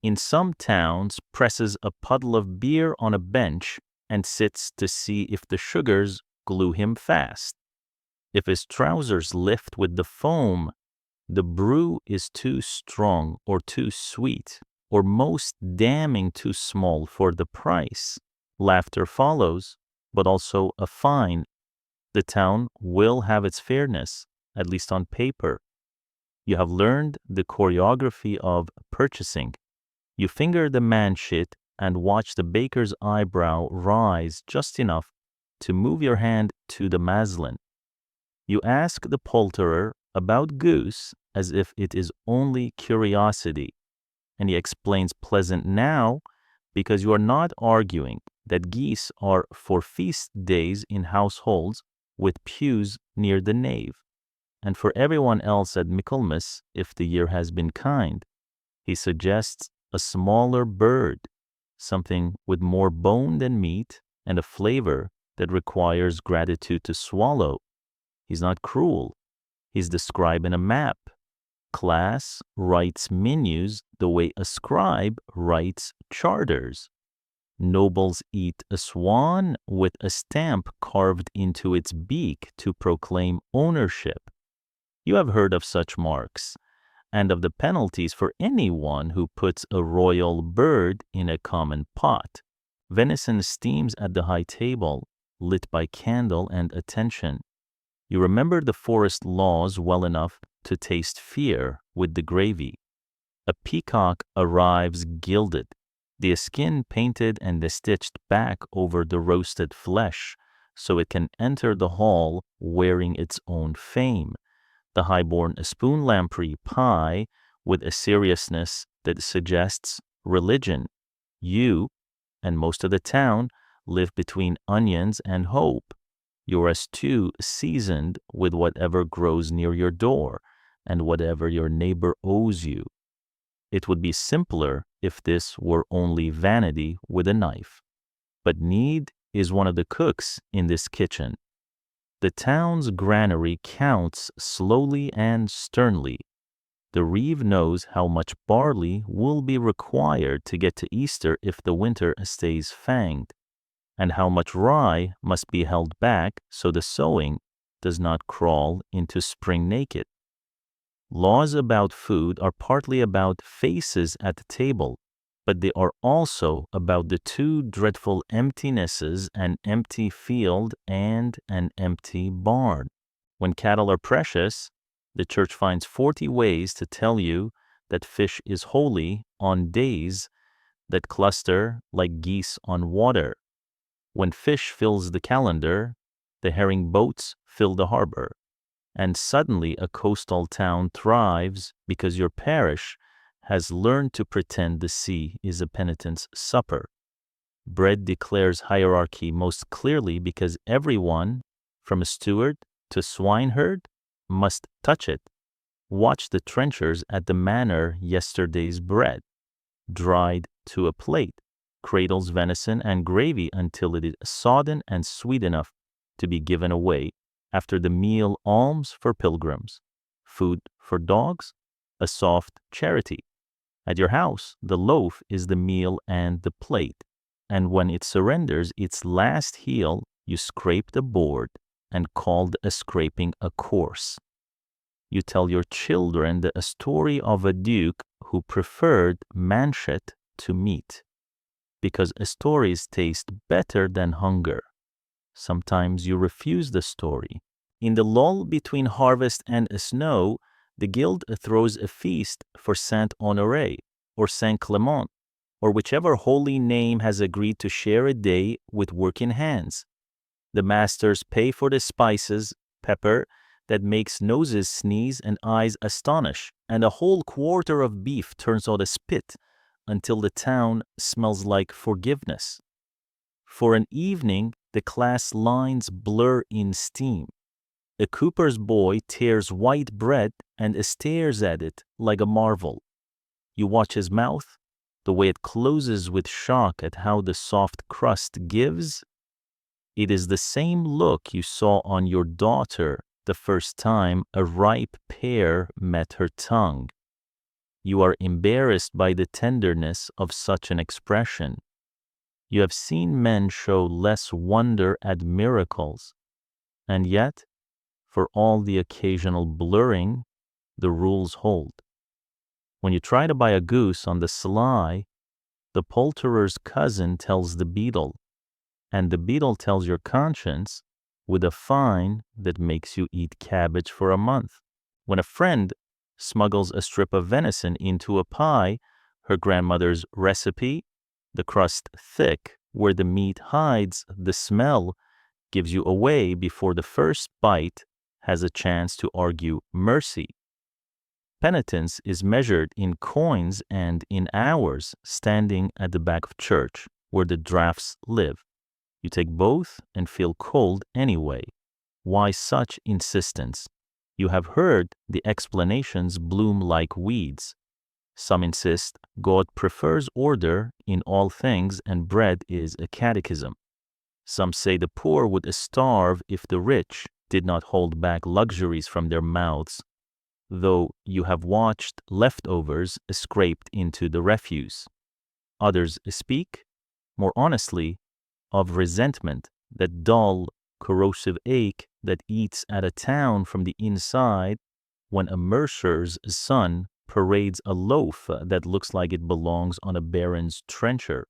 in some towns presses a puddle of beer on a bench and sits to see if the sugars glue him fast. If his trousers lift with the foam, the brew is too strong or too sweet, or most damning too small for the price. Laughter follows, but also a fine. The town will have its fairness, at least on paper. You have learned the choreography of purchasing. You finger the manchette and watch the baker's eyebrow rise just enough to move your hand to the maslin. You ask the poulterer about goose as if it is only curiosity, and he explains pleasant now because you are not arguing that geese are for feast days in households with pews near the nave, and for everyone else at Michaelmas if the year has been kind. He suggests a smaller bird, something with more bone than meat and a flavor that requires gratitude to swallow. He's not cruel. He's describing a map. Class writes menus the way a scribe writes charters. Nobles eat a swan with a stamp carved into its beak to proclaim ownership. You have heard of such marks. and of the penalties for anyone who puts a royal bird in a common pot. Venison steams at the high table, lit by candle and attention. You remember the forest laws well enough to taste fear with the gravy. A peacock arrives gilded, the skin painted and stitched back over the roasted flesh, so it can enter the hall wearing its own fame. The high-born spoon lamprey pie with a seriousness that suggests religion. You, and most of the town, live between onions and hope. You're as too seasoned with whatever grows near your door and whatever your neighbor owes you. It would be simpler if this were only vanity with a knife. But need is one of the cooks in this kitchen. The town's granary counts slowly and sternly. The reeve knows how much barley will be required to get to Easter if the winter stays fanged, and how much rye must be held back so the sowing does not crawl into spring naked. Laws about food are partly about faces at the table, but they are also about the two dreadful emptinesses, an empty field and an empty barn. When cattle are precious, the church finds 40 ways to tell you that fish is holy on days that cluster like geese on water. When fish fills the calendar, the herring boats fill the harbor. And suddenly a coastal town thrives because your parish has learned to pretend the sea is a penitent's supper. Bread declares hierarchy most clearly because everyone, from a steward to swineherd, must touch it. Watch the trenchers at the manor yesterday's bread, dried to a plate, cradles venison and gravy until it is sodden and sweet enough to be given away. After the meal, alms for pilgrims, food for dogs, a soft charity. At your house, the loaf is the meal and the plate, and when it surrenders its last heel, you scrape the board and call the scraping a course. You tell your children the story of a duke who preferred manchet to meat, because stories taste better than hunger. Sometimes you refuse the story. In the lull between harvest and snow, the guild throws a feast for Saint Honoré or Saint Clement, or whichever holy name has agreed to share a day with working hands. The masters pay for the spices, pepper, that makes noses sneeze and eyes astonish, and a whole quarter of beef turns out a spit until the town smells like forgiveness. For an evening, the class lines blur in steam. A cooper's boy tears white bread and stares at it like a marvel. You watch his mouth, the way it closes with shock at how the soft crust gives. It is the same look you saw on your daughter the first time a ripe pear met her tongue. You are embarrassed by the tenderness of such an expression. You have seen men show less wonder at miracles, and yet, for all the occasional blurring, the rules hold. When you try to buy a goose on the sly, the poulterer's cousin tells the beadle, and the beadle tells your conscience with a fine that makes you eat cabbage for a month. When a friend smuggles a strip of venison into a pie, her grandmother's recipe, the crust thick, where the meat hides the smell, gives you away before the first bite has a chance to argue mercy. Penitence is measured in coins and in hours standing at the back of church, where the drafts live. You take both and feel cold anyway. Why such insistence? You have heard the explanations bloom like weeds. Some insist God prefers order in all things and bread is a catechism. Some say the poor would starve if the rich did not hold back luxuries from their mouths, though you have watched leftovers scraped into the refuse. Others speak, more honestly, of resentment, that dull, corrosive ache that eats at a town from the inside when a mercer's son parades a loaf that looks like it belongs on a baron's trencher.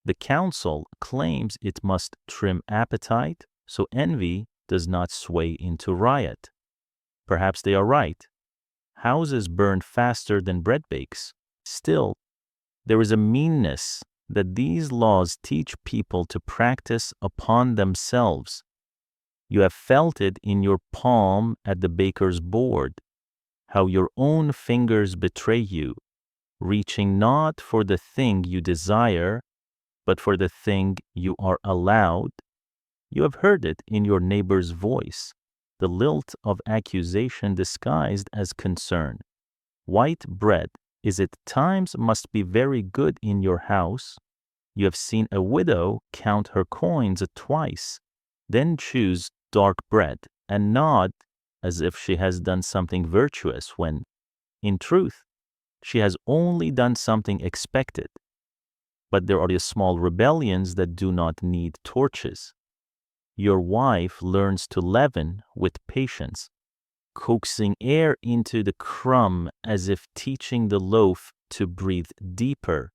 The council claims it must trim appetite so envy does not sway into riot. Perhaps they are right. Houses burn faster than bread bakes. Still, there is a meanness that these laws teach people to practice upon themselves. You have felt it in your palm at the baker's board, how your own fingers betray you, reaching not for the thing you desire, but for the thing you are allowed. You have heard it in your neighbor's voice, the lilt of accusation disguised as concern. White bread is at times must be very good in your house. You have seen a widow count her coins twice, then choose dark bread and nod as if she has done something virtuous when, in truth, she has only done something expected. But there are the small rebellions that do not need torches. Your wife learns to leaven with patience, coaxing air into the crumb as if teaching the loaf to breathe deeper.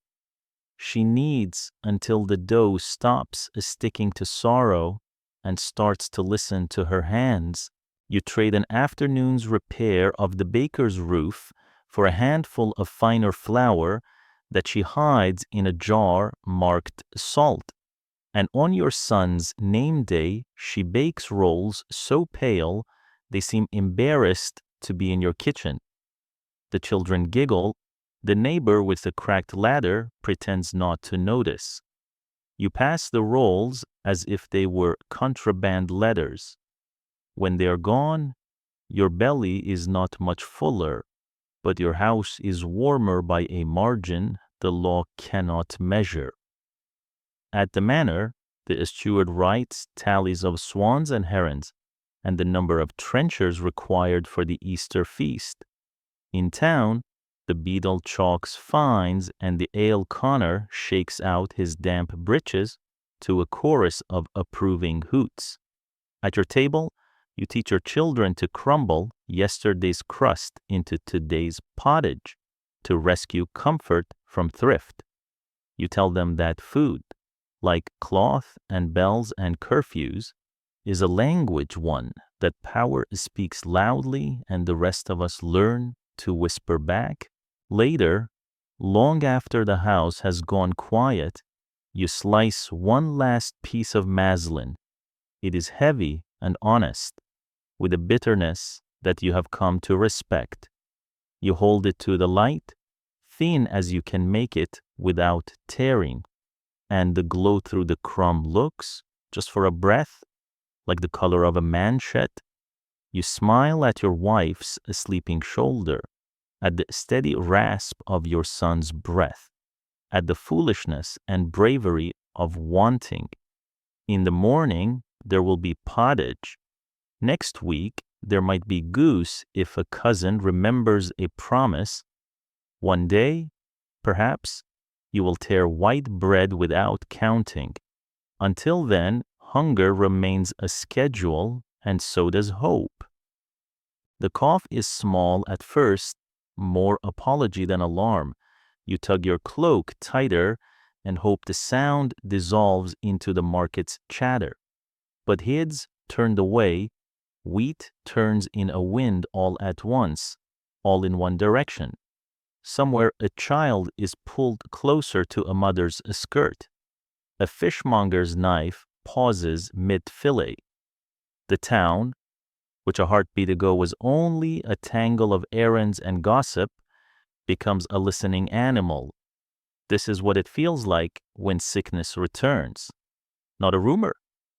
She kneads until the dough stops sticking to sorrow and starts to listen to her hands. You trade an afternoon's repair of the baker's roof for a handful of finer flour that she hides in a jar marked salt. And on your son's name day, she bakes rolls so pale they seem embarrassed to be in your kitchen. The children giggle. The neighbor with the cracked ladder pretends not to notice. You pass the rolls as if they were contraband letters. When they are gone, your belly is not much fuller, but your house is warmer by a margin the law cannot measure. At the manor, the steward writes tallies of swans and herons, and the number of trenchers required for the Easter feast. In town, the beadle chalks fines, and the ale conner shakes out his damp breeches to a chorus of approving hoots. At your table, you teach your children to crumble yesterday's crust into today's pottage, to rescue comfort from thrift. You tell them that food, like cloth and bells and curfews, is a language one that power speaks loudly and the rest of us learn to whisper back. Later, long after the house has gone quiet, you slice one last piece of muslin. It is heavy and honest, with a bitterness that you have come to respect. You hold it to the light, thin as you can make it without tearing, and the glow through the crumb looks, just for a breath, like the color of a manchet. You smile at your wife's sleeping shoulder, at the steady rasp of your son's breath, at the foolishness and bravery of wanting. In the morning, there will be pottage. Next week, there might be goose if a cousin remembers a promise. One day, perhaps, you will tear white bread without counting. Until then, hunger remains a schedule, and so does hope. The cough is small at first, more apology than alarm. You tug your cloak tighter and hope the sound dissolves into the market's chatter. But heads turned away, wheat turns in a wind all at once, all in one direction. Somewhere a child is pulled closer to a mother's skirt. A fishmonger's knife pauses mid-fillet. The town, which a heartbeat ago was only a tangle of errands and gossip, becomes a listening animal. This is what it feels like when sickness returns. Not a rumor,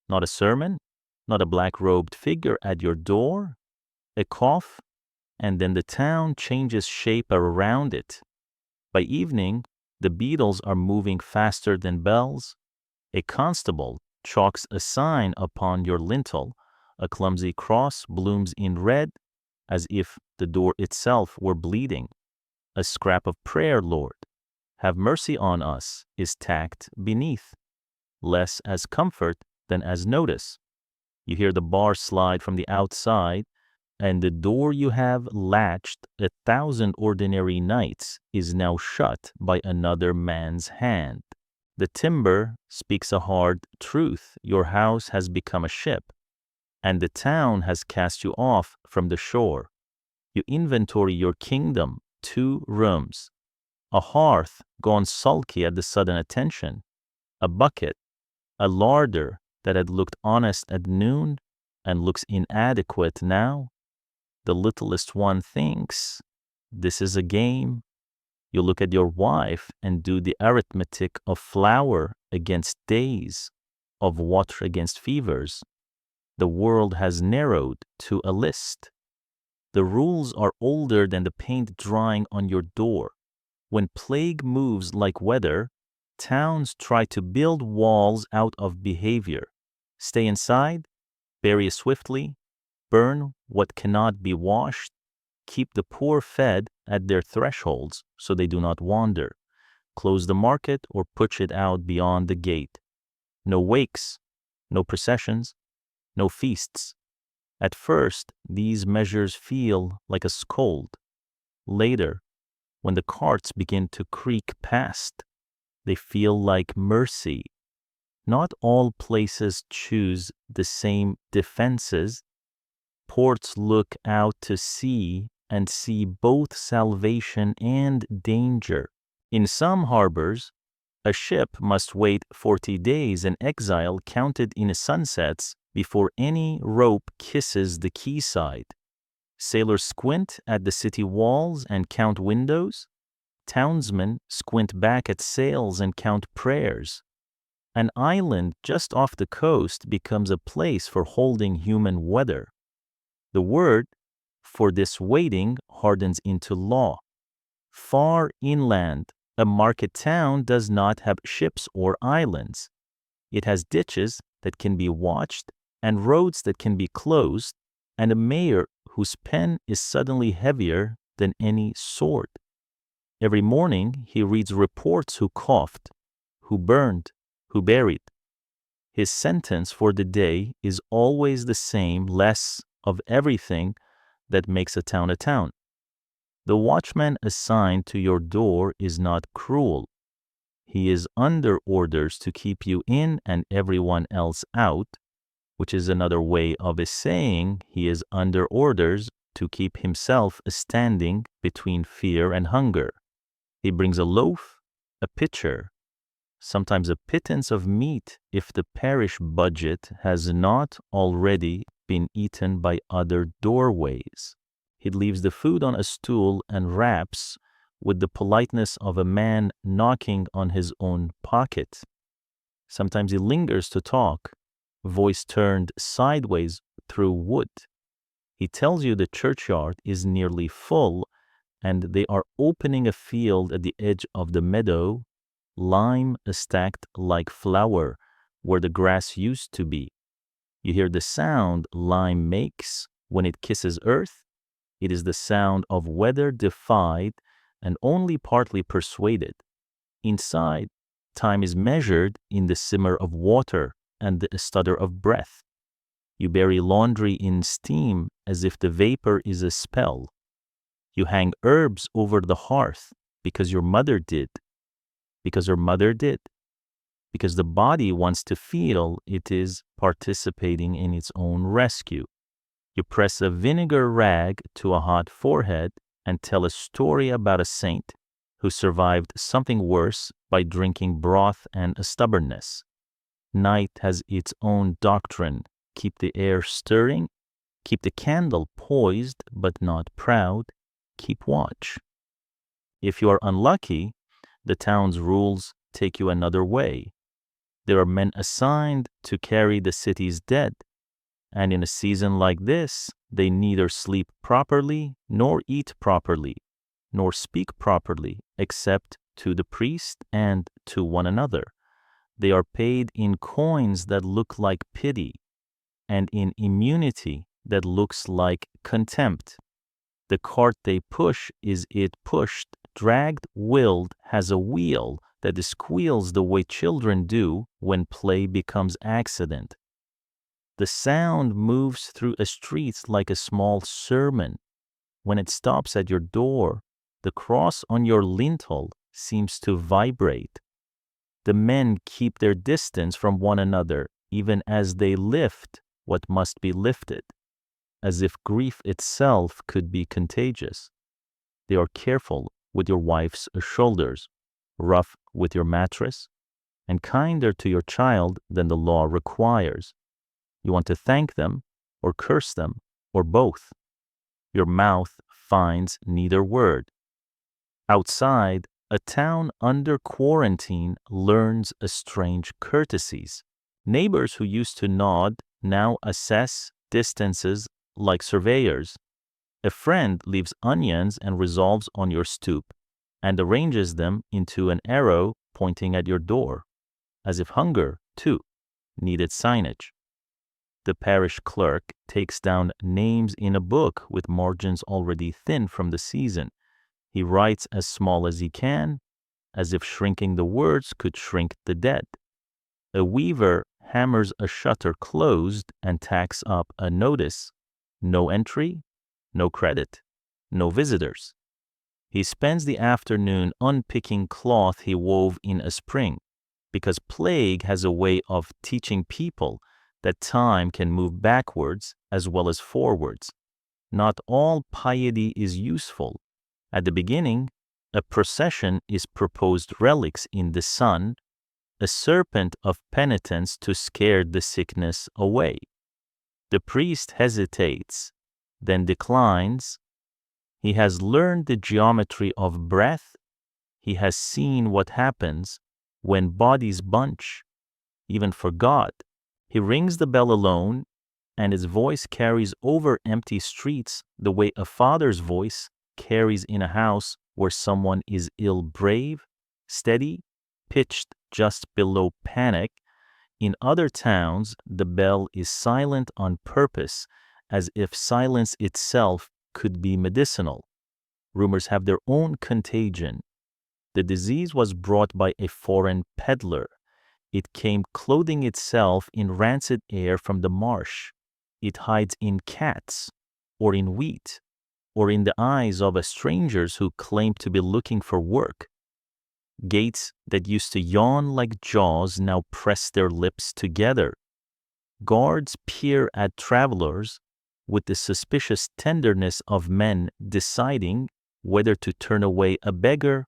not a sermon, not a black-robed figure at your door. A cough, and then the town changes shape around it. By evening, the beetles are moving faster than bells. A constable chalks a sign upon your lintel. A clumsy cross blooms in red, as if the door itself were bleeding. A scrap of prayer, Lord, have mercy on us, is tacked beneath, less as comfort than as notice. You hear the bar slide from the outside. and the door you have latched 1,000 ordinary nights is now shut by another man's hand. The timber speaks a hard truth. Your house has become a ship, and the town has cast you off from the shore. You inventory your kingdom, 2 rooms, a hearth gone sulky at the sudden attention, a bucket, a larder that had looked honest at noon and looks inadequate now. The littlest one thinks, this is a game. You look at your wife and do the arithmetic of flour against days, of water against fevers. The world has narrowed to a list. The rules are older than the paint drying on your door. When plague moves like weather, towns try to build walls out of behavior. Stay inside, bury swiftly, burn what cannot be washed, keep the poor fed at their thresholds so they do not wander, close the market or push it out beyond the gate. No wakes, no processions, no feasts. At first, these measures feel like a scold. Later, when the carts begin to creak past, they feel like mercy. Not all places choose the same defenses. Ports look out to sea and see both salvation and danger. In some harbors, a ship must wait 40 days in exile counted in sunsets before any rope kisses the quayside. Sailors squint at the city walls and count windows. Townsmen squint back at sails and count prayers. An island just off the coast becomes a place for holding human weather. The word for this waiting hardens into law. Far inland, a market town does not have ships or islands. It has ditches that can be watched and roads that can be closed, and a mayor whose pen is suddenly heavier than any sword. Every morning he reads reports who coughed, who burned, who buried. His sentence for the day is always the same, less of everything that makes a town a town. The watchman assigned to your door is not cruel. He is under orders to keep you in and everyone else out, which is another way of saying he is under orders to keep himself standing between fear and hunger. He brings a loaf, a pitcher, sometimes a pittance of meat if the parish budget has not already been eaten by other doorways. He leaves the food on a stool and raps with the politeness of a man knocking on his own pocket. Sometimes he lingers to talk, voice turned sideways through wood. He tells you the churchyard is nearly full and they are opening a field at the edge of the meadow, lime stacked like flour where the grass used to be. You hear the sound lime makes when it kisses earth. It is the sound of weather defied and only partly persuaded. Inside, time is measured in the simmer of water and the stutter of breath. You bury laundry in steam as if the vapor is a spell. You hang herbs over the hearth because your mother did, because her mother did, because the body wants to feel it is participating in its own rescue. You press a vinegar rag to a hot forehead and tell a story about a saint who survived something worse by drinking broth and stubbornness. Night has its own doctrine. Keep the air stirring, keep the candle poised but not proud, keep watch. If you are unlucky, the town's rules take you another way. There are men assigned to carry the city's dead, and in a season like this, they neither sleep properly, nor eat properly, nor speak properly, except to the priest and to one another. They are paid in coins that look like pity, and in immunity that looks like contempt. The cart they push is it pushed, dragged, willed, has a wheel that squeals the way children do when play becomes accident. The sound moves through a street like a small sermon. When it stops at your door, the cross on your lintel seems to vibrate. The men keep their distance from one another even as they lift what must be lifted, as if grief itself could be contagious. They are careful with your wife's shoulders, rough with your mattress, and kinder to your child than the law requires. You want to thank them, or curse them, or both. Your mouth finds neither word. Outside, a town under quarantine learns strange courtesies. Neighbors who used to nod now assess distances like surveyors. A friend leaves onions and resolves on your stoop and arranges them into an arrow pointing at your door, as if hunger, too, needed signage. The parish clerk takes down names in a book with margins already thin from the season. He writes as small as he can, as if shrinking the words could shrink the dead. A weaver hammers a shutter closed and tacks up a notice: no entry, no credit, no visitors. He spends the afternoon unpicking cloth he wove in a spring, because plague has a way of teaching people that time can move backwards as well as forwards. Not all piety is useful. At the beginning, a procession is proposed relics in the sun, a serpent of penitence to scare the sickness away. The priest hesitates, then declines. He has learned the geometry of breath. He has seen what happens when bodies bunch, even for God. He rings the bell alone, and his voice carries over empty streets the way a father's voice carries in a house where someone is ill. Brave, steady, pitched just below panic. In other towns, the bell is silent on purpose, as if silence itself could be medicinal. Rumors have their own contagion. The disease was brought by a foreign peddler. It came clothing itself in rancid air from the marsh. It hides in cats, or in wheat, or in the eyes of strangers who claim to be looking for work. Gates that used to yawn like jaws now press their lips together. Guards peer at travelers with the suspicious tenderness of men deciding whether to turn away a beggar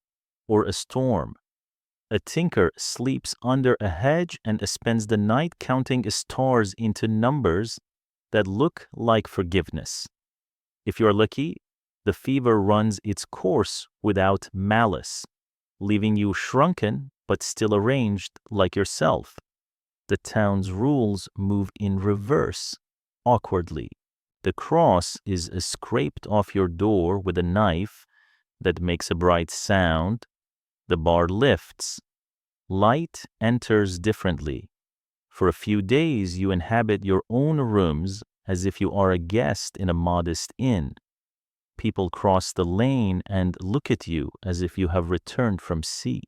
or a storm. A tinker sleeps under a hedge and spends the night counting stars into numbers that look like forgiveness. If you're lucky, the fever runs its course without malice, leaving you shrunken but still arranged like yourself. The town's rules move in reverse, awkwardly. The cross is scraped off your door with a knife that makes a bright sound. The bar lifts. Light enters differently. For a few days you inhabit your own rooms as if you are a guest in a modest inn. People cross the lane and look at you as if you have returned from sea.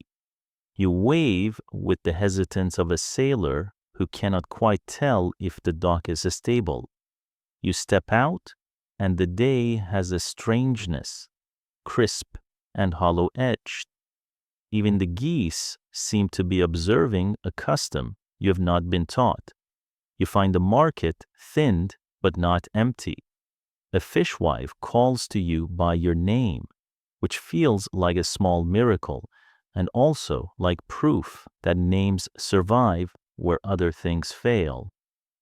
You wave with the hesitance of a sailor who cannot quite tell if the dock is stable. You step out, and the day has a strangeness, crisp and hollow-edged. Even the geese seem to be observing a custom you have not been taught. You find the market thinned but not empty. A fishwife calls to you by your name, which feels like a small miracle and also like proof that names survive where other things fail.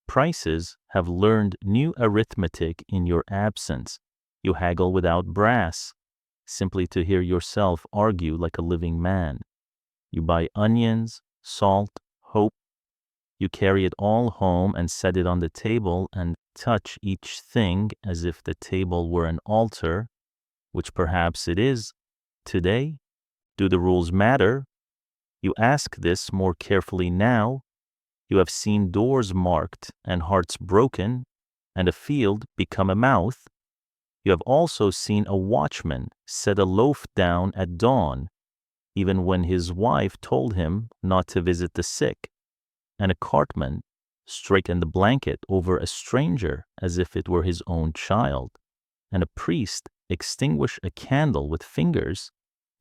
Prices have learned new arithmetic in your absence. You haggle without brass, simply to hear yourself argue like a living man. You buy onions, salt, hope. You carry it all home and set it on the table and touch each thing as if the table were an altar, which perhaps it is. Today, do the rules matter? You ask this more carefully now. You have seen doors marked and hearts broken and a field become a mouth. You have also seen a watchman set a loaf down at dawn, even when his wife told him not to visit the sick, and a cartman straighten the blanket over a stranger as if it were his own child, and a priest extinguish a candle with fingers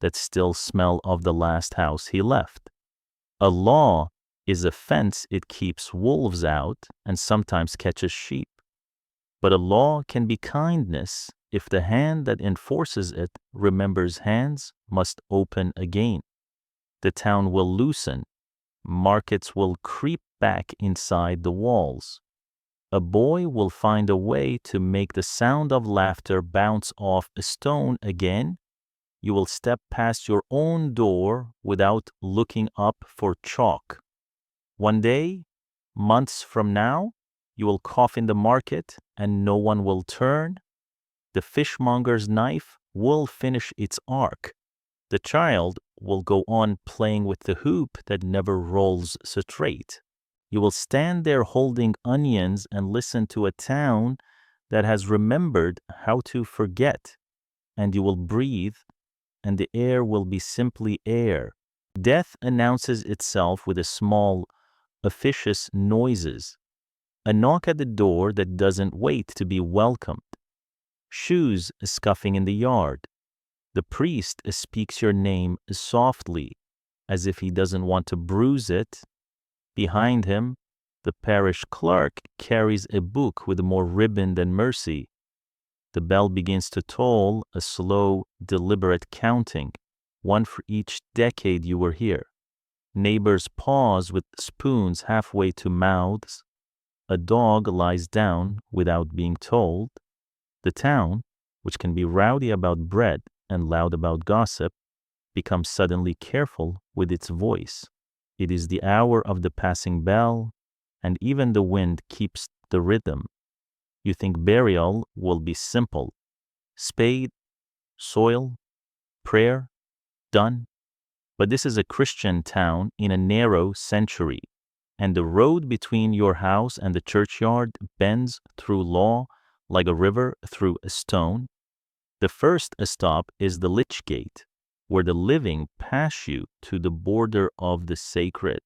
that still smell of the last house he left. A law is a fence. It keeps wolves out and sometimes catches sheep. But a law can be kindness if the hand that enforces it remembers hands must open again. The town will loosen. Markets will creep back inside the walls. A boy will find a way to make the sound of laughter bounce off a stone again. You will step past your own door without looking up for chalk. One day, months from now, you will cough in the market and no one will turn. The fishmonger's knife will finish its arc. The child will go on playing with the hoop that never rolls straight. You will stand there holding onions and listen to a town that has remembered how to forget. And you will breathe, and the air will be simply air. Death announces itself with a small, officious noises. A knock at the door that doesn't wait to be welcomed. Shoes scuffing in the yard. The priest speaks your name softly, as if he doesn't want to bruise it. Behind him, the parish clerk carries a book with more ribbon than mercy. The bell begins to toll, a slow, deliberate counting, one for each decade you were here. Neighbors pause with spoons halfway to mouths. A dog lies down without being told. The town, which can be rowdy about bread and loud about gossip, becomes suddenly careful with its voice. It is the hour of the passing bell, and even the wind keeps the rhythm. You think burial will be simple. Spade, soil, prayer, done. But this is a Christian town in a narrow century, and the road between your house and the churchyard bends through law like a river through a stone. The first stop is the lich gate, where the living pass you to the border of the sacred.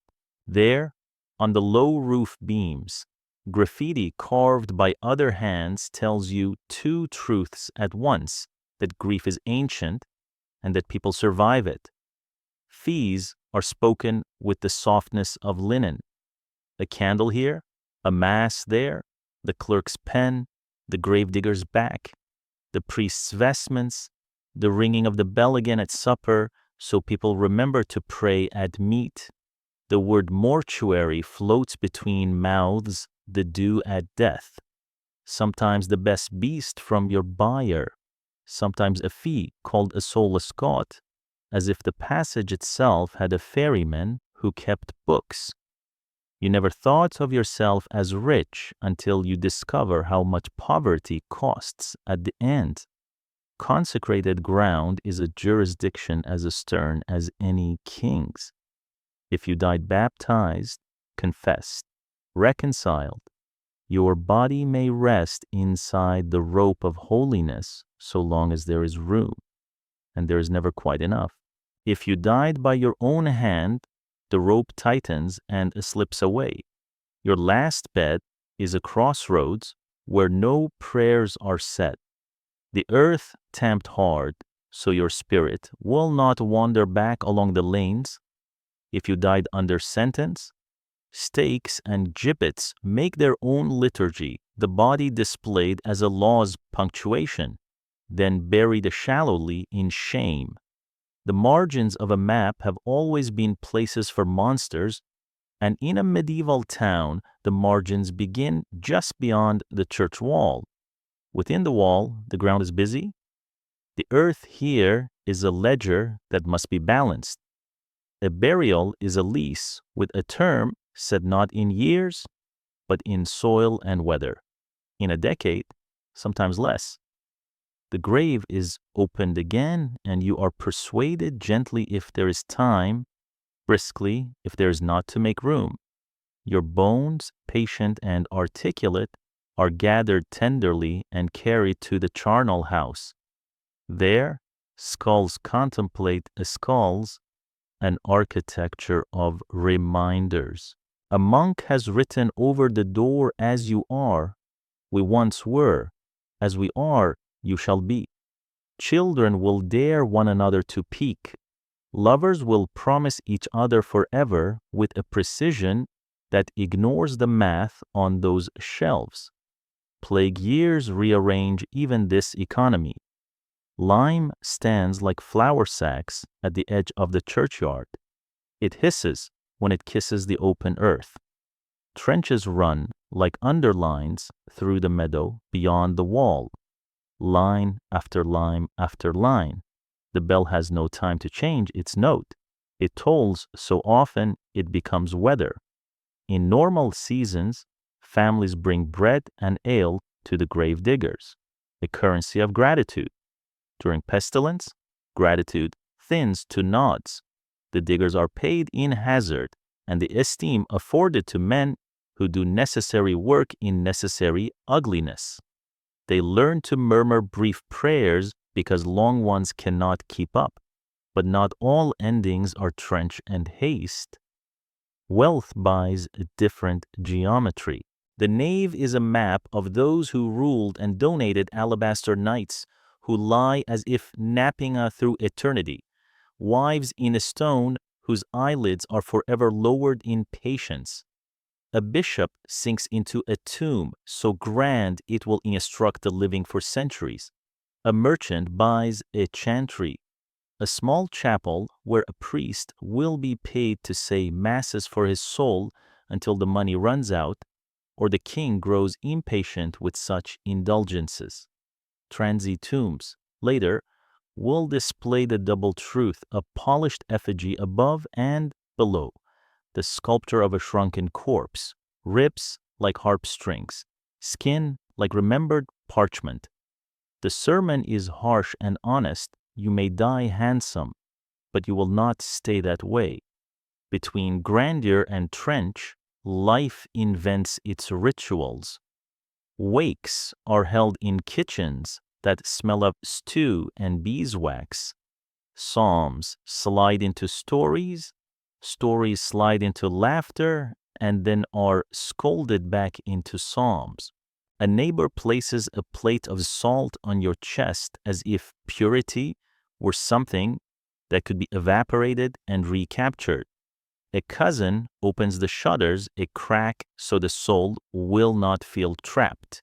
There, on the low roof beams, graffiti carved by other hands tells you two truths at once: that grief is ancient and that people survive it. Fees are spoken with the softness of linen. A candle here, a mass there, the clerk's pen, the gravedigger's back, the priest's vestments, the ringing of the bell again at supper so people remember to pray at meat. The word mortuary floats between mouths, the due at death. Sometimes the best beast from your buyer, sometimes a fee called a soulless god, as if the passage itself had a ferryman who kept books. You never thought of yourself as rich until you discover how much poverty costs at the end. Consecrated ground is a jurisdiction as stern as any king's. If you died baptized, confessed, reconciled, your body may rest inside the rope of holiness so long as there is room, and there is never quite enough. If you died by your own hand, the rope tightens and slips away. Your last bed is a crossroads where no prayers are said. The earth tamped hard, so your spirit will not wander back along the lanes. If you died under sentence, stakes and gibbets make their own liturgy, the body displayed as a law's punctuation, then buried shallowly in shame. The margins of a map have always been places for monsters, and in a medieval town, the margins begin just beyond the church wall. Within the wall, the ground is busy. The earth here is a ledger that must be balanced. A burial is a lease with a term set not in years, but in soil and weather. In a decade, sometimes less. The grave is opened again, and you are persuaded gently if there is time, briskly if there is not to make room. Your bones, patient and articulate, are gathered tenderly and carried to the charnel house. There, skulls contemplate skulls, an architecture of reminders. A monk has written over the door, "As you are, we once were. As we are, you shall be." Children will dare one another to peak. Lovers will promise each other forever with a precision that ignores the math on those shelves. Plague years rearrange even this economy. Lime stands like flour sacks at the edge of the churchyard. It hisses when it kisses the open earth. Trenches run like underlines through the meadow beyond the wall. Line after line after line. The bell has no time to change its note. It tolls so often it becomes weather. In normal seasons, families bring bread and ale to the grave diggers, a currency of gratitude. During pestilence, gratitude thins to nods. The diggers are paid in hazard, and the esteem afforded to men who do necessary work in necessary ugliness. They learn to murmur brief prayers because long ones cannot keep up. But not all endings are trench and haste. Wealth buys a different geometry. The nave is a map of those who ruled and donated alabaster knights who lie as if napping through eternity, wives in a stone whose eyelids are forever lowered in patience. A bishop sinks into a tomb so grand it will instruct the living for centuries. A merchant buys a chantry, a small chapel where a priest will be paid to say masses for his soul until the money runs out, or the king grows impatient with such indulgences. Transy tombs, later, will display the double truth, a polished effigy above and below, the sculpture of a shrunken corpse, ribs like harp strings, skin like remembered parchment. The sermon is harsh and honest. You may die handsome, but you will not stay that way. Between grandeur and trench, life invents its rituals. Wakes are held in kitchens that smell of stew and beeswax. Psalms slide into stories, stories slide into laughter, and then are scolded back into psalms. A neighbor places a plate of salt on your chest as if purity were something that could be evaporated and recaptured. A cousin opens the shutters a crack so the soul will not feel trapped,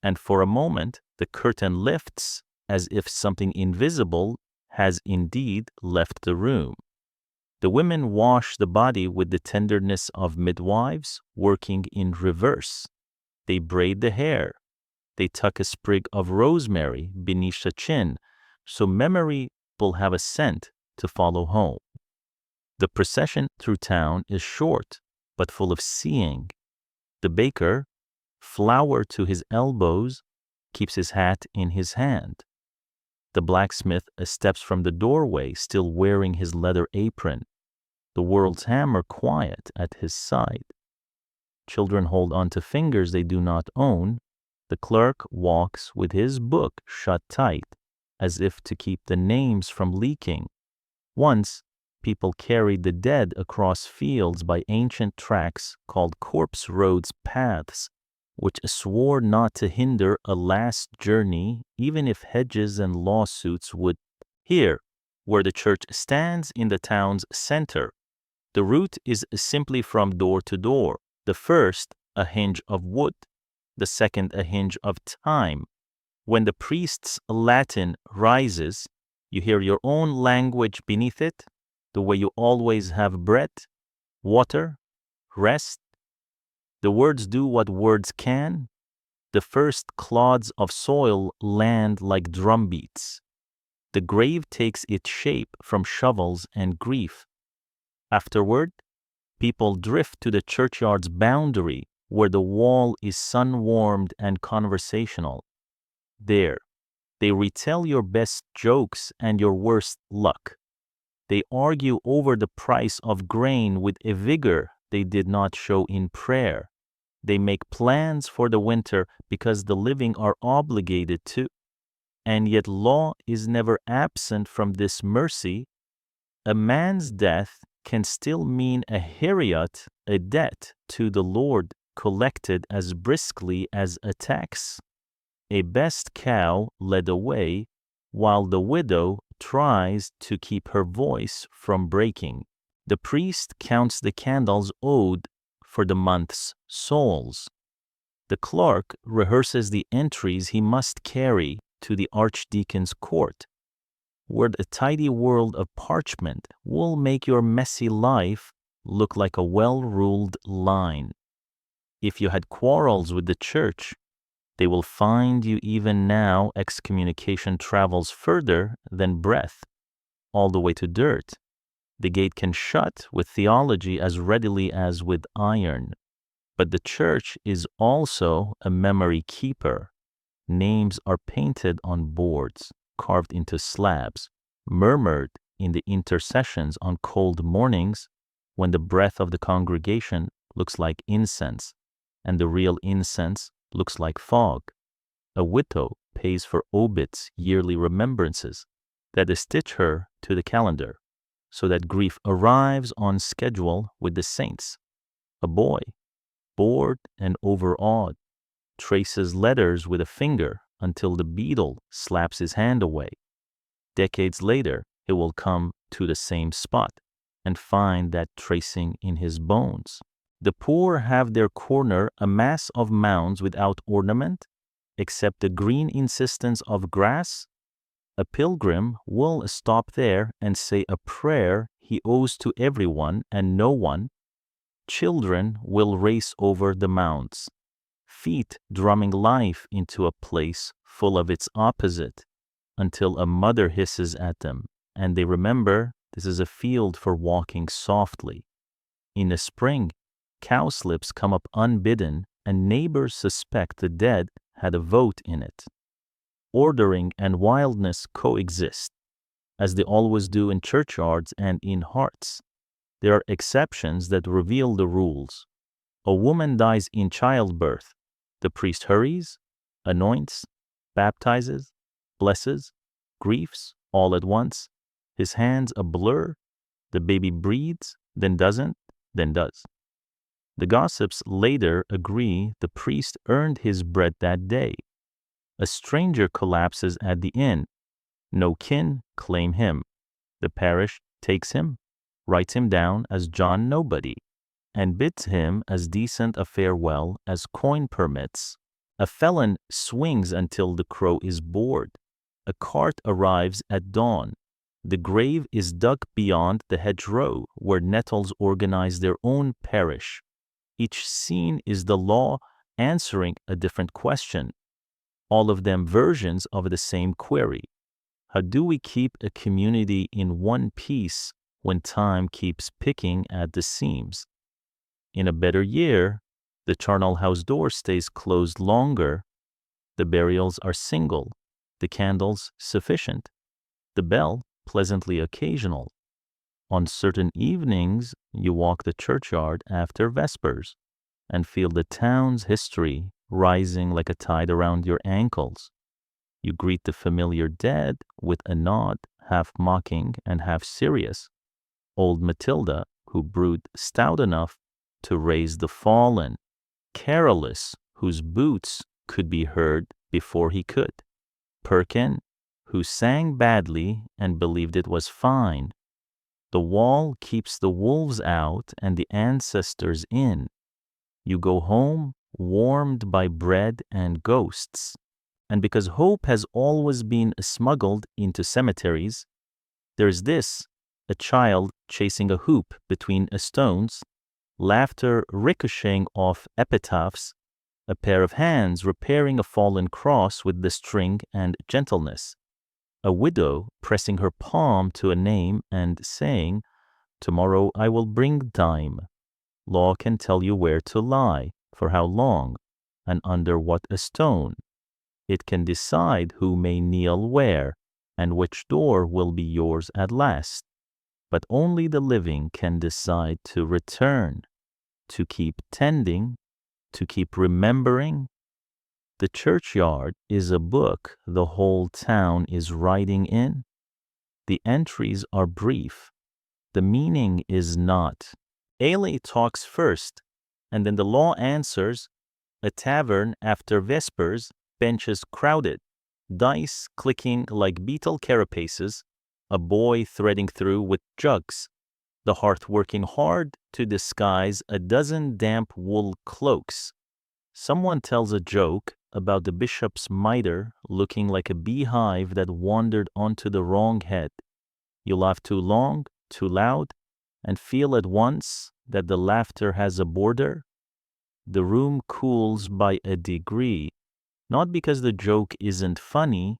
and for a moment the curtain lifts as if something invisible has indeed left the room. The women wash the body with the tenderness of midwives working in reverse. They braid the hair. They tuck a sprig of rosemary beneath the chin, so memory will have a scent to follow home. The procession through town is short, but full of seeing. The baker, flour to his elbows, keeps his hat in his hand. The blacksmith steps from the doorway, still wearing his leather apron, the world's hammer quiet at his side. Children hold on to fingers they do not own. The clerk walks with his book shut tight, as if to keep the names from leaking. Once, people carried the dead across fields by ancient tracks called corpse roads paths, which swore not to hinder a last journey, even if hedges and lawsuits would. Here, where the church stands in the town's center, the route is simply from door to door. The first, a hinge of wood, the second, a hinge of time. When the priest's Latin rises, you hear your own language beneath it, the way you always have bread, water, rest. The words do what words can. The first clods of soil land like drumbeats. The grave takes its shape from shovels and grief. Afterward, people drift to the churchyard's boundary where the wall is sun-warmed and conversational. There, they retell your best jokes and your worst luck. They argue over the price of grain with a vigor they did not show in prayer. They make plans for the winter because the living are obligated to, and yet law is never absent from this mercy. A man's death can still mean a heriot, a debt to the Lord collected as briskly as a tax. A best cow led away, while the widow tries to keep her voice from breaking. The priest counts the candles owed for the month's souls. The clerk rehearses the entries he must carry to the archdeacon's court, where the tidy world of parchment will make your messy life look like a well-ruled line. If you had quarrels with the church, they will find you even now. Excommunication travels further than breath, all the way to dirt. The gate can shut with theology as readily as with iron. But the church is also a memory keeper. Names are painted on boards, carved into slabs, murmured in the intercessions on cold mornings when the breath of the congregation looks like incense and the real incense looks like fog. A widow pays for obits yearly remembrances that stitch her to the calendar so that grief arrives on schedule with the saints. A boy, bored and overawed, traces letters with a finger until the beetle slaps his hand away. Decades later, he will come to the same spot and find that tracing in his bones. The poor have their corner a mass of mounds without ornament, except the green insistence of grass. A pilgrim will stop there and say a prayer he owes to everyone and no one. Children will race over the mounds, feet drumming life into a place full of its opposite, until a mother hisses at them, and they remember this is a field for walking softly. In the spring, cowslips come up unbidden, and neighbors suspect the dead had a vote in it. Ordering and wildness coexist, as they always do in churchyards and in hearts. There are exceptions that reveal the rules. A woman dies in childbirth. The priest hurries, anoints, baptizes, blesses, griefs all at once. His hands a blur. The baby breathes, then doesn't, then does. The gossips later agree the priest earned his bread that day. A stranger collapses at the inn. No kin claim him. The parish takes him, writes him down as John Nobody, and bids him as decent a farewell as coin permits. A felon swings until the crow is bored. A cart arrives at dawn. The grave is dug beyond the hedgerow, where nettles organize their own parish. Each scene is the law answering a different question, all of them versions of the same query. How do we keep a community in one piece when time keeps picking at the seams? In a better year, the charnel house door stays closed longer. The burials are single, the candles sufficient, the bell pleasantly occasional. On certain evenings, you walk the churchyard after Vespers and feel the town's history rising like a tide around your ankles. You greet the familiar dead with a nod, half mocking and half serious. Old Matilda, who brewed stout enough to raise the fallen. Carolus, whose boots could be heard before he could. Perkin, who sang badly and believed it was fine. The wall keeps the wolves out and the ancestors in. You go home warmed by bread and ghosts. And because hope has always been smuggled into cemeteries, there's this, a child chasing a hoop between stones, laughter ricocheting off epitaphs, a pair of hands repairing a fallen cross with the string and gentleness, a widow pressing her palm to a name and saying, "Tomorrow I will bring dime." Law can tell you where to lie, for how long, and under what a stone. It can decide who may kneel where, and which door will be yours at last. But only the living can decide to return, to keep tending, to keep remembering. The churchyard is a book the whole town is writing in. The entries are brief. The meaning is not. Ale talks first, and then the law answers. A tavern after vespers, benches crowded, dice clicking like beetle carapaces, a boy threading through with jugs, the hearth working hard to disguise a dozen damp wool cloaks. Someone tells a joke about the bishop's mitre looking like a beehive that wandered onto the wrong head. You laugh too long, too loud, and feel at once that the laughter has a border. The room cools by a degree, not because the joke isn't funny,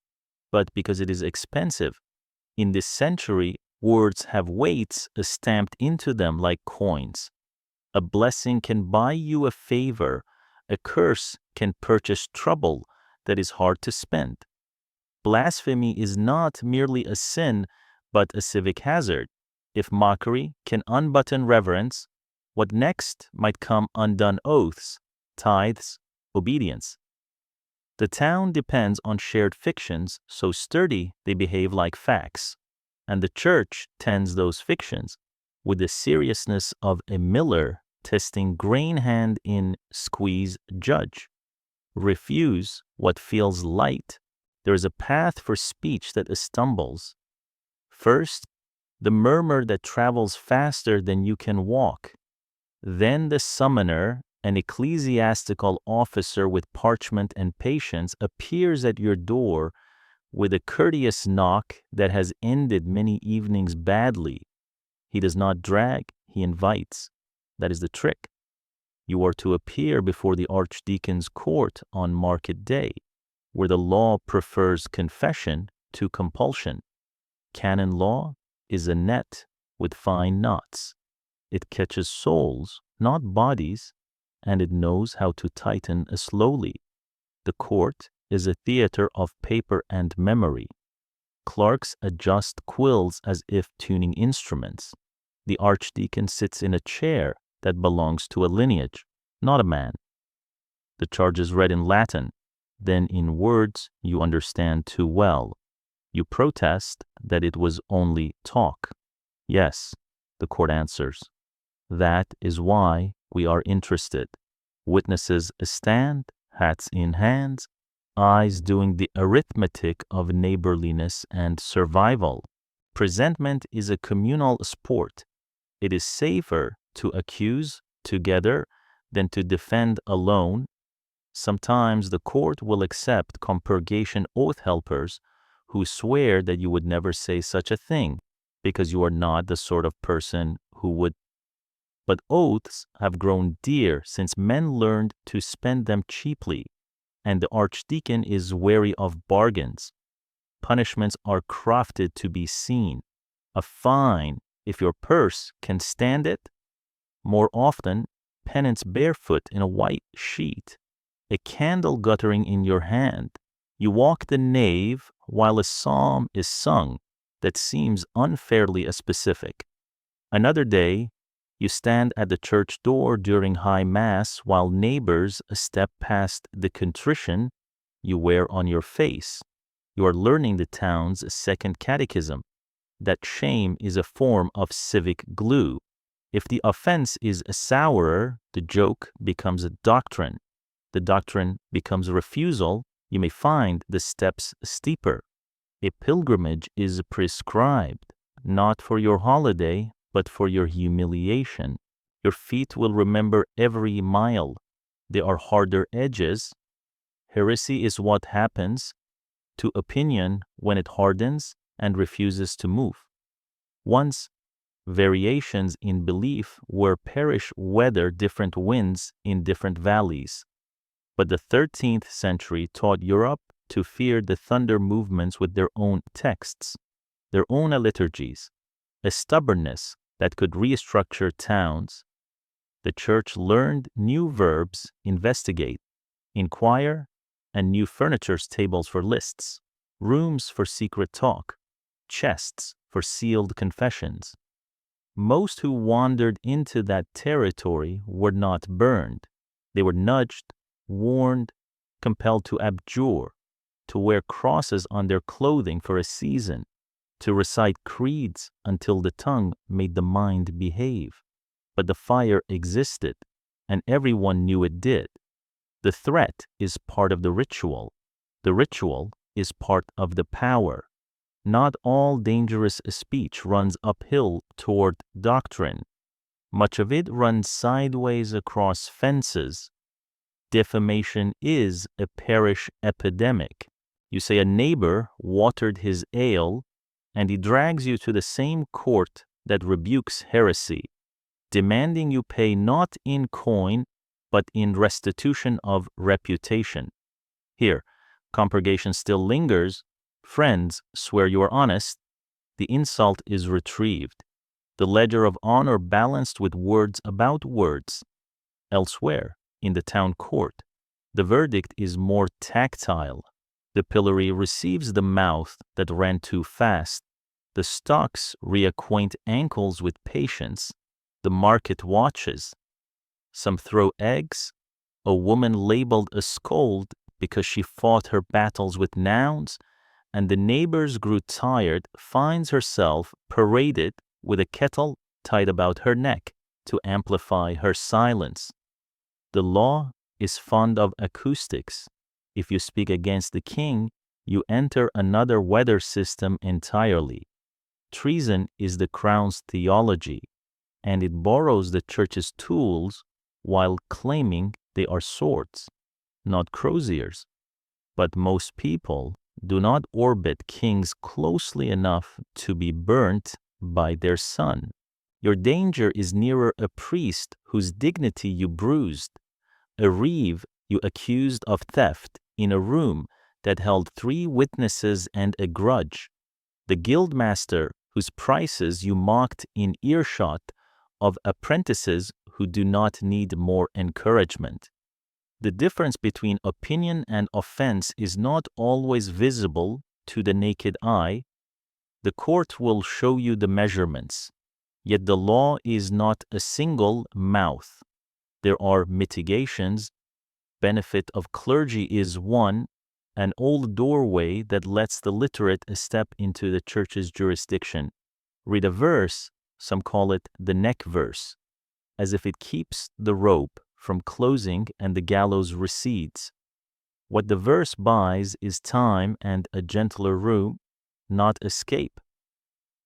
but because it is expensive. In this century, words have weights stamped into them like coins. A blessing can buy you a favor. A curse can purchase trouble that is hard to spend. Blasphemy is not merely a sin, but a civic hazard. If mockery can unbutton reverence, what next might come undone oaths, tithes, obedience. The town depends on shared fictions, so sturdy they behave like facts, and the church tends those fictions with the seriousness of a miller testing grain hand in squeeze judge. Refuse what feels light. There is a path for speech that stumbles. First, the murmur that travels faster than you can walk. Then the summoner, an ecclesiastical officer with parchment and patience, appears at your door with a courteous knock that has ended many evenings badly. He does not drag, he invites. That is the trick. You are to appear before the archdeacon's court on market day, where the law prefers confession to compulsion. Canon law is a net with fine knots. It catches souls, not bodies, and it knows how to tighten slowly. The court is a theater of paper and memory. Clerks adjust quills as if tuning instruments. The archdeacon sits in a chair that belongs to a lineage, not a man. The charge is read in Latin, then in words you understand too well. You protest that it was only talk. Yes, the court answers. That is why we are interested. Witnesses stand, hats in hands, eyes doing the arithmetic of neighborliness and survival. Presentment is a communal sport. It is safer to accuse together than to defend alone. Sometimes the court will accept compurgation oath helpers who swear that you would never say such a thing because you are not the sort of person who would. But oaths have grown dear since men learned to spend them cheaply, and the archdeacon is wary of bargains. Punishments are crafted to be seen. A fine, if your purse can stand it. More often, penance barefoot in a white sheet, a candle guttering in your hand. You walk the nave while a psalm is sung that seems unfairly specific. Another day, you stand at the church door during high mass while neighbors step past the contrition you wear on your face. You are learning the town's second catechism, that shame is a form of civic glue. If the offense is sourer, the joke becomes a doctrine. The doctrine becomes a refusal. You may find the steps steeper. A pilgrimage is prescribed, not for your holiday, but for your humiliation. Your feet will remember every mile. There are harder edges. Heresy is what happens to opinion when it hardens and refuses to move. Once, variations in belief were perish weather different winds in different valleys. But the 13th century taught Europe to fear the thunder movements with their own texts, their own liturgies, a stubbornness that could restructure towns. The church learned new verbs, investigate, inquire, and new furniture's tables for lists, rooms for secret talk, chests for sealed confessions. Most who wandered into that territory were not burned. They were nudged, warned, compelled to abjure, to wear crosses on their clothing for a season. to recite creeds until the tongue made the mind behave. But the fire existed, and everyone knew it did. The threat is part of the ritual. The ritual is part of the power. Not all dangerous speech runs uphill toward doctrine. Much of it runs sideways across fences. Defamation is a parish epidemic. You say a neighbor watered his ale, and he drags you to the same court that rebukes heresy, demanding you pay not in coin, but in restitution of reputation. Here, compurgation still lingers. Friends swear you are honest. The insult is retrieved. The ledger of honor balanced with words about words. Elsewhere, in the town court, the verdict is more tactile. The pillory receives the mouth that ran too fast. The stocks reacquaint ankles with patience. The market watches. Some throw eggs. A woman labeled a scold because she fought her battles with nouns, and the neighbors grew tired, finds herself paraded with a kettle tied about her neck to amplify her silence. The law is fond of acoustics. If you speak against the king, you enter another weather system entirely. Treason is the crown's theology, and it borrows the church's tools while claiming they are swords, not croziers. But most people do not orbit kings closely enough to be burnt by their sun. Your danger is nearer a priest whose dignity you bruised, a reeve you accused of theft in a room that held 3 witnesses and a grudge, the guildmaster whose prices you mocked in earshot of apprentices who do not need more encouragement. The difference between opinion and offense is not always visible to the naked eye. The court will show you the measurements, yet the law is not a single mouth. There are mitigations. Benefit of clergy is one, an old doorway that lets the literate step into the church's jurisdiction. Read a verse, some call it the neck verse, as if it keeps the rope from closing and the gallows recedes. What the verse buys is time and a gentler room, not escape.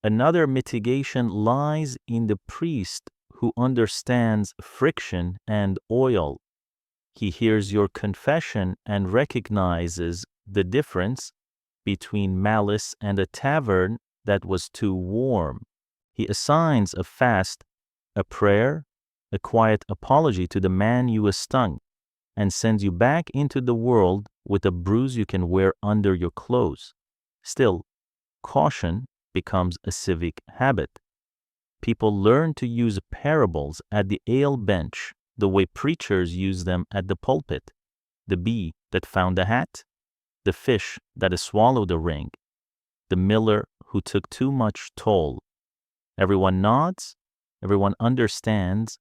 Another mitigation lies in the priest who understands friction and oil. He hears your confession and recognizes the difference between malice and a tavern that was too warm. He assigns a fast, a prayer, a quiet apology to the man you stung, and sends you back into the world with a bruise you can wear under your clothes. Still, caution becomes a civic habit. People learn to use parables at the ale bench the way preachers use them at the pulpit. The bee that found the hat, the fish that swallowed the ring, the miller who took too much toll. Everyone nods, everyone understands.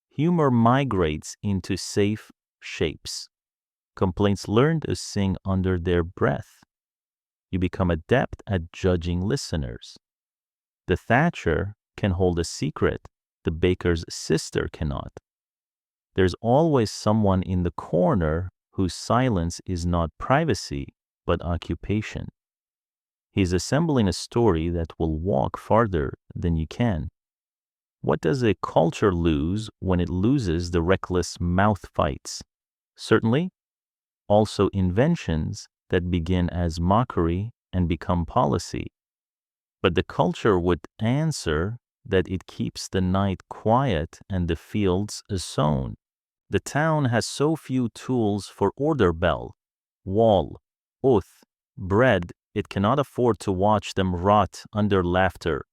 Humor migrates into safe shapes. Complaints learn to sing under their breath. You become adept at judging listeners. The thatcher can hold a secret the baker's sister cannot. There's always someone in the corner whose silence is not privacy, but occupation. He's assembling a story that will walk farther than you can. What does a culture lose when it loses the reckless mouth fights? Certainly, also inventions that begin as mockery and become policy. But the culture would answer that it keeps the night quiet and the fields sown. The town has so few tools for order bell, wall, oath, bread, it cannot afford to watch them rot under laughter.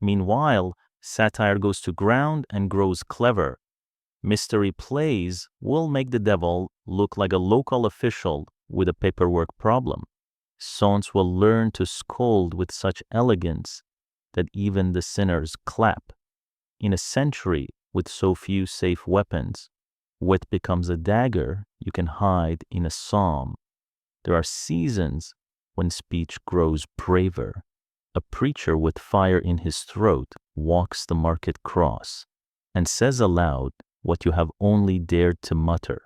Meanwhile, satire goes to ground and grows clever. Mystery plays will make the devil look like a local official with a paperwork problem. Saints will learn to scold with such elegance that even the sinners clap. In a century with so few safe weapons, wit becomes a dagger you can hide in a psalm. There are seasons when speech grows braver. A preacher with fire in his throat walks the market cross and says aloud what you have only dared to mutter.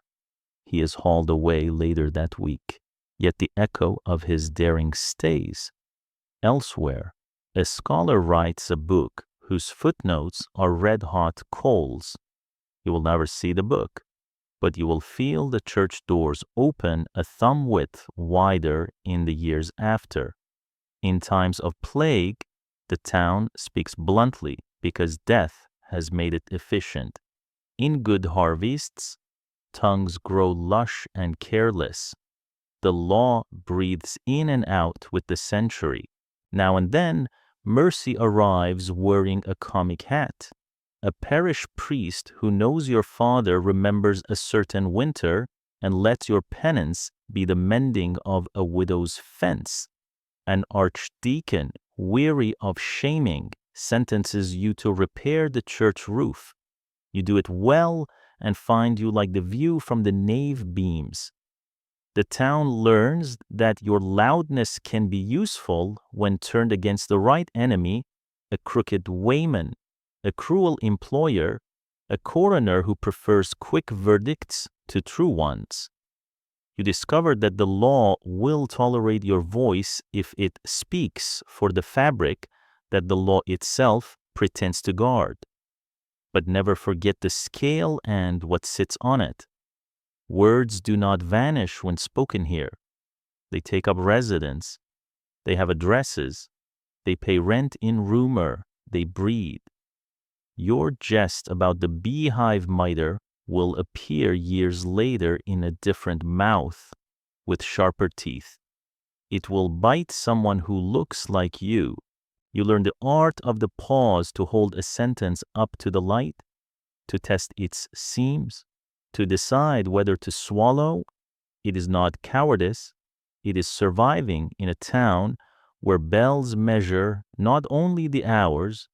He is hauled away later that week, yet the echo of his daring stays. Elsewhere, a scholar writes a book whose footnotes are red-hot coals. You will never see the book, but you will feel the church doors open a thumb width wider in the years after. In times of plague, the town speaks bluntly because death has made it efficient. In good harvests, tongues grow lush and careless. The law breathes in and out with the century. Now and then, mercy arrives wearing a comic hat. A parish priest who knows your father remembers a certain winter and lets your penance be the mending of a widow's fence. An archdeacon, weary of shaming, sentences you to repair the church roof. You do it well and find you like the view from the nave beams. The town learns that your loudness can be useful when turned against the right enemy, a crooked weighman, a cruel employer, a coroner who prefers quick verdicts to true ones. You discover that the law will tolerate your voice if it speaks for the fabric that the law itself pretends to guard. But never forget the scale and what sits on it. Words do not vanish when spoken here. They take up residence. They have addresses. They pay rent in rumor. They breed. Your jest about the beehive miter will appear years later in a different mouth with sharper teeth. It will bite someone who looks like you. You learn the art of the pause to hold a sentence up to the light, to test its seams, to decide whether to swallow. It is not cowardice. It is surviving in a town where bells measure not only the hours,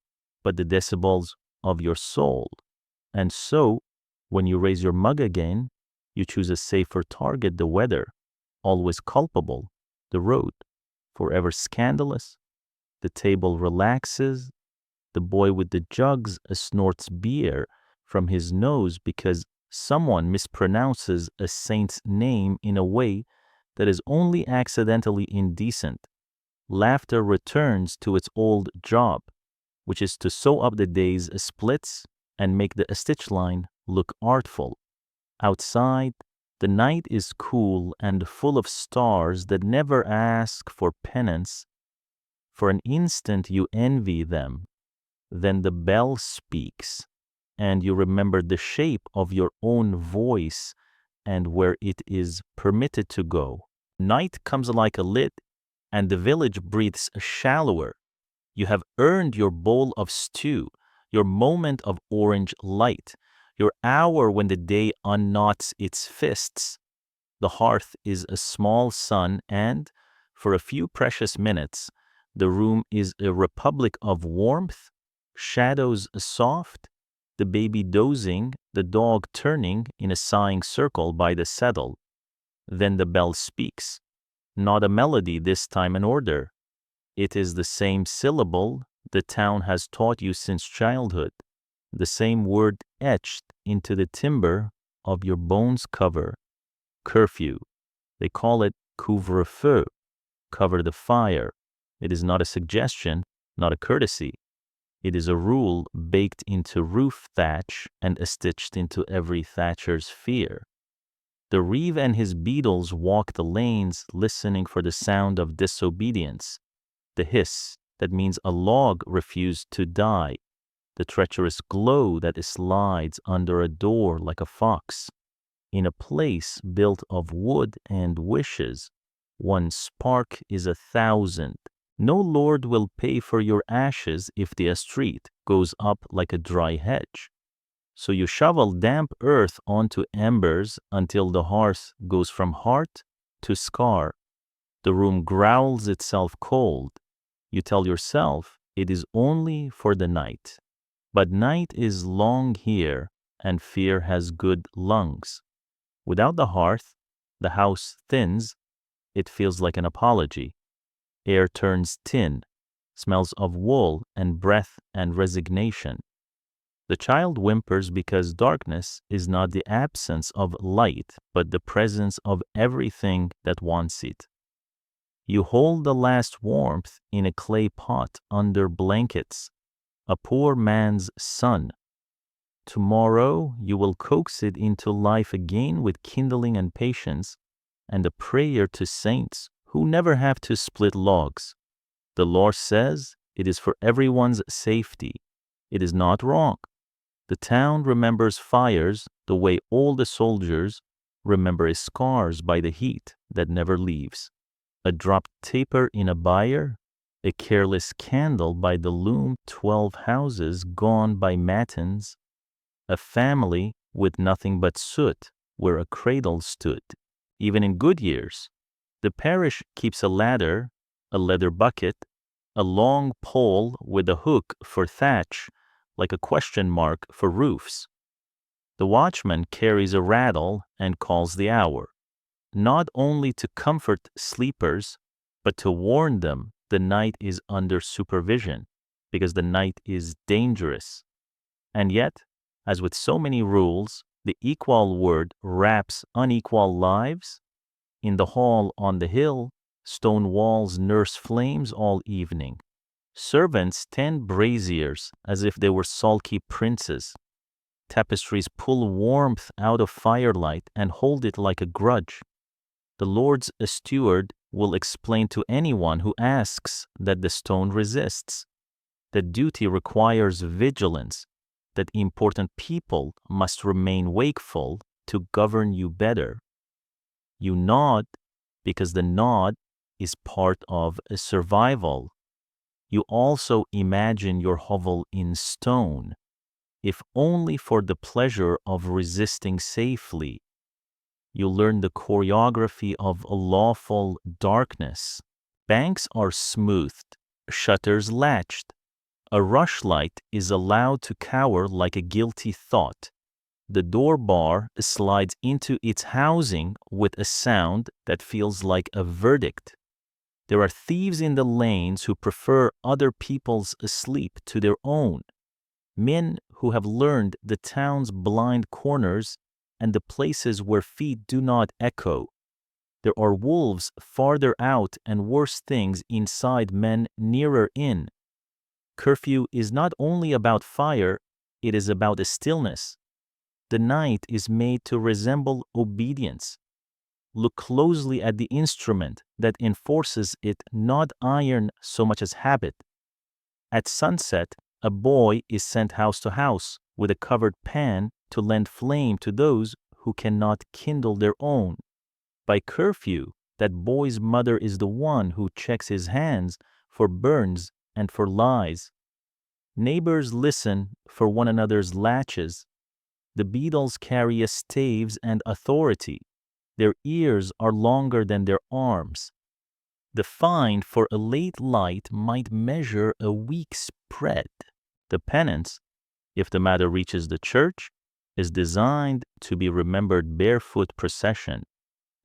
but the decibels of your soul. And so, when you raise your mug again, you choose a safer target, the weather, always culpable, the road, forever scandalous. The table relaxes. The boy with the jugs snorts beer from his nose because someone mispronounces a saint's name in a way that is only accidentally indecent. Laughter returns to its old job, which is to sew up the day's splits and make the stitch line look artful. Outside, the night is cool and full of stars that never ask for penance. For an instant you envy them. Then the bell speaks, and you remember the shape of your own voice and where it is permitted to go. Night comes like a lid, and the village breathes shallower. You have earned your bowl of stew, your moment of orange light, your hour when the day unknots its fists. The hearth is a small sun, and, for a few precious minutes, the room is a republic of warmth, shadows soft, the baby dozing, the dog turning in a sighing circle by the settle. Then the bell speaks, not a melody, this time an order. It is the same syllable the town has taught you since childhood, the same word etched into the timber of your bones cover. Curfew. They call it couvre-feu, cover the fire. It is not a suggestion, not a courtesy. It is a rule baked into roof thatch and stitched into every thatcher's fear. The reeve and his beetles walk the lanes listening for the sound of disobedience, the hiss that means a log refused to die, the treacherous glow that slides under a door like a fox. In a place built of wood and wishes, one spark is 1,000. No lord will pay for your ashes if the street goes up like a dry hedge. So you shovel damp earth onto embers until the hearth goes from heart to scar. The room growls itself cold. You tell yourself it is only for the night. But night is long here, and fear has good lungs. Without the hearth, the house thins. It feels like an apology. Air turns tin. smells of wool and breath and resignation. The child whimpers because darkness is not the absence of light, but the presence of everything that wants it. You hold the last warmth in a clay pot under blankets, a poor man's son. Tomorrow you will coax it into life again with kindling and patience, and a prayer to saints who never have to split logs. The Lord says it is for everyone's safety. It is not wrong. The town remembers fires the way all the soldiers remember scars by the heat that never leaves. A dropped taper in a byre, a careless candle by the loom, 12 houses gone by matins, a family with nothing but soot where a cradle stood. Even in good years, the parish keeps a ladder, a leather bucket, a long pole with a hook for thatch, like a question mark for roofs. The watchman carries a rattle and calls the hour, not only to comfort sleepers, but to warn them the night is under supervision, because the night is dangerous. And yet, as with so many rules, the equal word wraps unequal lives. In the hall on the hill, stone walls nurse flames all evening. Servants tend braziers as if they were sulky princes. Tapestries pull warmth out of firelight and hold it like a grudge. The Lord's steward will explain to anyone who asks that the stone resists, that duty requires vigilance, that important people must remain wakeful to govern you better. You nod because the nod is part of a survival. You also imagine your hovel in stone, if only for the pleasure of resisting safely. You learn the choreography of a lawful darkness. Banks are smoothed, shutters latched. A rushlight is allowed to cower like a guilty thought. The door bar slides into its housing with a sound that feels like a verdict. There are thieves in the lanes who prefer other people's sleep to their own. Men who have learned the town's blind corners and the places where feet do not echo. There are wolves farther out and worse things inside men nearer in. Curfew is not only about fire, it is about a stillness. The night is made to resemble obedience. Look closely at the instrument that enforces it, not iron so much as habit. At sunset, a boy is sent house to house with a covered pan to lend flame to those who cannot kindle their own. By curfew, that boy's mother is the one who checks his hands for burns and for lies. Neighbors listen for one another's latches. The beadles carry staves and authority. Their ears are longer than their arms. The fine for a late light might measure a week's bread. The penance, if the matter reaches the church, is designed to be remembered barefoot procession,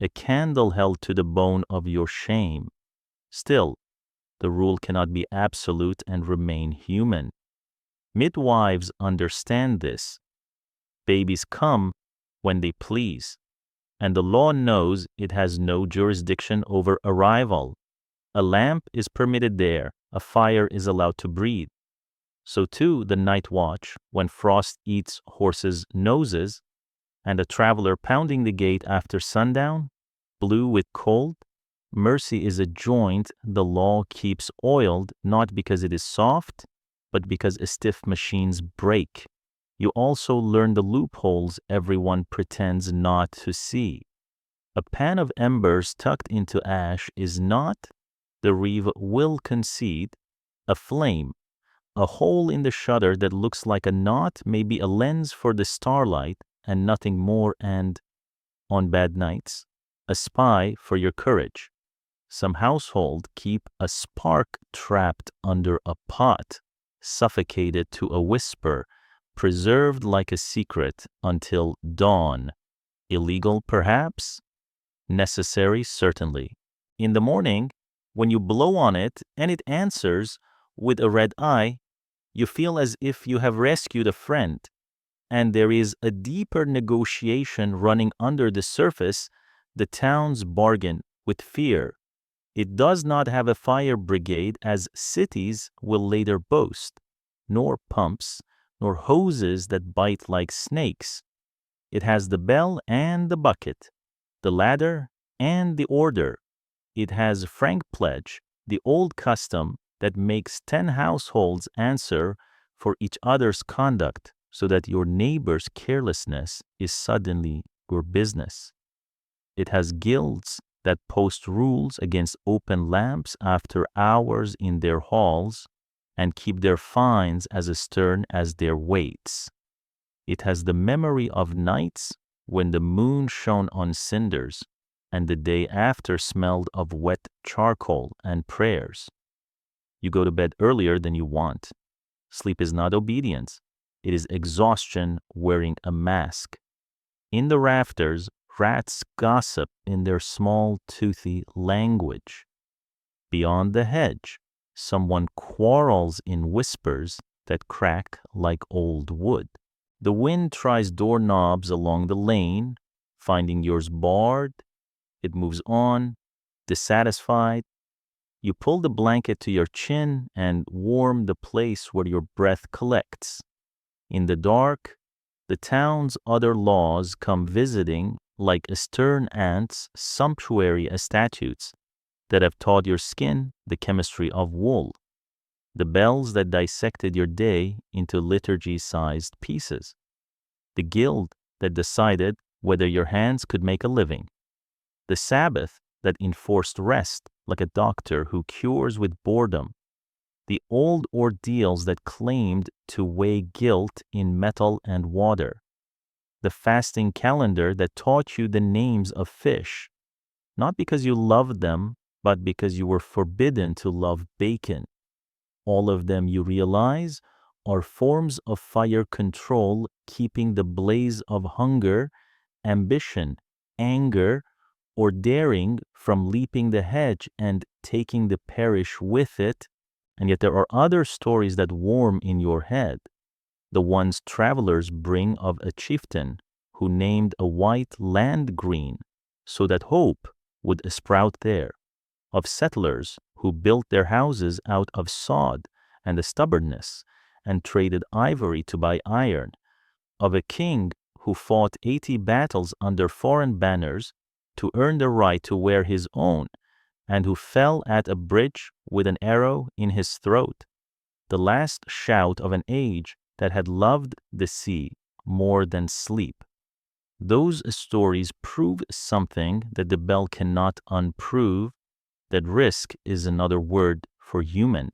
a candle held to the bone of your shame. Still, the rule cannot be absolute and remain human. Midwives understand this. Babies come when they please, and the law knows it has no jurisdiction over arrival. A lamp is permitted there, a fire is allowed to breathe. So too the night watch, when frost eats horses' noses, and a traveler pounding the gate after sundown, blue with cold. Mercy is a joint the law keeps oiled, not because it is soft, but because stiff machines break. You also learn the loopholes everyone pretends not to see. A pan of embers tucked into ash is not, the reeve will concede, a flame. A hole in the shutter that looks like a knot may be a lens for the starlight and nothing more, and, on bad nights, a spy for your courage. Some household keep a spark trapped under a pot, suffocated to a whisper, preserved like a secret until dawn. Illegal, perhaps? Necessary, certainly. In the morning, when you blow on it and it answers, with a red eye, you feel as if you have rescued a friend, and there is a deeper negotiation running under the surface, the town's bargain with fear. It does not have a fire brigade as cities will later boast, nor pumps, nor hoses that bite like snakes. It has the bell and the bucket, the ladder and the order. It has frank pledge, the old custom that makes 10 households answer for each other's conduct so that your neighbor's carelessness is suddenly your business. It has guilds that post rules against open lamps after hours in their halls and keep their fines as stern as their weights. It has the memory of nights when the moon shone on cinders and the day after smelled of wet charcoal and prayers. You go to bed earlier than you want. Sleep is not obedience. It is exhaustion wearing a mask. In the rafters, rats gossip in their small, toothy language. Beyond the hedge, someone quarrels in whispers that crack like old wood. The wind tries doorknobs along the lane, finding yours barred. It moves on, dissatisfied. You pull the blanket to your chin and warm the place where your breath collects. In the dark, the town's other laws come visiting like stern ants, sumptuary as statutes that have taught your skin the chemistry of wool, the bells that dissected your day into liturgy-sized pieces, the guild that decided whether your hands could make a living, the Sabbath that enforced rest like a doctor who cures with boredom, the old ordeals that claimed to weigh guilt in metal and water, the fasting calendar that taught you the names of fish, not because you loved them, but because you were forbidden to love bacon. All of them, you realize, are forms of fire control keeping the blaze of hunger, ambition, anger, or daring from leaping the hedge and taking the parish with it. And yet there are other stories that warm in your head. The ones travelers bring of a chieftain who named a white land green so that hope would sprout there, of settlers who built their houses out of sod and the stubbornness and traded ivory to buy iron, of a king who fought 80 battles under foreign banners to earn the right to wear his own, and who fell at a bridge with an arrow in his throat, the last shout of an age that had loved the sea more than sleep. Those stories prove something that the bell cannot unprove, that risk is another word for human.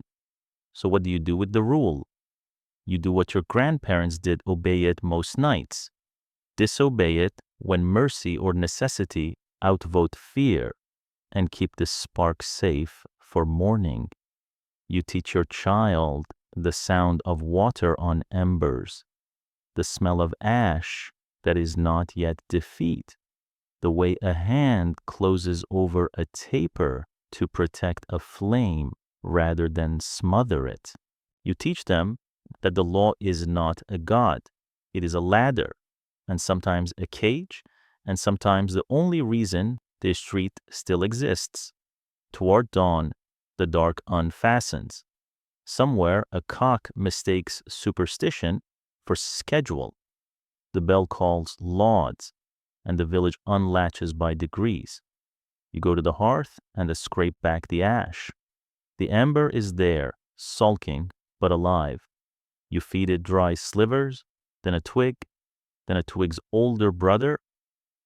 So what do you do with the rule? You do what your grandparents did, obey it most nights. Disobey it when mercy or necessity outvote fear, and keep the spark safe for morning. You teach your child the sound of water on embers, the smell of ash that is not yet defeat, the way a hand closes over a taper to protect a flame rather than smother it. You teach them that the law is not a god, it is a ladder, and sometimes a cage, and sometimes the only reason the street still exists. Toward dawn, the dark unfastens. Somewhere a cock mistakes superstition for schedule. The bell calls lauds, and the village unlatches by degrees. You go to the hearth and scrape back the ash. The ember is there, sulking but alive. You feed it dry slivers, then a twig's older brother.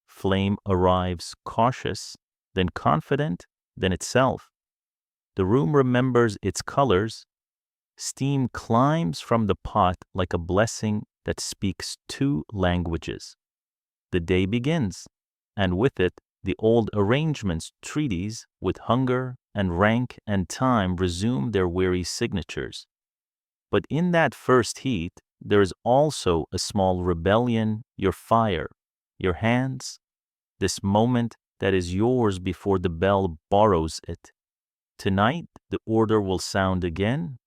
Flame arrives cautious, then confident, then itself. The room remembers its colors. Steam climbs from the pot like a blessing that speaks 2 languages. The day begins, and with it, the old arrangements, treaties with hunger and rank and time resume their weary signatures. But in that first heat, there is also a small rebellion, your fire, your hands, this moment that is yours before the bell borrows it. Tonight, the order will sound again,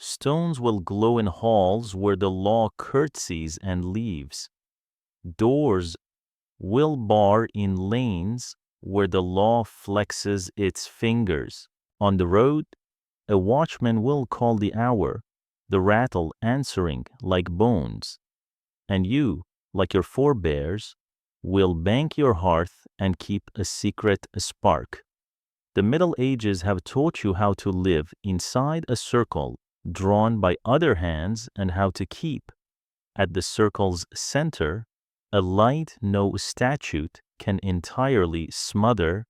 Stones will glow in halls where the law curtsies and leaves. Doors will bar in lanes where the law flexes its fingers. On the road, a watchman will call the hour, the rattle answering like bones. And you, like your forebears, will bank your hearth and keep a secret spark. The Middle Ages have taught you how to live inside a circle drawn by other hands and how to keep, at the circle's center, a light no statute can entirely smother